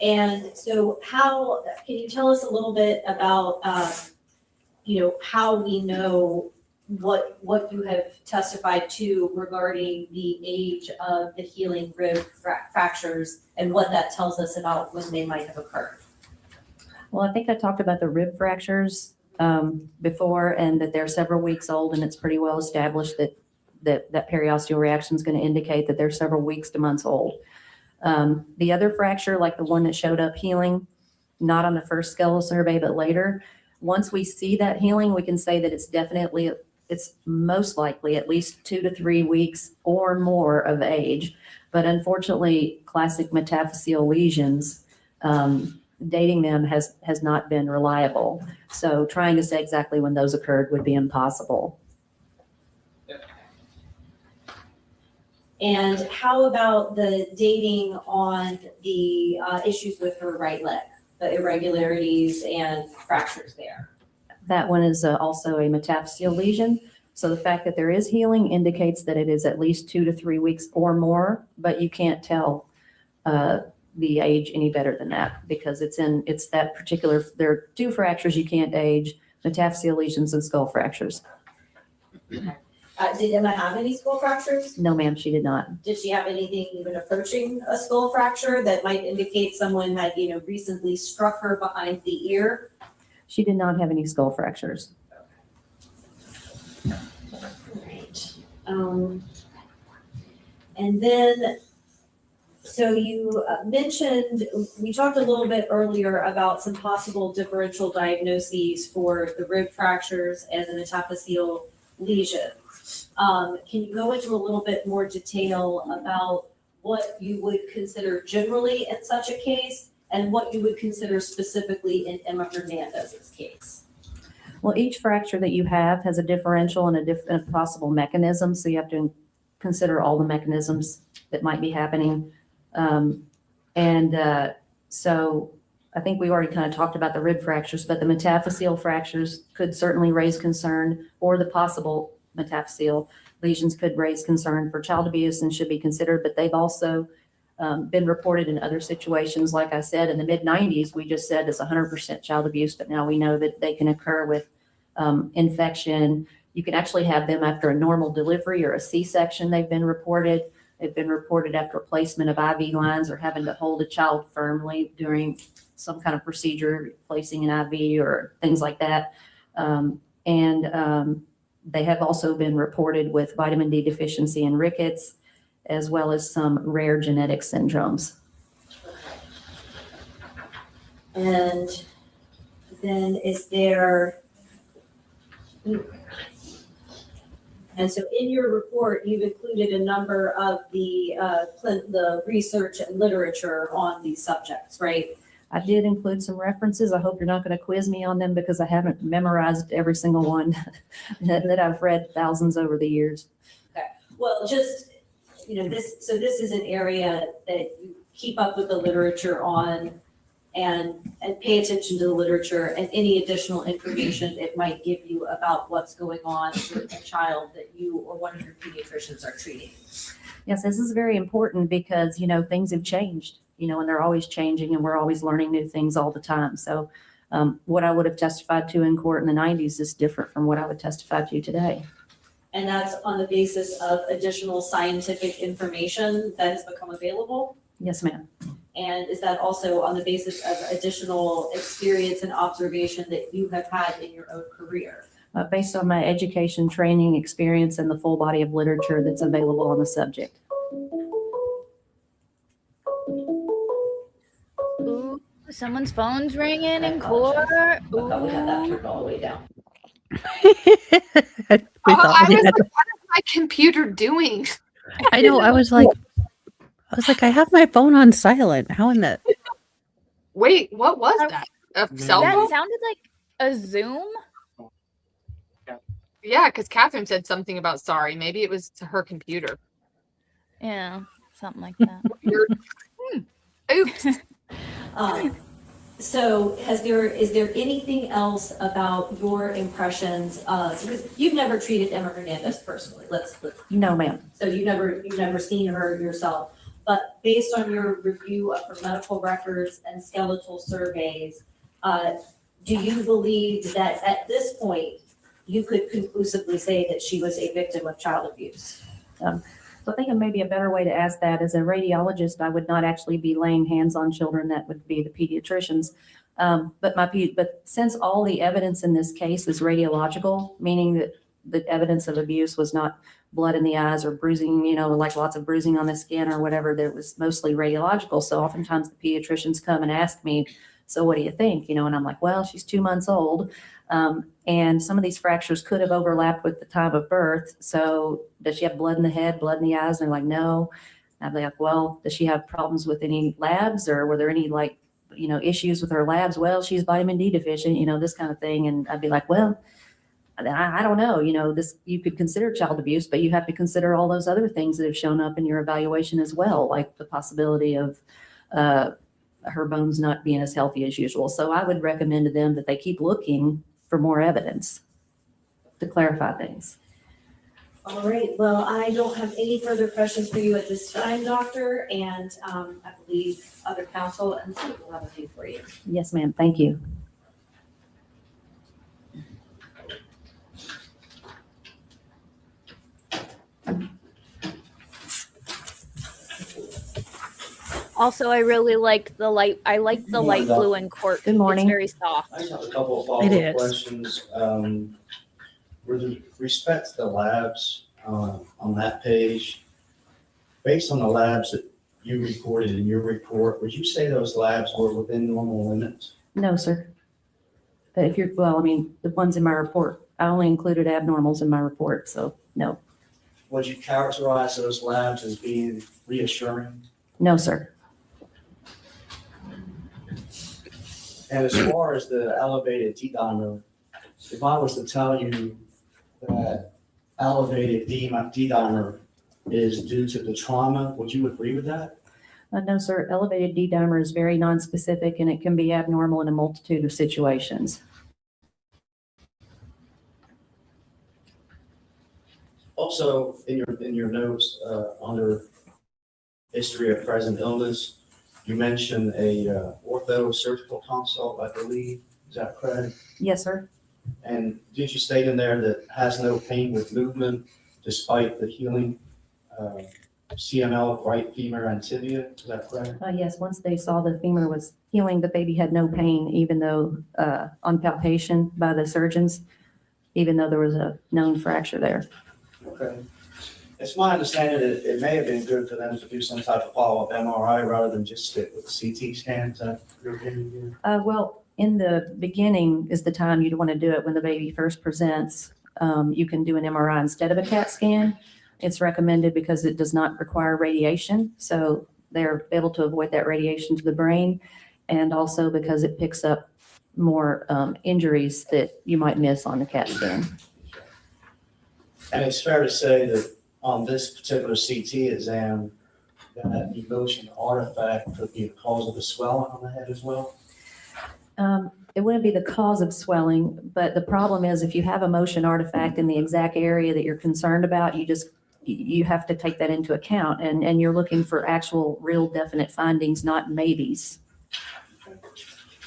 And so how, can you tell us a little bit about, how we know what you have testified to regarding the age of the healing rib fractures and what that tells us about when they might have occurred? Well, I think I talked about the rib fractures before, and that they're several weeks old, and it's pretty well established that periosteal reaction is going to indicate that they're several weeks to months old. The other fracture, like the one that showed up healing, not on the first skeletal survey, but later, once we see that healing, we can say that it's most likely at least 2 to 3 weeks or more of age. But unfortunately, classic metaphyseal lesions, dating them has not been reliable. So trying to say exactly when those occurred would be impossible. And how about the dating on the issues with her right leg, the irregularities and fractures there? That one is also a metaphyseal lesion. So the fact that there is healing indicates that it is at least 2 to 3 weeks or more, but you can't tell the age any better than that because it's that particular, there are 2 fractures you can't age, metaphyseal lesions and skull fractures. Did Emma have any skull fractures? No, ma'am, she did not. Did she have anything even approaching a skull fracture that might indicate someone had, recently struck her behind the ear? She did not have any skull fractures. Right. And then, so you mentioned, we talked a little bit earlier about some possible differential diagnoses for the rib fractures and the metaphyseal lesions. Can you go into a little bit more detail about what you would consider generally in such a case and what you would consider specifically in Emma Hernandez's case? Well, each fracture that you have has a differential and a possible mechanism, so you have to consider all the mechanisms that might be happening. So I think we already kind of talked about the rib fractures, but the metaphyseal fractures could certainly raise concern, or the possible metaphyseal lesions could raise concern for child abuse and should be considered, but they've also been reported in other situations. Like I said, in the mid-90s, we just said it's 100% child abuse, but now we know that they can occur with infection. You can actually have them after a normal delivery or a C-section. They've been reported. They've been reported after placement of IV lines or having to hold a child firmly during some kind of procedure, placing an IV or things like that. They have also been reported with vitamin D deficiency and rickets, as well as some rare genetic syndromes. And then is there, and so in your report, you've included a number of the research and literature on these subjects, right? I did include some references. I hope you're not going to quiz me on them because I haven't memorized every single one that I've read thousands over the years. Okay. Well, just, this is an area that you keep up with the literature on and pay attention to the literature and any additional information it might give you about what's going on with a child that you or one of your pediatricians are treating. Yes, this is very important because, things have changed, and they're always changing and we're always learning new things all the time. So what I would have testified to in court in the 90s is different from what I would testify to today. And that's on the basis of additional scientific information that has become available? Yes, ma'am. And is that also on the basis of additional experience and observation that you have had in your own career? Based on my education, training, experience, and the full body of literature that's available on the subject. Ooh, someone's phone's ringing in court. I thought we had that turned all the way down. I was like, what is my computer doing? I know. I was like, I have my phone on silent. How in the? Wait, what was that? A cell phone? That sounded like a Zoom. Yeah, because Catherine said something about sorry. Maybe it was to her computer. Yeah, something like that. Oops. So is there anything else about your impressions because you've never treated Emma Hernandez personally, let's No, ma'am. so you've never seen her yourself, but based on your review of her medical records and skeletal surveys, do you believe that at this point you could conclusively say that she was a victim of child abuse? So I think maybe a better way to ask that, as a radiologist, I would not actually be laying hands on children. That would be the pediatricians. But since all the evidence in this case is radiological, meaning that the evidence of abuse was not blood in the eyes or bruising, like lots of bruising on the skin or whatever, that was mostly radiological. So oftentimes the pediatricians come and ask me, so what do you think? And I'm like, well, she's 2 months old. And some of these fractures could have overlapped with the time of birth. So does she have blood in the head, blood in the eyes? And they're like, no. I'd be like, well, does she have problems with any labs, or were there any issues with her labs? Well, she's vitamin D deficient, this kind of thing. And I'd be like, well, I don't know, this, you could consider child abuse, but you have to consider all those other things that have shown up in your evaluation as well, like the possibility of her bones not being as healthy as usual. So I would recommend to them that they keep looking for more evidence to clarify things. All right, well, I don't have any further questions for you at this time, doctor, and I believe other counsel and the will have a few for you. Yes, ma'am. Thank you. Also, I really like the light. I like the light blue and cork. Good morning. It's very soft. I just have a couple of It follow-up is. questions. With respect to the labs on that page, based on the labs that you reported in your report, would you say those labs were within normal limits? No, sir. But the ones in my report, I only included abnormals in my report, so no. Would you characterize those labs as being reassuring? No, sir. And as far as the elevated D-dimer, if I was to tell you that elevated D-dimer is due to the trauma, would you agree with that? No, sir. Elevated D-dimer is very nonspecific, and it can be abnormal in a multitude of situations. Also, in your notes under history of present illness, you mentioned a ortho surgical consult, I believe. Is that correct? Yes, sir. And did you state in there that has no pain with movement despite the healing CML of right femur and tibia? Is that correct? Yes, once they saw the femur was healing, the baby had no pain, even though on palpation by the surgeons, even though there was a known fracture there. Okay. It's my understanding that it may have been good for them to do some type of follow-up MRI rather than just stick with CT scans. Your opinion here? Well, in the beginning is the time you'd want to do it when the baby first presents. You can do an MRI instead of a CAT scan. It's recommended because it does not require radiation. So they're able to avoid that radiation to the brain. And also because it picks up more injuries that you might miss on the CAT scan. And it's fair to say that on this particular CT exam, that emotion artifact could be the cause of the swelling on the head as well? It wouldn't be the cause of swelling, but the problem is if you have a motion artifact in the exact area that you're concerned about, you have to take that into account, and you're looking for actual real definite findings, not maybes.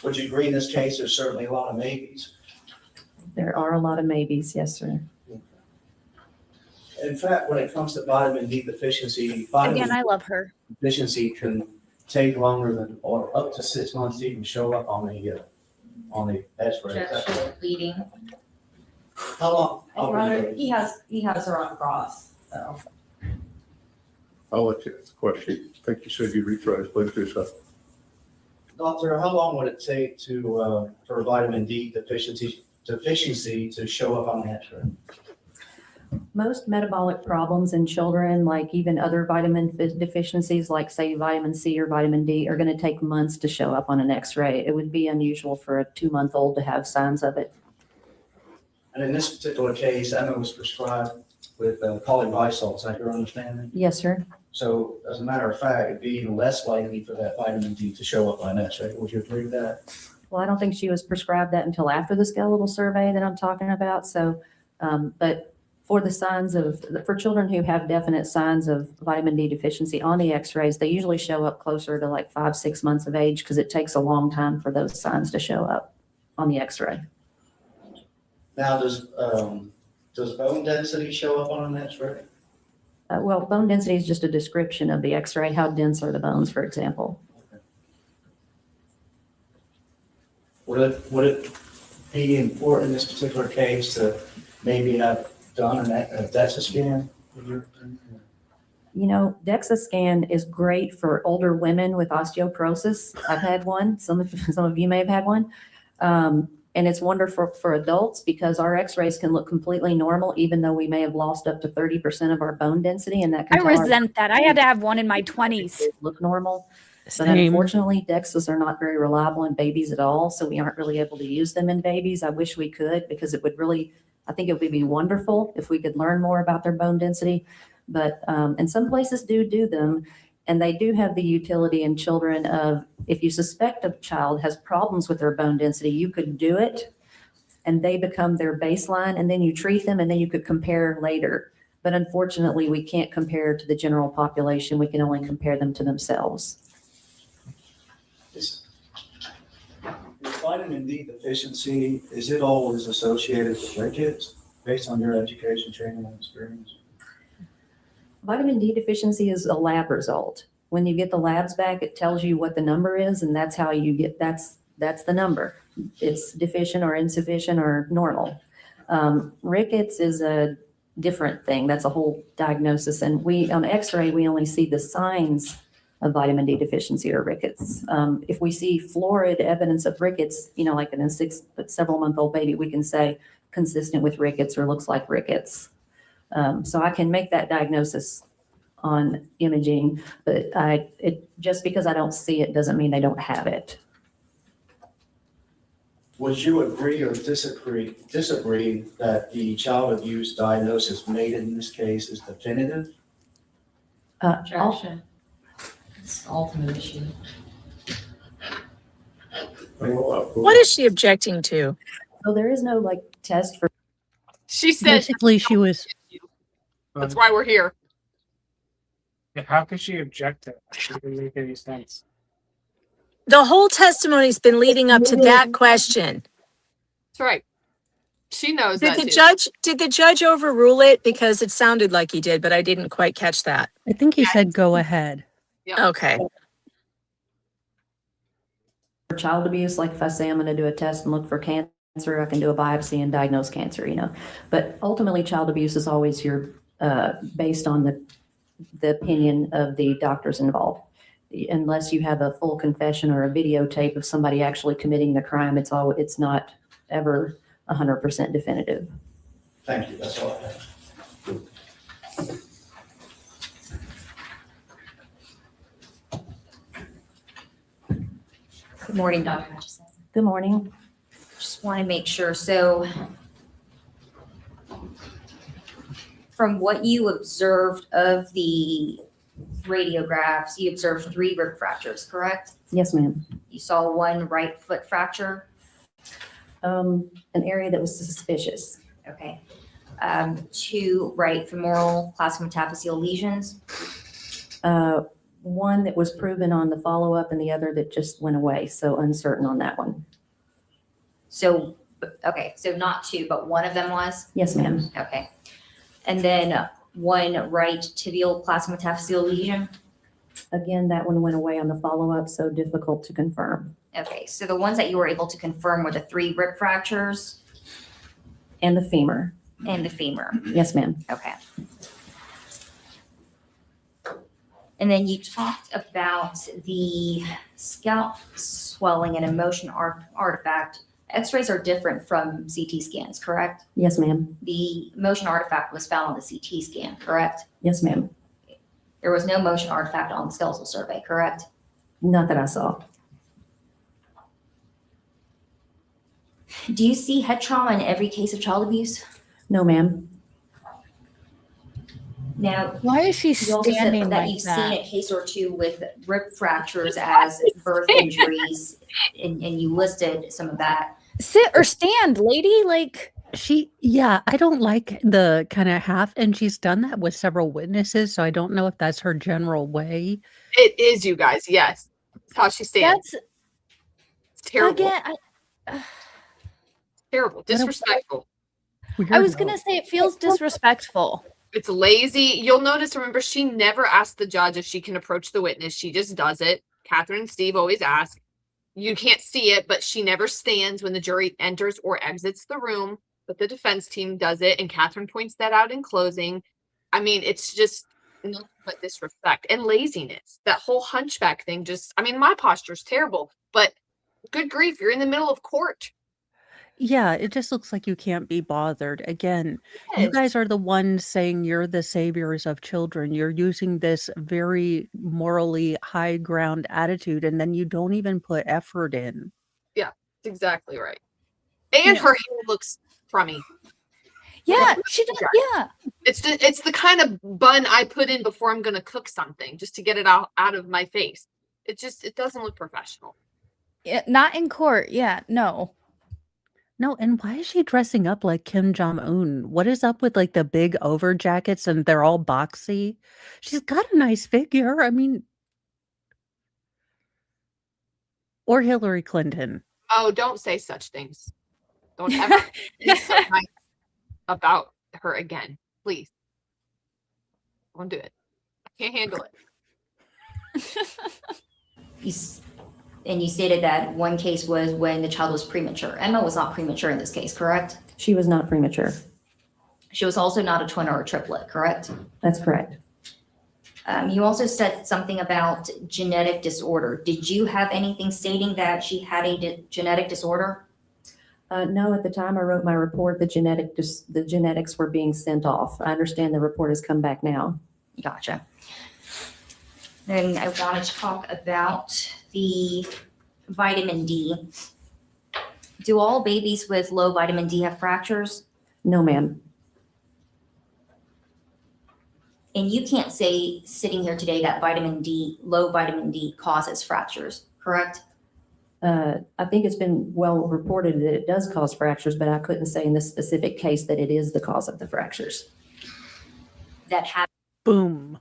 Would you agree in this case, there's certainly a lot of maybes? There are a lot of maybes, yes, sir. In fact, when it comes to vitamin D deficiency, Again, I love her. deficiency can take longer than, or up to 6 months to even show up on the X-ray. Is that correct? Bleeding. How long? He has her on cross, so. I'll let you ask the question. I think you said you'd rephrase, please do so. Doctor, how long would it take to for vitamin D deficiency to show up on the X-ray? Most metabolic problems in children, like even other vitamin deficiencies, like say vitamin C or vitamin D, are going to take months to show up on an X-ray. It would be unusual for a 2-month-old to have signs of it. And in this particular case, Emma was prescribed with polybisol. Is that your understanding? Yes, sir. So as a matter of fact, it'd be even less likely for that vitamin D to show up on an X-ray. Would you agree with that? Well, I don't think she was prescribed that until after the skeletal survey that I'm talking about. So, but for the signs for children who have definite signs of vitamin D deficiency on the x-rays, they usually show up closer to like 5-6 months of age because it takes a long time for those signs to show up on the x-ray. Now, does bone density show up on an x-ray? Well, bone density is just a description of the x-ray. How dense are the bones, for example? Would it be important in this particular case to maybe have done a DEXA scan? You know, DEXA scan is great for older women with osteoporosis. I've had one. Some of you may have had one. And it's wonderful for adults because our x-rays can look completely normal, even though we may have lost up to 30% of our bone density. And that can I resent that. I had to have one in my 20s. Look normal. But Same. unfortunately, DEXAs are not very reliable in babies at all. So we aren't really able to use them in babies. I wish we could because it would really, I think it would be wonderful if we could learn more about their bone density. But, and some places do them. And they do have the utility in children of, if you suspect a child has problems with their bone density, you could do it and they become their baseline and then you treat them and then you could compare later. But unfortunately, we can't compare to the general population. We can only compare them to themselves. Is vitamin D deficiency, is it always associated with rickets based on your education, training, and experience? Vitamin D deficiency is a lab result. When you get the labs back, it tells you what the number is, and that's how you get, that's the number. It's deficient or insufficient or normal. Rickets is a different thing. That's a whole diagnosis. And on x-ray, we only see the signs of vitamin D deficiency or rickets. If we see florid evidence of rickets, you know, like in a several-month-old baby, we can say consistent with rickets or looks like rickets. So I can make that diagnosis on imaging, but just because I don't see it doesn't mean they don't have it. Would you agree or disagree that the child abuse diagnosis made in this case is definitive? Objection. It's the ultimate issue. What is she objecting to? So there is no like test for. She said Basically, she was. that's why we're here. Yeah, how could she object to that? It doesn't make any sense. The whole testimony's been leading up to that question. That's right. She knows Did that the too. did the judge overrule it? Because it sounded like he did, but I didn't quite catch that. I think he said go ahead. Yeah. Okay. For child abuse, like if I say I'm going to do a test and look for cancer, I can do a biopsy and diagnose cancer, you know. But ultimately, child abuse is always based on the opinion of the doctors involved. Unless you have a full confession or a videotape of somebody actually committing the crime, it's not ever 100% definitive. Thank you. That's all I have. Good morning, Dr. Hutchison. Good morning. Just want to make sure. So from what you observed of the radiographs, you observed 3 rib fractures, correct? Yes, ma'am. You saw 1 right foot fracture? An area that was suspicious. Okay. 2 right femoral classic metaphyseal lesions? One that was proven on the follow-up and the other that just went away. So uncertain on that one. So, okay, so not 2, but 1 of them was? Yes, ma'am. Okay. And then 1 right tibial classic metaphyseal lesion? Again, that one went away on the follow-up, so difficult to confirm. Okay, so the ones that you were able to confirm were the 3 rib fractures? And the femur. And the femur? Yes, ma'am. Okay. And then you talked about the scalp swelling and emotion artifact. X-rays are different from CT scans, correct? Yes, ma'am. The motion artifact was found on the CT scan, correct? Yes, ma'am. There was no motion artifact on the skeletal survey, correct? Not that I saw. Do you see head trauma in every case of child abuse? No, ma'am. Now, Why is she you also said standing that like you've that? seen a case or two with rib fractures as birth injuries, and you listed some of that. Sit or stand, lady. Like, Yeah, I don't like the kind of half, and she's done that with several witnesses, so I don't know if that's her general way. It is, you guys. Yes, it's how she stands. It's terrible. Again, Terrible, disrespectful. I was gonna say it feels disrespectful. It's lazy. You'll notice, remember, she never asked the judge if she can approach the witness. She just does it. Catherine and Steve always ask. You can't see it, but she never stands when the jury enters or exits the room. But the defense team does it, and Catherine points that out in closing. I mean, it's just nothing but disrespect and laziness. That whole hunchback thing my posture's terrible, but good grief, you're in the middle of court. Yeah, it just looks like you can't be bothered. Again, you guys are the ones saying you're the saviors of children. You're using this very morally high ground attitude, and then you don't even put effort in. Yeah, that's exactly right. And her hair looks crummy. Yeah, she does. Yeah, it's the kind of bun I put in before I'm gonna cook something, just to get it out of my face. It doesn't look professional. Yeah, not in court. Yeah, no. No, and why is she dressing up like Kim Jong-un? What is up with like the big over jackets and they're all boxy? She's got a nice figure. I mean, or Hillary Clinton. Oh, don't say such things. Don't ever say so nice about her again, please. Won't do it. I can't handle it. And you stated that one case was when the child was premature. Emma was not premature in this case, correct? She was not premature. She was also not a twin or a triplet, correct? That's correct. You also said something about genetic disorder. Did you have anything stating that she had a genetic disorder? No, at the time I wrote my report, the genetics were being sent off. I understand the report has come back now. Gotcha. Then I wanted to talk about the vitamin D. Do all babies with low vitamin D have fractures? No, ma'am. And you can't say sitting here today that low vitamin D causes fractures, correct? I think it's been well reported that it does cause fractures, but I couldn't say in this specific case that it is the cause of the fractures. That have boom.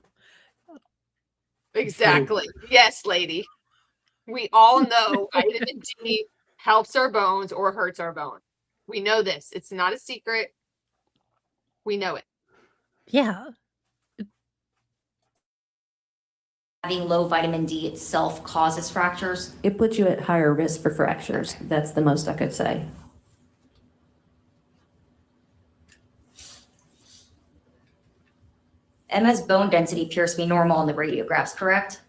Exactly. Yes, lady. We all know vitamin D helps our bones or hurts our bones. We know this. It's not a secret. We know it. Yeah. Having low vitamin D itself causes fractures? It puts you at higher risk for fractures. That's the most I could say. Emma's bone density appears to be normal in the radiographs, correct?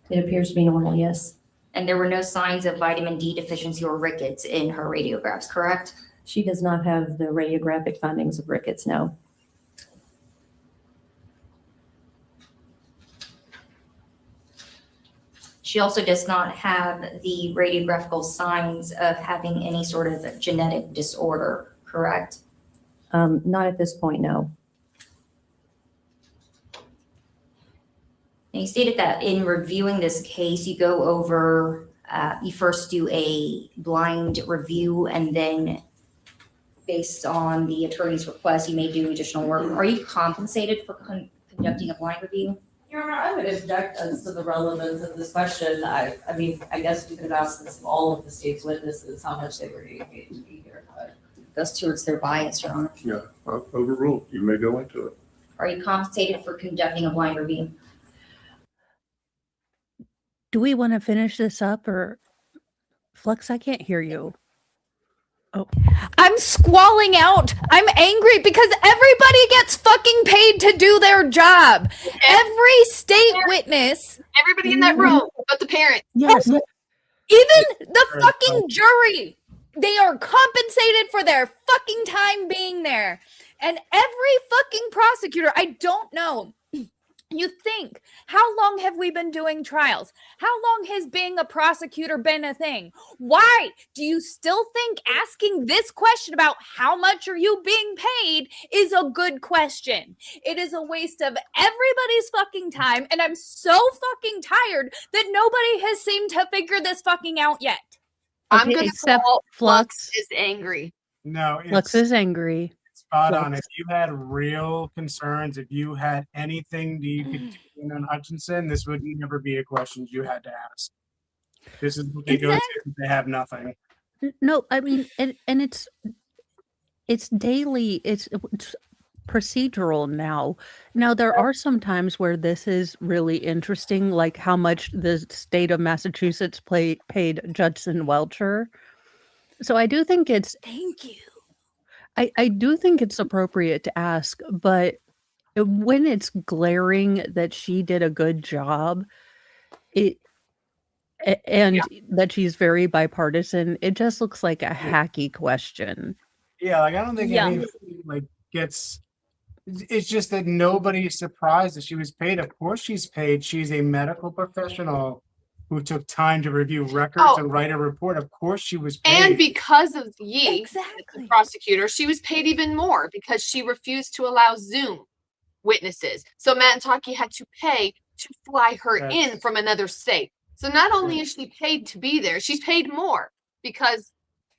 It appears to be normal, yes. And there were no signs of vitamin D deficiency or rickets in her radiographs, correct? She does not have the radiographic findings of rickets, no. She also does not have the radiographical signs of having any sort of genetic disorder, correct? Not at this point, no. And you stated that in reviewing this case, you go over, you first do a blind review, and then based on the attorney's request, you may do additional work. Are you compensated for conducting a blind review? Your Honor, I would object as to the relevance of this question. I mean, I guess we could have asked this of all of the state's witnesses how much they were getting paid to be here, but. Goes towards their bias, Your Honor. Yeah, overruled. You may go into it. Are you compensated for conducting a blind review? Do we want to finish this up, or Flux? I can't hear you. Oh, I'm squalling out. I'm angry because everybody gets fucking paid to do their job. Every state witness. Everybody in that room, but the parents. Yes. Even the fucking jury. They are compensated for their fucking time being there. And every fucking prosecutor, I don't know You think, how long have we been doing trials? How long has being a prosecutor been a thing? Why do you still think asking this question about how much are you being paid is a good question? It is a waste of everybody's fucking time, and I'm so fucking tired that nobody has seemed to figure this fucking out yet. I'm gonna except call Flux. is angry. No, Flux is angry. spot on. If you had real concerns, if you had anything that you could do on Hutchison, this would never be a question you had to ask. This is what they go to if they have nothing. No, I mean, and it's daily. It's procedural now. Now there are some times where this is really interesting, like how much the state of Massachusetts paid Judson Welcher. So I do think it's. Thank you. I do think it's appropriate to ask, but when it's glaring that she did a good job, that she's very bipartisan, it just looks like a hacky question. Yeah, like I don't think anything like gets. It's just that nobody's surprised that she was paid. Of course, she's paid. She's a medical professional who took time to review records and write a report. Of course, she was paid. And because of Yi, the prosecutor, she was paid even more because she refused to allow Zoom witnesses. So Matt and Taki had to pay to fly her in from another state. So not only is she paid to be there, she's paid more because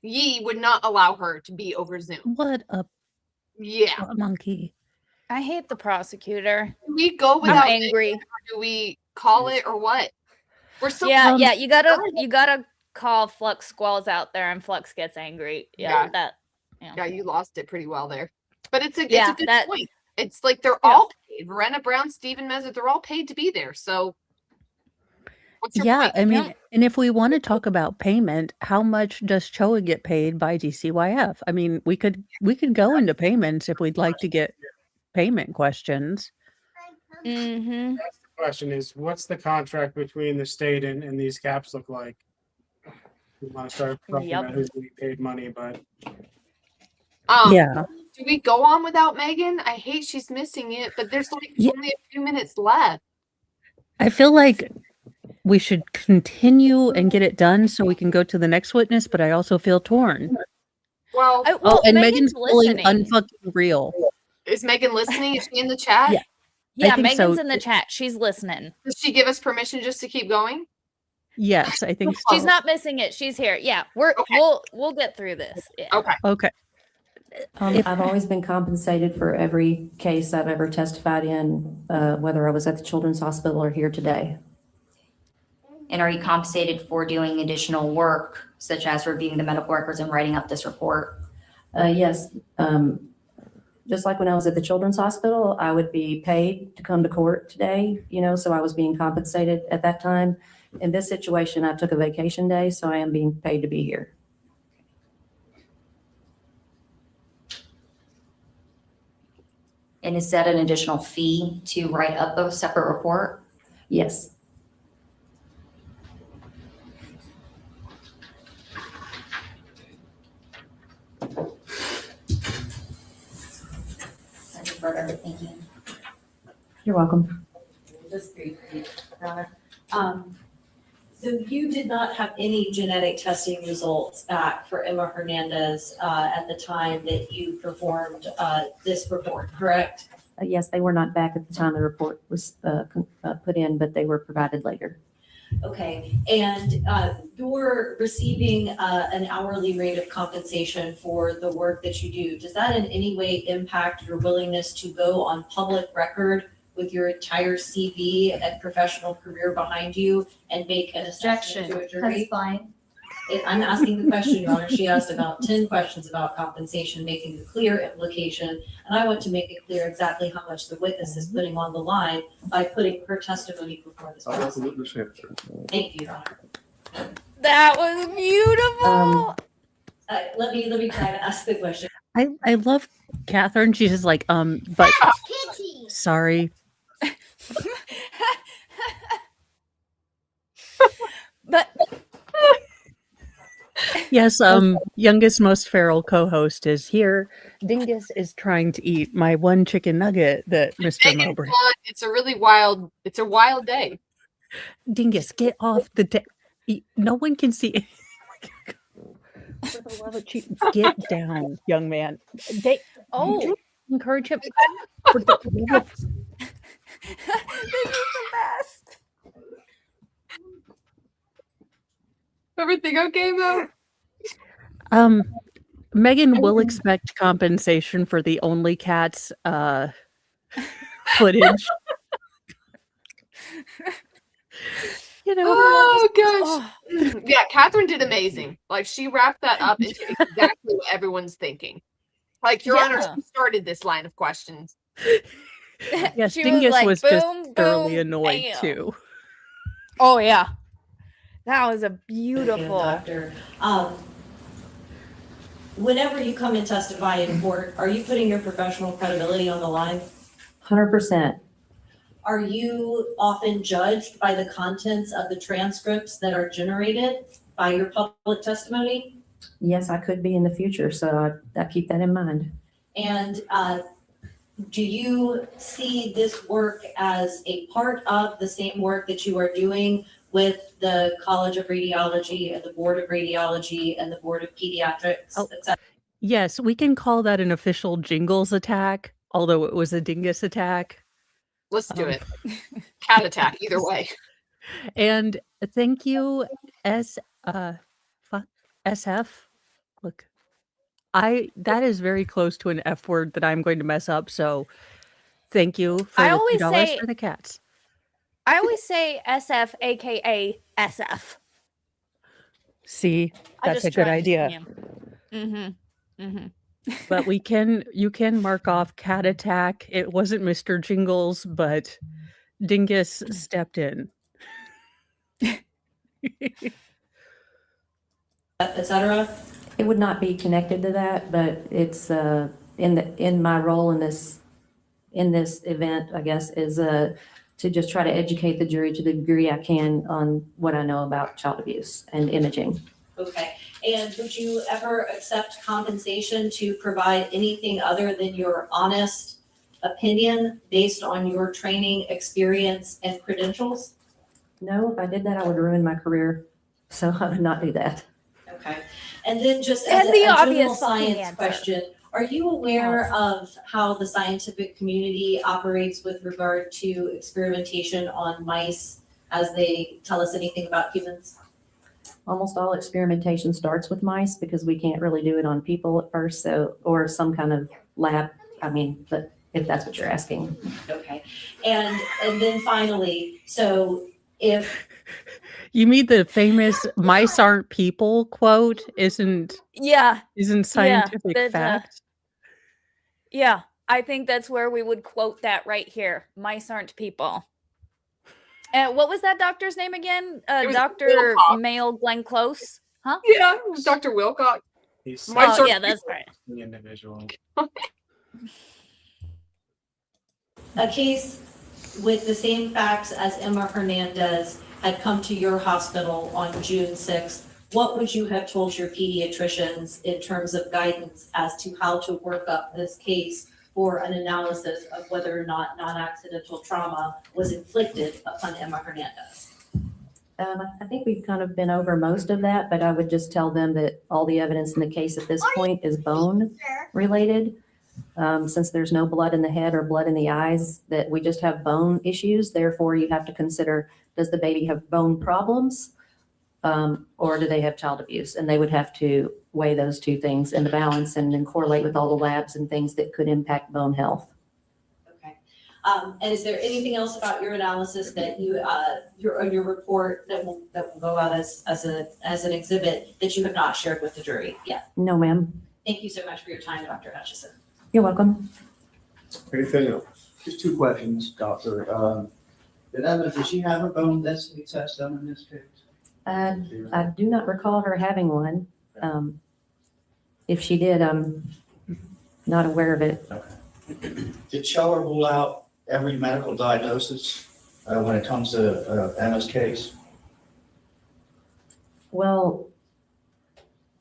Yi would not allow her to be over Zoom. What a monkey. I hate the prosecutor. Do we go without I'm angry. or do we call it or what? We're so you gotta call Flux squalls out there, and Flux gets angry. Yeah, you lost it pretty well there. But it's a good point. It's like they're all paid. Verena Brown, Stephen Mezzer, they're all paid to be there. So what's your point? I mean, and if we want to talk about payment, how much does CHOA get paid by DCYF? I mean, we could go into payments if we'd like to get payment questions. Mm-hmm. That's the question: is what's the contract between the state and these caps look like? We want to start talking about who's getting paid money, but do we go on without Megan? I hate she's missing it, but there's like only a few minutes left. I feel like we should continue and get it done so we can go to the next witness, but I also feel torn. Well, and Megan's pulling unfucking real. Is Megan listening? Is she in the chat? Yeah, Megan's in the chat. She's listening. Does she give us permission just to keep going? Yes, I think so. She's not missing it. She's here. Yeah, we'll get through this. Yeah. Okay. I've always been compensated for every case I've ever testified in, whether I was at the Children's Hospital or here today. And are you compensated for doing additional work, such as reviewing the medical records and writing up this report? Yes. Just like when I was at the Children's Hospital, I would be paid to come to court today, so I was being compensated at that time. In this situation, I took a vacation day, so I am being paid to be here. And is that an additional fee to write up a separate report? Yes. Thank you. You're welcome. Just briefly, so you did not have any genetic testing results back for Emma Hernandez at the time that you performed this report, correct? Yes, they were not back at the time the report was put in, but they were provided later. Okay, and you're receiving an hourly rate of compensation for the work that you do. Does that in any way impact your willingness to go on public record with your entire CV and professional career behind you and make an assessment to a jury? That's fine. I'm asking the question, Your Honor. She asked about 10 questions about compensation, making the clear implication. And I want to make it clear exactly how much the witness is putting on the line by putting her testimony before this process. Thank you, Your Honor. That was beautiful. Let me try to ask the question. I love Catherine. She's just like, but sorry. But Yes, youngest, most feral co-host is here. Dingus is trying to eat my one chicken nugget that Mr. Mowbray. It's a really wild. It's a wild day. Dingus, get off the. No one can see. For the love of cheese, get down, young man. Encourage him. For the love of- This is the best. Everything okay, Mo? Megan will expect compensation for the Only Cats footage. You know. Oh gosh. Yeah, Catherine did amazing. Like she wrapped that up into exactly what everyone's thinking. Like, Your Honor, she started this line of questions. Yes, She Dingus like, was boom, just thoroughly boom, annoyed bam. too. Oh yeah, that was a beautiful. Doctor, whenever you come and testify in court, are you putting your professional credibility on the line? 100%. Are you often judged by the contents of the transcripts that are generated by your public testimony? Yes, I could be in the future, so I keep that in mind. And do you see this work as a part of the same work that you are doing with the College of Radiology and the Board of Radiology and the Board of Pediatrics, etc.? Yes, we can call that an official Jingles attack, although it was a Dingus attack. Let's do it. Cat attack, either way. And thank you, SF. Look, that is very close to an F word that I'm going to mess up. So, thank you for I the always $2 say- for the cats. I always say SF, aka SF. See, I that's just a good try. idea. But you can mark off cat attack. It wasn't Mr. Jingles, but Dingus stepped in. etc. It would not be connected to that, but it's in my role in this event, I guess, is to just try to educate the jury to the degree I can on what I know about child abuse and imaging. Okay. And would you ever accept compensation to provide anything other than your honest opinion based on your training, experience, and credentials? No, if I did that, I would ruin my career. So I would not do that. Okay. And then just And as the a general obvious science answer. question, are you aware of how the scientific community operates with regard to experimentation on mice as they tell us anything about humans? Almost all experimentation starts with mice because we can't really do it on people at first, so, or some kind of lab. I mean, but if that's what you're asking. Okay. And then finally, so if You mean the famous "mice aren't people" quote isn't scientific that, fact? Yeah, I think that's where we would quote that right here. Mice aren't people. And what was that doctor's name again? Dr. Wilcox. Mail Glenn Close? Huh? Yeah, it was Dr. Wilcox. Mice Oh, yeah, that's right. The individual. a case with the same facts as Emma Hernandez had come to your hospital on June 6th, what would you have told your pediatricians in terms of guidance as to how to work up this case for an analysis of whether or not non-accidental trauma was inflicted upon Emma Hernandez? I think we've kind of been over most of that, but I would just tell them that all the evidence in the case at this point is bone related. Since there's no blood in the head or blood in the eyes, that we just have bone issues. Therefore, you have to consider, does the baby have bone problems or do they have child abuse? And they would have to weigh those two things in the balance and then correlate with all the labs and things that could impact bone health. And is there anything else about your analysis that your report that will go out as an exhibit that you have not shared with the jury yet? No, ma'am. Thank you so much for your time, Dr. Hutchison. You're welcome. Anything else? Just two questions, doctor. Did she have a bone density test done in this case? I do not recall her having one. If she did, I'm not aware of it. Did CHOA rule out every medical diagnosis when it comes to Emma's case? Well,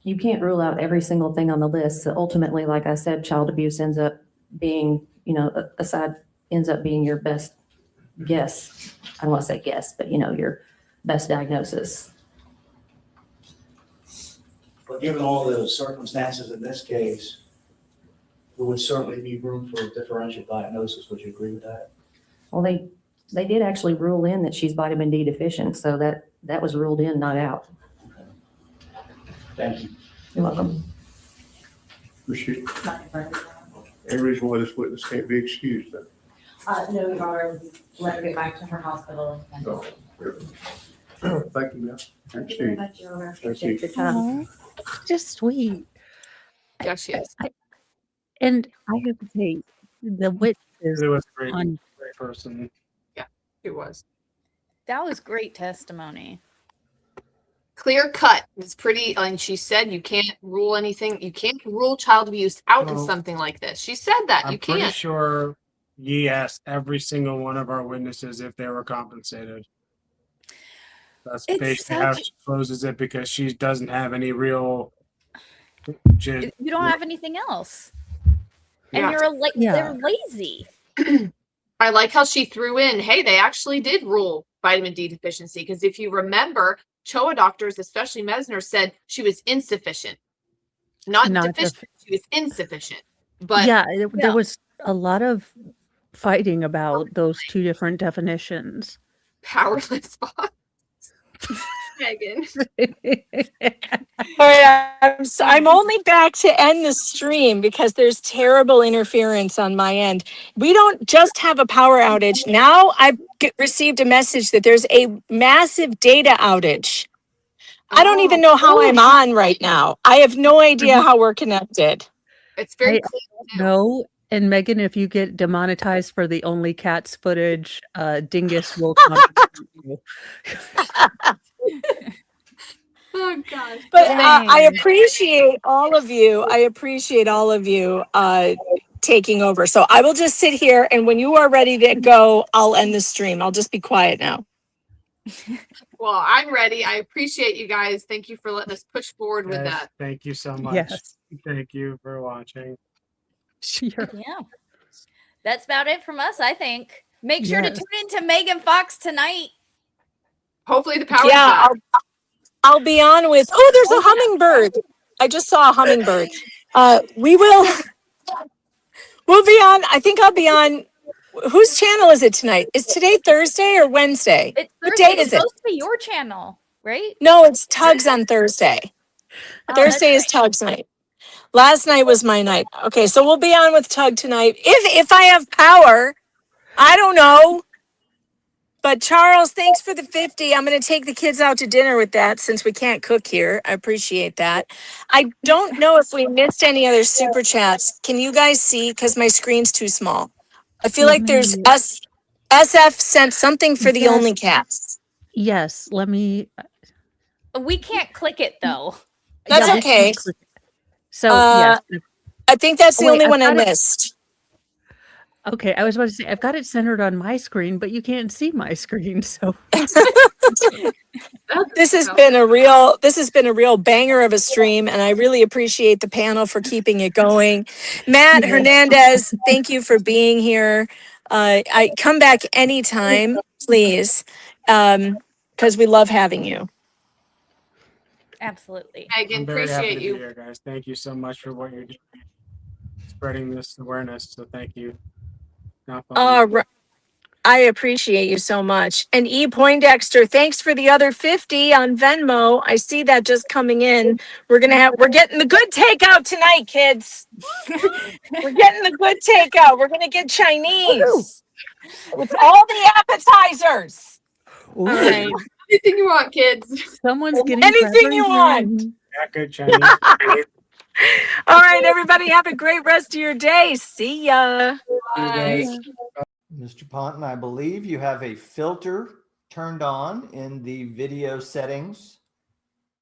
you can't rule out every single thing on the list. So ultimately, like I said, child abuse ends up being, ends up being your best guess. I don't want to say guess, but your best diagnosis. But given all the circumstances in this case, there would certainly be room for a differential diagnosis. Would you agree with that? Well, they did actually rule in that she's vitamin D deficient, so that was ruled in, not out. Thank you. You're welcome. Appreciate it. Any reason why this witness can't be excused then? No, Your Honor, let her get back to her hospital. No. Thank you, ma'am. Thanks, Very Steve. much, Your Honor. Thank you. Appreciate your time. Just sweet. Yeah, she is. And I have to say, the witnesses It was great, on great person. Yeah, it was. That was great testimony. Clear cut. It's pretty, and she said you can't rule anything. You can't rule child abuse out of Well, something like this. She said that. I'm You pretty can't. sure Yi asked every single one of our witnesses if they were compensated. That's It's basically how such- she closes it because she doesn't have any real. You don't have anything else. And Yeah. they're lazy. I like how she threw in, hey, they actually did rule vitamin D deficiency. Because if you remember, CHOA doctors, especially Mesner, said she was insufficient. Not deficient, she was insufficient. But yeah, there was a lot of fighting about those two different definitions. powerless boss. Megan. All right, I'm only back to end the stream because there's terrible interference on my end. We don't just have a power outage. Now I've received a message that there's a massive data outage. I don't even know how I'm on right now. I have no idea how we're connected. It's very clear. No, and Megan, if you get demonetized for the only cats footage, Dingus will contact you. Oh gosh. But I appreciate all of you. I appreciate all of you taking over. So I will just sit here, and when you are ready to go, I'll end the stream. I'll just be quiet now. Well, I'm ready. I appreciate you guys. Thank you for letting us push forward with Yes, that. thank you so much. Yes. Thank you for watching. Yeah. That's about it from us, I think. Make sure to Yes. tune into Megan Fox tonight. Hopefully the power's Yeah, back. I'll be on with. Oh, there's a hummingbird. I just saw a hummingbird. We'll be on. I think I'll be on. Whose channel is it tonight? Is today Thursday or Wednesday? It's What Thursday. day It's is it? supposed to be your channel, right? No, it's Tugs on Thursday. Oh, Thursday is that's right. Tugs night. Last night was my night. Okay, so we'll be on with Tug tonight. If I have power, I don't know. But Charles, thanks for the 50. I'm going to take the kids out to dinner with that since we can't cook here. I appreciate that. I don't know if we missed any other super chats. Can you guys see? Because my screen's too small. I feel like there's SF sent something for the Yes. only cats. Yes, let me. We can't click it though. That's Yeah, we okay. can click it. So yes. I think that's the Wait, only I've one I got it- missed. Okay, I was about to say I've got it centered on my screen, but you can't see my screen, so This has been a real banger of a stream, and I really appreciate the panel for keeping it going. Matt Hernandez, thank you for being here. I come back anytime, please, because we love having you. Absolutely. Megan, I'm very happy appreciate to be you. here, guys. Thank you so much for what you're doing, spreading this awareness. So thank you. Not fun. I appreciate you so much. And E. Poindexter, thanks for the other 50 on Venmo. I see that just coming in. We're getting the good takeout tonight, kids. We're getting the good takeout. We're gonna get Chinese. With all the appetizers. All right. Anything you want, kids. someone's getting Anything you want. Yeah, good Chinese. All right, everybody, have a great rest of your day. See ya. Bye. Mr. Ponton, I believe you have a filter turned on in the video settings.